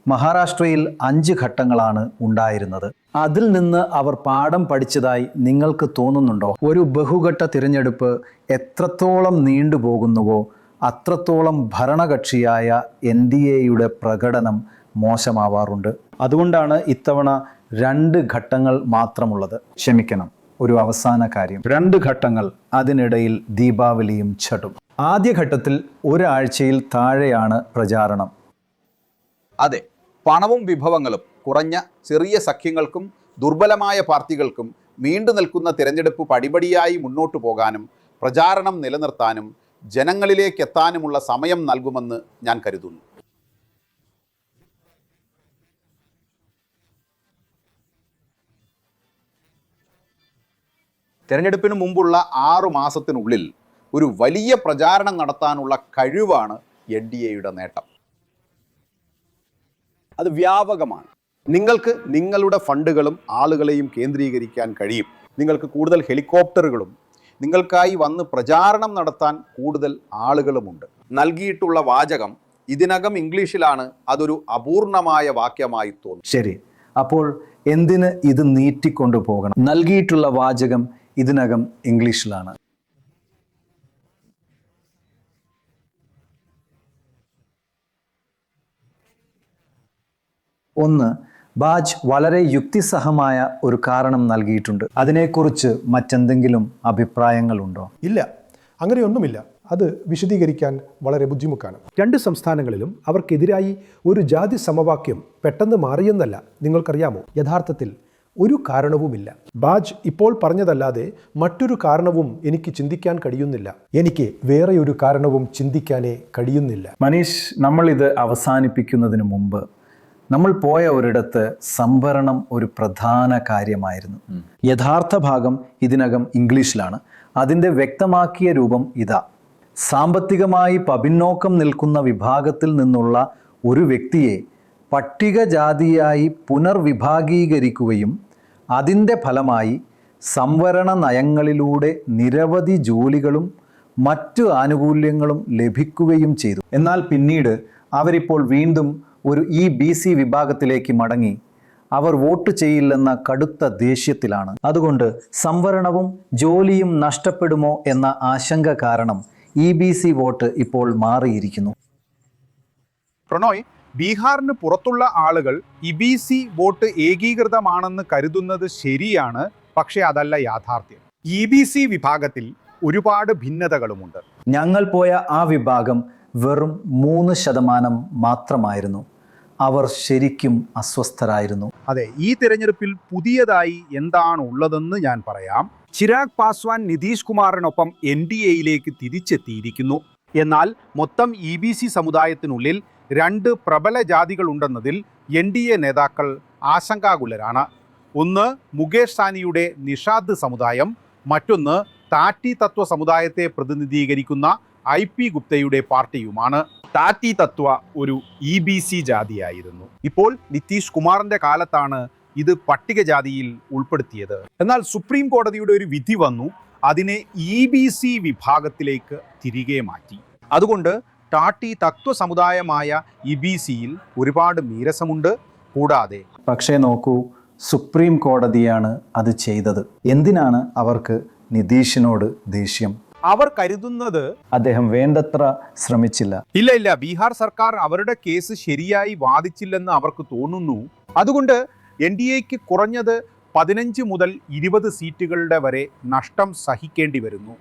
മഹാരാഷ്ട്രയിൽ 5 ഘട്ടങ്ങളാണ് ഉണ്ടായിരുന്നത്. അതിൽ നിന്ന് അവർ പാഠം പഠിച്ചതായി നിങ്ങൾക്ക് തോന്നുന്നുണ്ടോ? ഒരു ബഹുഘട്ട തിരഞ്ഞെടുപ്പ് എത്രത്തോളം നീണ്ടുപോകുന്നുവോ അത്രത്തോളം ഭരണകക്ഷിയായ NDAയുടെ പ്രകടനം മോശമാവാറുണ്ട്. അതുകൊണ്ടാണ് ഇത്തവണ 2 ഘട്ടങ്ങൾ മാത്രമുള്ളത്. ക്ഷമിക്കണം, ഒരു അവസാന കാര്യം. 2 ഘട്ടങ്ങൾ, അതിനിടയിൽ ദീപാവലിയും ഛഠും. ആദ്യ ഘട്ടത്തിൽ ഒരാഴ്ചയിൽ താഴെയാണ് പ്രചാരണം. അതെ, പണവും വിഭവങ്ങളും കുറഞ്ഞ ചെറിയ സഖ്യങ്ങൾക്കും ദുർബലമായ പാർട്ടികൾക്കും നീണ്ടു നിൽക്കുന്ന തിരഞ്ഞെടുപ്പ് പടിപടിയായി മുന്നോട്ടു പോകാനും പ്രചാരണം നിലനിർത്താനും ജനങ്ങളിലേക്ക് എത്താനുമുള്ള സമയം നൽകുമെന്ന് ഞാൻ കരുതുന്നു. തിരഞ്ഞെടുപ്പിന് മുമ്പുള്ള 6 മാസത്തിനുള്ളിൽ ഒരു വലിയ പ്രചാരണം നടത്താനുള്ള കഴിവാണ് NDAയുടെ നേട്ടം. അത് വ്യാപകമാണ്. നിങ്ങൾക്ക് നിങ്ങളുടെ ഫണ്ടുകളും ആളുകളെയും കേന്ദ്രീകരിക്കാൻ കഴിയും. നിങ്ങൾക്ക് കൂടുതൽ ഹെലികോപ്റ്ററുകളും നിങ്ങൾക്കായി വന്ന് പ്രചാരണം നടത്താൻ കൂടുതൽ ആളുകളുമുണ്ട്. നൽകിയിട്ടുള്ള വാചകം ഇതിനകം ഇംഗ്ലീഷിലാണ്. അതൊരു അപൂർണമായ വാക്യമായി തോന്നും. ശരി, അപ്പോൾ എന്തിന് ഇത് നീട്ടിക്കൊണ്ടു പോകണം? നൽകിയിട്ടുള്ള വാചകം ഇതിനകം ഇംഗ്ലീഷിലാണ്. ഒന്ന്, ബാജ് വളരെ യുക്തിസഹമായ ഒരു കാരണം നൽകിയിട്ടുണ്ട്. അതിനെക്കുറിച്ച് മറ്റെന്തെങ്കിലും അഭിപ്രായങ്ങളുണ്ടോ? ഇല്ല, അങ്ങനെയൊന്നുമില്ല. അത് വിശദീകരിക്കാൻ വളരെ ബുദ്ധിമുട്ടാണ്. 2 സംസ്ഥാനങ്ങളിലും അവർക്കെതിരായി ഒരു ജാതി സമവാക്യം പെട്ടെന്ന് മാറിയെന്നല്ല നിങ്ങൾക്കറിയാമോ? യഥാർത്ഥത്തിൽ ഒരു കാരണവുമില്ല. ബാജ് ഇപ്പോൾ പറഞ്ഞതല്ലാതെ മറ്റൊരു കാരണവും എനിക്ക് ചിന്തിക്കാൻ കഴിയുന്നില്ല. എനിക്ക് വേറെ ഒരു കാരണവും ചിന്തിക്കാനേ കഴിയുന്നില്ല. മനീഷ്, നമ്മളിത് അവസാനിപ്പിക്കുന്നതിന് മുമ്പ് നമ്മൾ പോയ ഒരിടത്ത് സംവരണം ഒരു പ്രധാന കാര്യമായിരുന്നു. യഥാർത്ഥ ഭാഗം ഇതിനകം ഇംഗ്ലീഷിലാണ്. അതിൻ്റെ വ്യക്തമാക്കിയ രൂപം ഇതാ: സാമ്പത്തികമായി പപിന്നോക്കം നിൽക്കുന്ന വിഭാഗത്തിൽ നിന്നുള്ള ഒരു വ്യക്തിയെ പട്ടികജാതിയായി പുനർവിഭാഗീകരിക്കുകയും അതിൻ്റെ ഫലമായി സംവരണ നയങ്ങളിലൂടെ നിരവധി ജോലികളും മറ്റു ആനുകൂല്യങ്ങളും ലഭിക്കുകയും ചെയ്തു. എന്നാൽ പിന്നീട് അവരിപ്പോൾ വീണ്ടും ഒരു EBC വിഭാഗത്തിലേക്ക് മടങ്ങി. അവർ വോട്ട് ചെയ്യില്ലെന്ന കടുത്ത ദേഷ്യത്തിലാണ്. അതുകൊണ്ട് സംവരണവും ജോലിയും നഷ്ടപ്പെടുമോ എന്ന ആശങ്ക കാരണം EBC വോട്ട് ഇപ്പോൾ മാറിയിരിക്കുന്നു. പ്രണോയ്, ബീഹാറിന് പുറത്തുള്ള ആളുകൾ EBC വോട്ട് ഏകീകൃതമാണെന്ന് കരുതുന്നത് ശരിയാണ്. പക്ഷേ അതല്ല യാഥാർത്ഥ്യം. EBC വിഭാഗത്തിൽ ഒരുപാട് ഭിന്നതകളുമുണ്ട്. ഞങ്ങൾ പോയ ആ വിഭാഗം വെറും 3% മാത്രമായിരുന്നു. അവർ ശരിക്കും അസ്വസ്ഥരായിരുന്നു. അതെ, ഈ തിരഞ്ഞെടുപ്പിൽ പുതിയതായി എന്താണ് ഉള്ളതെന്ന് ഞാൻ പറയാം. ചിരാഗ് പാസ്വാൻ നിതീഷ് കുമാറിനൊപ്പം NDAയിലേക്ക് തിരിച്ചെത്തിയിരിക്കുന്നു. എന്നാൽ മൊത്തം EBC സമുദായത്തിനുള്ളിൽ 2 പ്രബല ജാതികളുണ്ടെന്നതിൽ NDA നേതാക്കൾ ആശങ്കാകുലരാണ്. ഒന്ന് മുകേഷ് സാനിയുടെ നിഷാദ് സമുദായം, മറ്റൊന്ന് താറ്റി തത്വ സമുദായത്തെ പ്രതിനിധീകരിക്കുന്ന IP ഗുപ്തയുടെ പാർട്ടിയുമാണ്. താറ്റി തത്വ ഒരു EBC ജാതിയായിരുന്നു. ഇപ്പോൾ നിതീഷ് കുമാറിന്റെ കാലത്താണ് ഇത് പട്ടികജാതിയിൽ ഉൾപ്പെടുത്തിയത്. എന്നാൽ സുപ്രീം കോടതിയുടെ ഒരു വിധി വന്നു, അതിനെ EBC വിഭാഗത്തിലേക്ക് തിരികെ മാറ്റി. അതുകൊണ്ട് ടാട്ടി തത്വ സമുദായമായ EBCയിൽ ഒരുപാട് നീരസമുണ്ട്. കൂടാതെ പക്ഷേ നോക്കൂ, സുപ്രീം കോടതിയാണ് അത് ചെയ്തത്. എന്തിനാണ് അവർക്ക് നിതീഷിനോട് ദേഷ്യം? അവർ കരുതുന്നത് അദ്ദേഹം വേണ്ടത്ര ശ്രമിച്ചില്ല. ഇല്ല, ബീഹാർ സർക്കാർ അവരുടെ കേസ് ശരിയായി വാദിച്ചില്ലെന്ന് അവർക്ക് തോന്നുന്നു. അതുകൊണ്ട് NDAയ്ക്ക് കുറഞ്ഞത് 15 മുതൽ 20 സീറ്റുകളുടെ വരെ നഷ്ടം സഹിക്കേണ്ടി വരുന്നു.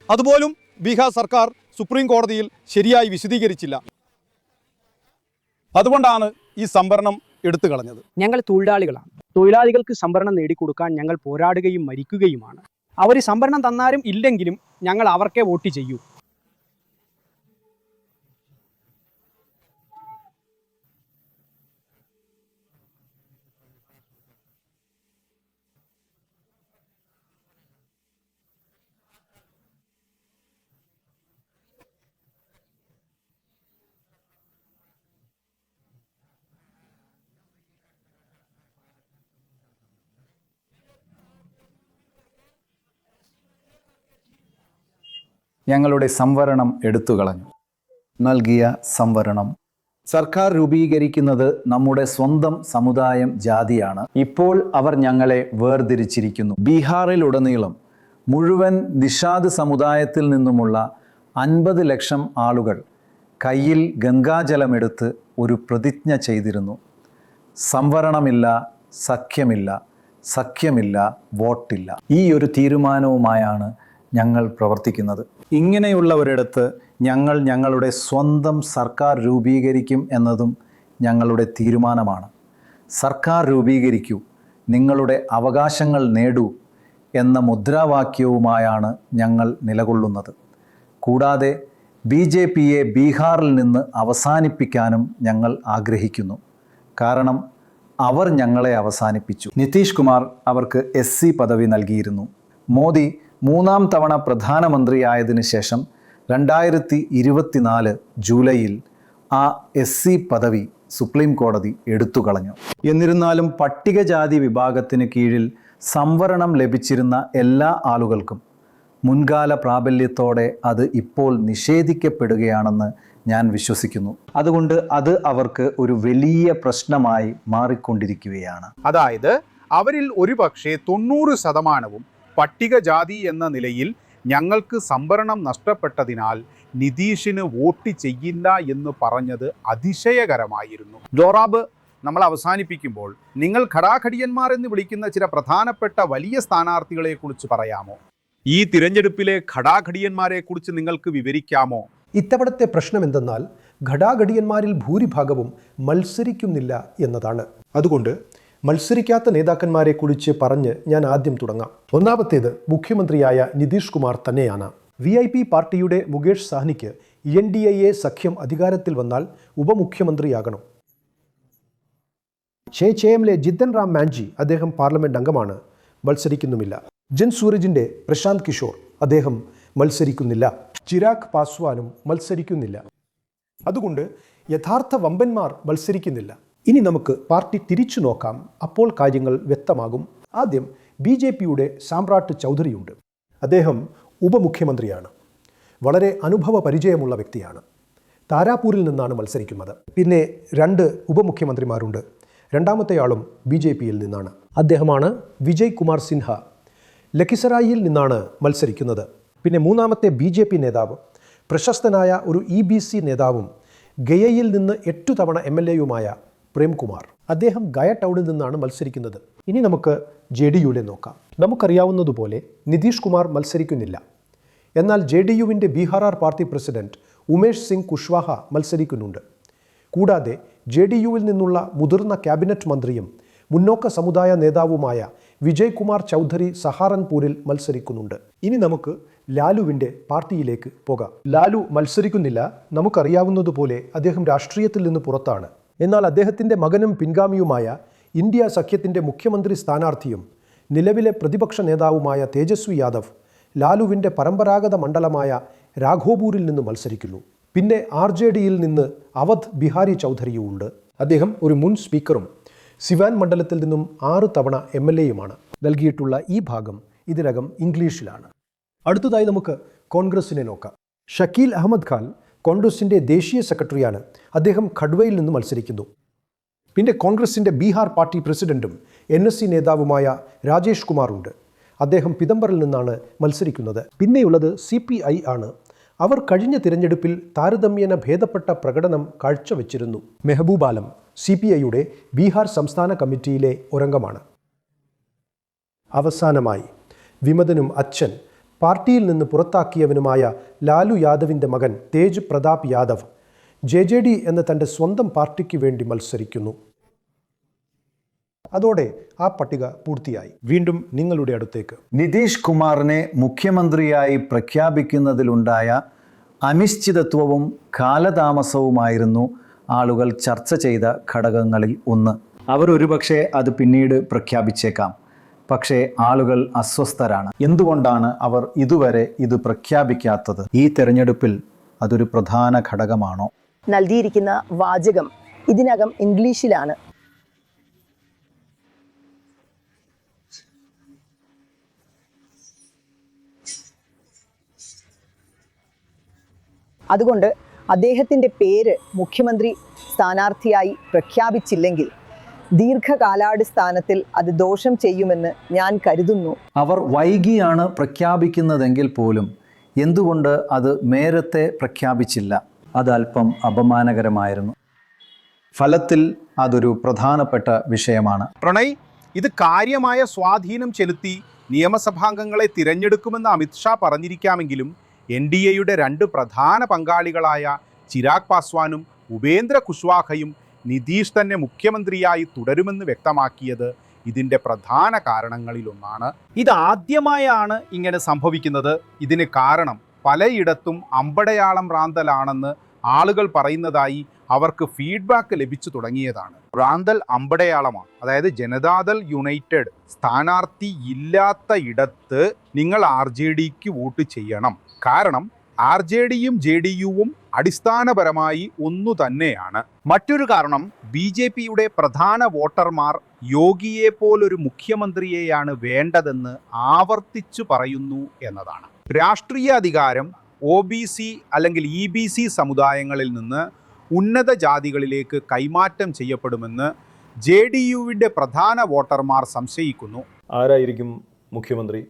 അതുപോലും ബീഹാർ സർക്കാർ സുപ്രീം കോടതിയിൽ ശരിയായി വിശദീകരിച്ചില്ല. അതുകൊണ്ടാണ് ഈ സംവരണം എടുത്തു കളഞ്ഞത്. ഞങ്ങൾ തൊഴിലാളികളാണ്. തൊഴിലാളികൾക്ക് സംവരണം നേടിക്കൊടുക്കാൻ ഞങ്ങൾ പോരാടുകയും മരിക്കുകയുമാണ്. അവർ സംവരണം തന്നാലും ഇല്ലെങ്കിലും ഞങ്ങൾ അവർക്കേ വോട്ട് ചെയ്യൂ. ഞങ്ങളുടെ സംവരണം എടുത്തു കളഞ്ഞു. നൽകിയ സംവരണം സർക്കാർ രൂപീകരിക്കുന്നത് നമ്മുടെ സ്വന്തം സമുദായം ജാതിയാണ്. ഇപ്പോൾ അവർ ഞങ്ങളെ വേർതിരിച്ചിരിക്കുന്നു. ബീഹാറിലുടനീളം മുഴുവൻ നിഷാദ് സമുദായത്തിൽ നിന്നുമുള്ള 50 ലക്ഷം ആളുകൾ കയ്യിൽ ഗംഗാജലമെടുത്ത് ഒരു പ്രതിജ്ഞ ചെയ്തിരുന്നു. സംവരണമില്ല, സഖ്യമില്ല, സഖ്യമില്ല, വോട്ടില്ല. ഈ ഒരു തീരുമാനവുമായാണ് ഞങ്ങൾ പ്രവർത്തിക്കുന്നത്. ഇങ്ങനെയുള്ളവരിടത്ത് ഞങ്ങൾ ഞങ്ങളുടെ സ്വന്തം സർക്കാർ രൂപീകരിക്കും എന്നതും ഞങ്ങളുടെ തീരുമാനമാണ്. സർക്കാർ രൂപീകരിക്കൂ, നിങ്ങളുടെ അവകാശങ്ങൾ നേടൂ എന്ന മുദ്രാവാക്യവുമായാണ് ഞങ്ങൾ നിലകൊള്ളുന്നത്. കൂടാതെ BJPയെ ബീഹാറിൽ നിന്ന് അവസാനിപ്പിക്കാനും ഞങ്ങൾ ആഗ്രഹിക്കുന്നു. കാരണം അവർ ഞങ്ങളെ അവസാനിപ്പിച്ചു. നിതീഷ് കുമാർ അവർക്ക് SC പദവി നൽകിയിരുന്നു. മോദി 3ാം തവണ പ്രധാനമന്ത്രിയായതിനു ശേഷം 2024 ജൂലൈയിൽ ആ SC പദവി സുപ്രീം കോടതി എടുത്തുകളഞ്ഞു. എന്നിരുന്നാലും പട്ടികജാതി വിഭാഗത്തിന് കീഴിൽ സംവരണം ലഭിച്ചിരുന്ന എല്ലാ ആളുകൾക്കും മുൻകാല പ്രാബല്യത്തോടെ അത് ഇപ്പോൾ നിഷേധിക്കപ്പെടുകയാണെന്ന് ഞാൻ വിശ്വസിക്കുന്നു. അതുകൊണ്ട് അത് അവർക്ക് ഒരു വലിയ പ്രശ്നമായി മാറിക്കൊണ്ടിരിക്കുകയാണ്. അതായത് അവരിൽ ഒരുപക്ഷെ 90% പട്ടികജാതി എന്ന നിലയിൽ ഞങ്ങൾക്ക് സംവരണം നഷ്ടപ്പെട്ടതിനാൽ നിതീഷിന് വോട്ട് ചെയ്യില്ല എന്ന് പറഞ്ഞത് അതിശയകരമായിരുന്നു. ജോറാബ്, നമ്മൾ അവസാനിപ്പിക്കുമ്പോൾ നിങ്ങൾ ഘടാഘടിയന്മാർ എന്ന് വിളിക്കുന്ന ചില പ്രധാനപ്പെട്ട വലിയ സ്ഥാനാർത്ഥികളെ കുറിച്ച് പറയാമോ? ഈ തിരഞ്ഞെടുപ്പിലെ ഘടാഘടിയന്മാരെ കുറിച്ച് നിങ്ങൾക്ക് വിവരിക്കാമോ? ഇത്തവണത്തെ പ്രശ്നം എന്തെന്നാൽ ഘടാഘടിയന്മാരിൽ ഭൂരിഭാഗവും മത്സരിക്കുന്നില്ല എന്നതാണ്. അതുകൊണ്ട് മത്സരിക്കാത്ത നേതാക്കന്മാരെ കുറിച്ച് പറഞ്ഞ് ഞാൻ ആദ്യം തുടങ്ങാം. ഒന്നാമത്തേത് മുഖ്യമന്ത്രിയായ നിതീഷ് കുമാർ തന്നെയാണ്. VIP പാർട്ടിയുടെ മുകേഷ് സാഹ്നിക്ക് NDA സഖ്യം അധികാരത്തിൽ വന്നാൽ ഉപമുഖ്യമന്ത്രിയാകണം. ഛേംലെ ജിതൻ റാം മാഞ്ചി, അദ്ദേഹം പാർലമെന്റ് അംഗമാണ്, മത്സരിക്കുന്നുമില്ല. ജൻ സൂരജിന്റെ പ്രശാന്ത് കിഷോർ, അദ്ദേഹം മത്സരിക്കുന്നില്ല. ചിരാഗ് പാസ്വാനും മത്സരിക്കുന്നില്ല. അതുകൊണ്ട് യഥാർത്ഥ വമ്പന്മാർ മത്സരിക്കുന്നില്ല. ഇനി നമുക്ക് പാർട്ടി തിരിച്ചു നോക്കാം, അപ്പോൾ കാര്യങ്ങൾ വ്യക്തമാകും. ആദ്യം BJPയുടെ സാമ്രാട്ട് ചൗധരിയുണ്ട്. അദ്ദേഹം ഉപമുഖ്യമന്ത്രിയാണ്. വളരെ അനുഭവ പരിചയമുള്ള വ്യക്തിയാണ്. താരാപൂരിൽ നിന്നാണ് മത്സരിക്കുന്നത്. പിന്നെ 2 ഉപമുഖ്യമന്ത്രിമാരുണ്ട്. രണ്ടാമത്തെയാളും BJPയിൽ നിന്നാണ്. അദ്ദേഹമാണ് വിജയ് കുമാർ സിൻഹ. ലഖിസറായിയിൽ നിന്നാണ് മത്സരിക്കുന്നത്. പിന്നെ മൂന്നാമത്തെ BJP നേതാവ് പ്രശസ്തനായ ഒരു EBC നേതാവും ഗയയിൽ നിന്ന് 8 തവണ MLAയുമായ പ്രേംകുമാർ. അദ്ദേഹം ഗയ ടൗണിൽ നിന്നാണ് മത്സരിക്കുന്നത്. ഇനി നമുക്ക് JDUവിലെ നോക്കാം. നമുക്കറിയാവുന്നതുപോലെ നിതീഷ് കുമാർ മത്സരിക്കുന്നില്ല. എന്നാൽ JDUവിൻ്റെ ബീഹാർ പാർട്ടി പ്രസിഡന്റ് ഉമേഷ് സിംഗ് കുഷ്വാഹ മത്സരിക്കുന്നുണ്ട്. കൂടാതെ JDUവിൽ നിന്നുള്ള മുതിർന്ന ക്യാബിനറ്റ് മന്ത്രിയും മുന്നോക്ക സമുദായ നേതാവുമായ വിജയ് കുമാർ ചൗധരി സഹാറൻപൂരിൽ മത്സരിക്കുന്നുണ്ട്. ഇനി നമുക്ക് ലാലുവിൻ്റെ പാർട്ടിയിലേക്ക് പോകാം. ലാലു മത്സരിക്കുന്നില്ല. നമുക്കറിയാവുന്നതുപോലെ അദ്ദേഹം രാഷ്ട്രീയത്തിൽ നിന്ന് പുറത്താണ്. എന്നാൽ അദ്ദേഹത്തിൻ്റെ മകനും പിൻഗാമിയുമായ ഇന്ത്യ സഖ്യത്തിൻ്റെ മുഖ്യമന്ത്രി സ്ഥാനാർത്ഥിയും നിലവിലെ പ്രതിപക്ഷ നേതാവുമായ തേജസ്വി യാദവ് ലാലുവിൻ്റെ പരമ്പരാഗത മണ്ഡലമായ രാഘോപൂരിൽ നിന്ന് മത്സരിക്കുന്നു. പിന്നെ RJDയിൽ നിന്ന് അവധ് ബിഹാരി ചൗധരിയുമുണ്ട്. അദ്ദേഹം ഒരു മുൻ സ്പീക്കറും സിവാൻ മണ്ഡലത്തിൽ നിന്നും 6 തവണ MLAയുമാണ്. നൽകിയിട്ടുള്ള ഈ ഭാഗം ഇതിനകം ഇംഗ്ലീഷിലാണ്. അടുത്തതായി നമുക്ക് കോൺഗ്രസിനെ നോക്കാം. ഷക്കീൽ അഹമ്മദ് ഖാൻ കോൺഗ്രസിൻ്റെ ദേശീയ സെക്രട്ടറിയാണ്. അദ്ദേഹം ഖഡ്വയിൽ നിന്ന് മത്സരിക്കുന്നു. പിന്നെ കോൺഗ്രസിൻ്റെ ബീഹാർ പാർട്ടി പ്രസിഡന്റും NSC നേതാവുമായ രാജേഷ് കുമാറുണ്ട്. അദ്ദേഹം പിതംബറിൽ നിന്നാണ് മത്സരിക്കുന്നത്. പിന്നെയുള്ളത് CPI ആണ്. അവർ കഴിഞ്ഞ തിരഞ്ഞെടുപ്പിൽ താരതമ്യേന ഭേദപ്പെട്ട പ്രകടനം കാഴ്ചവെച്ചിരുന്നു. മെഹബൂബ് ആലം CPIയുടെ ബീഹാർ സംസ്ഥാന കമ്മിറ്റിയിലെ ഒരംഗമാണ്. അവസാനമായി വിമതനും അച്ഛൻ പാർട്ടിയിൽ നിന്ന് പുറത്താക്കിയവനുമായ ലാലു യാദവിൻ്റെ മകൻ തേജ് പ്രതാപ് യാദവ് JJD എന്ന തൻ്റെ സ്വന്തം പാർട്ടിക്ക് വേണ്ടി മത്സരിക്കുന്നു. അതോടെ ആ പട്ടിക പൂർത്തിയായി. വീണ്ടും നിങ്ങളുടെ അടുത്തേക്ക്. നിതീഷ് കുമാറിനെ മുഖ്യമന്ത്രിയായി പ്രഖ്യാപിക്കുന്നതിലുണ്ടായ അനിശ്ചിതത്വവും കാലതാമസവുമായിരുന്നു ആളുകൾ ചർച്ച ചെയ്ത ഘടകങ്ങളിൽ ഒന്ന്. അവർ ഒരുപക്ഷെ അത് പിന്നീട് പ്രഖ്യാപിച്ചേക്കാം. പക്ഷേ ആളുകൾ അസ്വസ്ഥരാണ്. എന്തുകൊണ്ടാണ് അവർ ഇതുവരെ ഇത് പ്രഖ്യാപിക്കാത്തത്? ഈ തെരഞ്ഞെടുപ്പിൽ അതൊരു പ്രധാന ഘടകമാണോ? നൽകിയിരിക്കുന്ന വാചകം ഇതിനകം ഇംഗ്ലീഷിലാണ്. അതുകൊണ്ട് അദ്ദേഹത്തിൻ്റെ പേര് മുഖ്യമന്ത്രി സ്ഥാനാർത്ഥിയായി പ്രഖ്യാപിച്ചില്ലെങ്കിൽ ദീർഘകാലാടിസ്ഥാനത്തിൽ അത് ദോഷം ചെയ്യുമെന്ന് ഞാൻ കരുതുന്നു. അവർ വൈകിയാണ് പ്രഖ്യാപിക്കുന്നതെങ്കിൽ പോലും എന്തുകൊണ്ട് അത് നേരത്തെ പ്രഖ്യാപിച്ചില്ല? അത് അല്പം അപമാനകരമായിരുന്നു. ഫലത്തിൽ അതൊരു പ്രധാനപ്പെട്ട വിഷയമാണ്. പ്രണയ്, ഇത് കാര്യമായ സ്വാധീനം ചെലുത്തി നിയമസഭാംഗങ്ങളെ തിരഞ്ഞെടുക്കുമെന്ന് അമിത്ഷാ പറഞ്ഞിരിക്കാമെങ്കിലും NDAയുടെ 2 പ്രധാന പങ്കാളികളായ ചിരാഗ് പാസ്വാനും ഉപേന്ദ്ര കുശ്വാഹയും നിതീഷ് തന്നെ മുഖ്യമന്ത്രിയായി തുടരുമെന്ന് വ്യക്തമാക്കിയത് ഇതിൻ്റെ പ്രധാന കാരണങ്ങളിലൊന്നാണ്. ഇതാദ്യമായാണ് ഇങ്ങനെ സംഭവിക്കുന്നത്. ഇതിന് കാരണം പലയിടത്തും അമ്പടയാളം റാന്തലാണെന്ന് ആളുകൾ പറയുന്നതായി അവർക്ക് ഫീഡ്ബാക്ക് ലഭിച്ചു തുടങ്ങിയതാണ്. റാന്തൽ അമ്പടയാളമാണ്. അതായത് ജനതാദൾ യുണൈറ്റഡ് സ്ഥാനാർത്ഥി ഇല്ലാത്ത ഇടത്ത് നിങ്ങൾ RJDക്ക് വോട്ട് ചെയ്യണം. കാരണം RJDയും JDUവും അടിസ്ഥാനപരമായി ഒന്നു തന്നെയാണ്. മറ്റൊരു കാരണം BJPയുടെ പ്രധാന വോട്ടർമാർ യോഗിയെ പോലൊരു മുഖ്യമന്ത്രിയെയാണ് വേണ്ടതെന്ന് ആവർത്തിച്ചു പറയുന്നു എന്നതാണ്. രാഷ്ട്രീയ അധികാരം OBC അല്ലെങ്കിൽ EBC സമുദായങ്ങളിൽ നിന്ന് ഉന്നത ജാതികളിലേക്ക് കൈമാറ്റം ചെയ്യപ്പെടുമെന്ന് JDUവിൻ്റെ പ്രധാന വോട്ടർമാർ സംശയിക്കുന്നു. ആരായിരിക്കും മുഖ്യമന്ത്രി?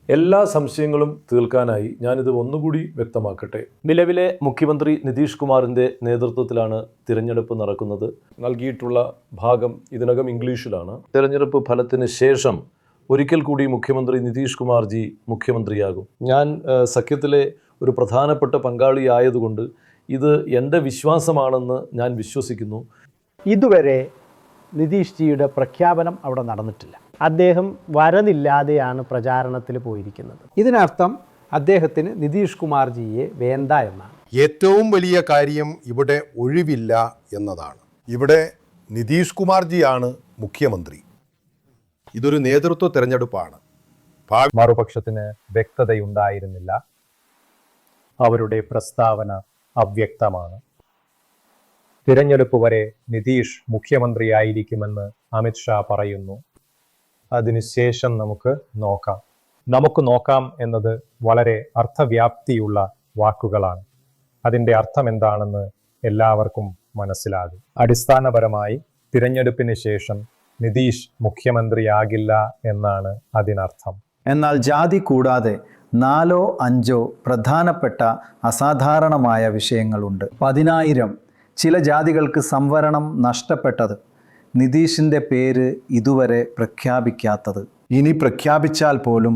എല്ലാ സംശയങ്ങളും തീർക്കാനായി ഞാനിത് ഒന്നുകൂടി വ്യക്തമാക്കട്ടെ. നിലവിലെ മുഖ്യമന്ത്രി നിതീഷ് കുമാറിൻ്റെ നേതൃത്വത്തിലാണ് തിരഞ്ഞെടുപ്പ് നടക്കുന്നത്. നൽകിയിട്ടുള്ള ഭാഗം ഇതിനകം ഇംഗ്ലീഷിലാണ്. തിരഞ്ഞെടുപ്പ് ഫലത്തിന് ശേഷം ഒരിക്കൽ കൂടി മുഖ്യമന്ത്രി നിതീഷ് കുമാർ ജി മുഖ്യമന്ത്രിയാകും. ഞാൻ സഖ്യത്തിലെ ഒരു പ്രധാനപ്പെട്ട പങ്കാളിയായതുകൊണ്ട് ഇത് എൻ്റെ വിശ്വാസമാണെന്ന് ഞാൻ വിശ്വസിക്കുന്നു. ഇതുവരെ നിതീഷ് ജിയുടെ പ്രഖ്യാപനം അവിടെ നടന്നിട്ടില്ല. അദ്ദേഹം വരനില്ലാതെയാണ് പ്രചാരണത്തിൽ പോയിരിക്കുന്നത്. ഇതിനർത്ഥം അദ്ദേഹത്തിന് നിതീഷ് കുമാർ ജിയെ വേണ്ട എന്നാണ്. ഏറ്റവും വലിയ കാര്യം ഇവിടെ ഒഴിവില്ല എന്നതാണ്. ഇവിടെ നിതീഷ് കുമാർ ജിയാണ് മുഖ്യമന്ത്രി. ഇതൊരു നേതൃത്വ തെരഞ്ഞെടുപ്പാണ്. മറുപക്ഷത്തിന് വ്യക്തതയുണ്ടായിരുന്നില്ല. അവരുടെ പ്രസ്താവന അവ്യക്തമാണ്. തിരഞ്ഞെടുപ്പ് വരെ നിതീഷ് മുഖ്യമന്ത്രിയായിരിക്കുമെന്ന് അമിത്ഷാ പറയുന്നു. അതിനുശേഷം നമുക്ക് നോക്കാം എന്നത് വളരെ അർത്ഥവ്യാപ്തിയുള്ള വാക്കുകളാണ്. അതിൻ്റെ അർത്ഥം എന്താണെന്ന് എല്ലാവർക്കും മനസ്സിലാകും. അടിസ്ഥാനപരമായി തിരഞ്ഞെടുപ്പിന് ശേഷം നിതീഷ് മുഖ്യമന്ത്രിയാകില്ല എന്നാണ് അതിനർത്ഥം. എന്നാൽ ജാതി കൂടാതെ 4-5 പ്രധാനപ്പെട്ട അസാധാരണമായ വിഷയങ്ങളുണ്ട്. 10,000 ചില ജാതികൾക്ക് സംവരണം നഷ്ടപ്പെട്ടത്, നിതീഷിൻ്റെ പേര് ഇതുവരെ പ്രഖ്യാപിക്കാത്തത്, ഇനി പ്രഖ്യാപിച്ചാൽ പോലും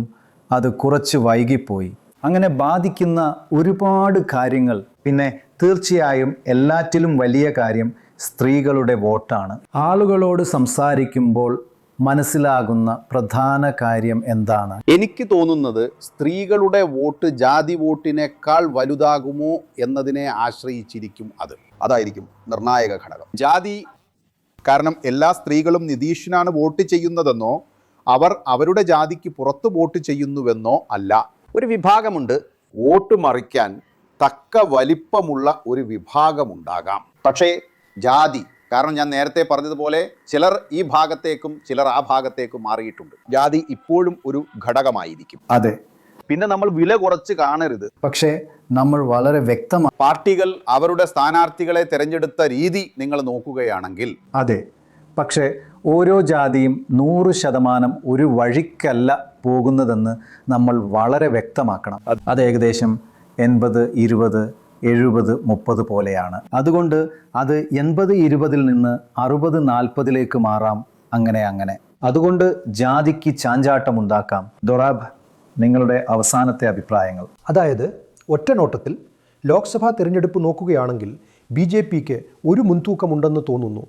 അത് കുറച്ച് വൈകിപ്പോയി. അങ്ങനെ ബാധിക്കുന്ന ഒരുപാട് കാര്യങ്ങൾ. പിന്നെ തീർച്ചയായും എല്ലാറ്റിലും വലിയ കാര്യം സ്ത്രീകളുടെ വോട്ടാണ്. ആളുകളോട് സംസാരിക്കുമ്പോൾ മനസ്സിലാകുന്ന പ്രധാന കാര്യം എന്താണ്? എനിക്ക് തോന്നുന്നത് സ്ത്രീകളുടെ വോട്ട് ജാതി വോട്ടിനേക്കാൾ വലുതാകുമോ എന്നതിനെ ആശ്രയിച്ചിരിക്കും. അതായിരിക്കും നിർണായക ഘടകം. ജാതി കാരണം എല്ലാ സ്ത്രീകളും നിതീഷിനാണ് വോട്ട് ചെയ്യുന്നതെന്നോ അവർ അവരുടെ ജാതിക്ക് പുറത്ത് വോട്ട് ചെയ്യുന്നുവെന്നോ അല്ല. ഒരു വിഭാഗമുണ്ട്, വോട്ട് മറിക്കാൻ തക്ക വലിപ്പമുള്ള ഒരു വിഭാഗമുണ്ടാകാം. പക്ഷേ ജാതി കാരണം ഞാൻ നേരത്തെ പറഞ്ഞതുപോലെ ചിലർ ഈ ഭാഗത്തേക്കും ചിലർ ആ ഭാഗത്തേക്കും മാറിയിട്ടുണ്ട്. ജാതി ഇപ്പോഴും ഒരു ഘടകമായിരിക്കും. അതെ. പിന്നെ നമ്മൾ വില കുറച്ച് കാണരുത്. പക്ഷേ നമ്മൾ വളരെ വ്യക്തമാണ്. പാർട്ടികൾ അവരുടെ സ്ഥാനാർത്ഥികളെ തിരഞ്ഞെടുത്ത രീതി നിങ്ങൾ നോക്കുകയാണെങ്കിൽ അതെ. പക്ഷേ ഓരോ ജാതിയും 100% ഒരു വഴിക്കല്ല പോകുന്നതെന്ന് നമ്മൾ വളരെ വ്യക്തമാക്കണം. അത് ഏകദേശം 80-20, 70-30 പോലെയാണ്. അതുകൊണ്ട് അത് 80-20 നിന്ന് 60-40 മാറാം. അങ്ങനെ അതുകൊണ്ട് ജാതിക്ക് ചാഞ്ചാട്ടമുണ്ടാക്കാം. ദൊറാബ്, നിങ്ങളുടെ അവസാനത്തെ അഭിപ്രായങ്ങൾ. അതായത് ഒറ്റ നോട്ടത്തിൽ ലോക്സഭാ തിരഞ്ഞെടുപ്പ് നോക്കുകയാണെങ്കിൽ BJPക്ക് ഒരു മുൻതൂക്കമുണ്ടെന്ന് തോന്നുന്നു.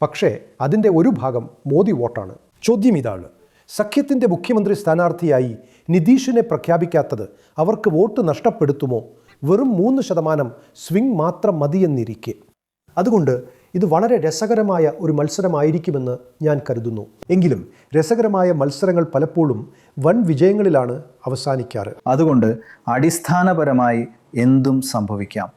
പക്ഷേ അതിൻ്റെ ഒരു ഭാഗം മോദി വോട്ടാണ്. ചോദ്യം ഇതാണ്, സഖ്യത്തിൻ്റെ മുഖ്യമന്ത്രി സ്ഥാനാർത്ഥിയായി നിതീഷിനെ പ്രഖ്യാപിക്കാത്തത് അവർക്ക് വോട്ട് നഷ്ടപ്പെടുത്തുമോ? വെറും 3% സ്വിംഗ് മാത്രം മതിയെന്നിരിക്കെ. അതുകൊണ്ട് ഇത് വളരെ രസകരമായ ഒരു മത്സരമായിരിക്കുമെന്ന് ഞാൻ കരുതുന്നു. എങ്കിലും രസകരമായ മത്സരങ്ങൾ പലപ്പോഴും വൻ വിജയങ്ങളിലാണ് അവസാനിക്കാറ്. അതുകൊണ്ട് അടിസ്ഥാനപരമായി എന്തും സംഭവിക്കാം.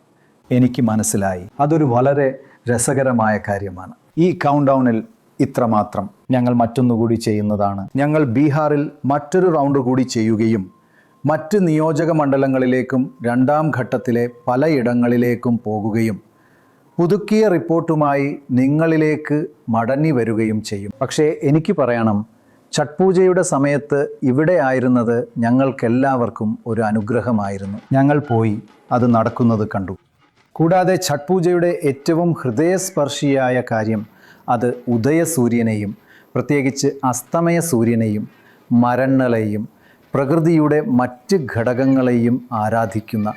എനിക്ക് മനസ്സിലായി. അതൊരു വളരെ രസകരമായ കാര്യമാണ്. ഈ കൗണ്ട് ഡൗണിൽ ഇത്രമാത്രം. ഞങ്ങൾ മറ്റൊന്നുകൂടി ചെയ്യുന്നതാണ്. ഞങ്ങൾ ബീഹാറിൽ മറ്റൊരു റൗണ്ട് കൂടി ചെയ്യുകയും മറ്റ് നിയോജക മണ്ഡലങ്ങളിലേക്കും 2ാം ഘട്ടത്തിലെ പലയിടങ്ങളിലേക്കും പോകുകയും പുതുക്കിയ റിപ്പോർട്ടുമായി നിങ്ങളിലേക്ക് മടങ്ങി വരികയും ചെയ്യും. പക്ഷേ എനിക്ക് പറയണം, ഛഠ് പൂജയുടെ സമയത്ത് ഇവിടെ ആയിരുന്നത് ഞങ്ങൾക്കെല്ലാവർക്കും ഒരു അനുഗ്രഹമായിരുന്നു. ഞങ്ങൾ പോയി അത് നടക്കുന്നത് കണ്ടു. കൂടാതെ ഛഠ് പൂജയുടെ ഏറ്റവും ഹൃദയസ്പർശിയായ കാര്യം അത് ഉദയസൂര്യനെയും പ്രത്യേകിച്ച് അസ്തമയ സൂര്യനെയും മരങ്ങളെയും പ്രകൃതിയുടെ മറ്റ് ഘടകങ്ങളെയും ആരാധിക്കുന്ന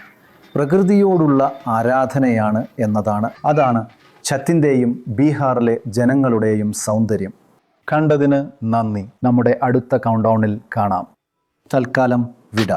പ്രകൃതിയോടുള്ള ആരാധനയാണ് എന്നതാണ്. അതാണ് ഛത്തിൻ്റെയും ബീഹാറിലെ ജനങ്ങളുടെയും സൗന്ദര്യം. കണ്ടതിന് നന്ദി. നമ്മുടെ അടുത്ത കൗണ്ട് ഡൗണിൽ കാണാം. തൽക്കാലം വിട.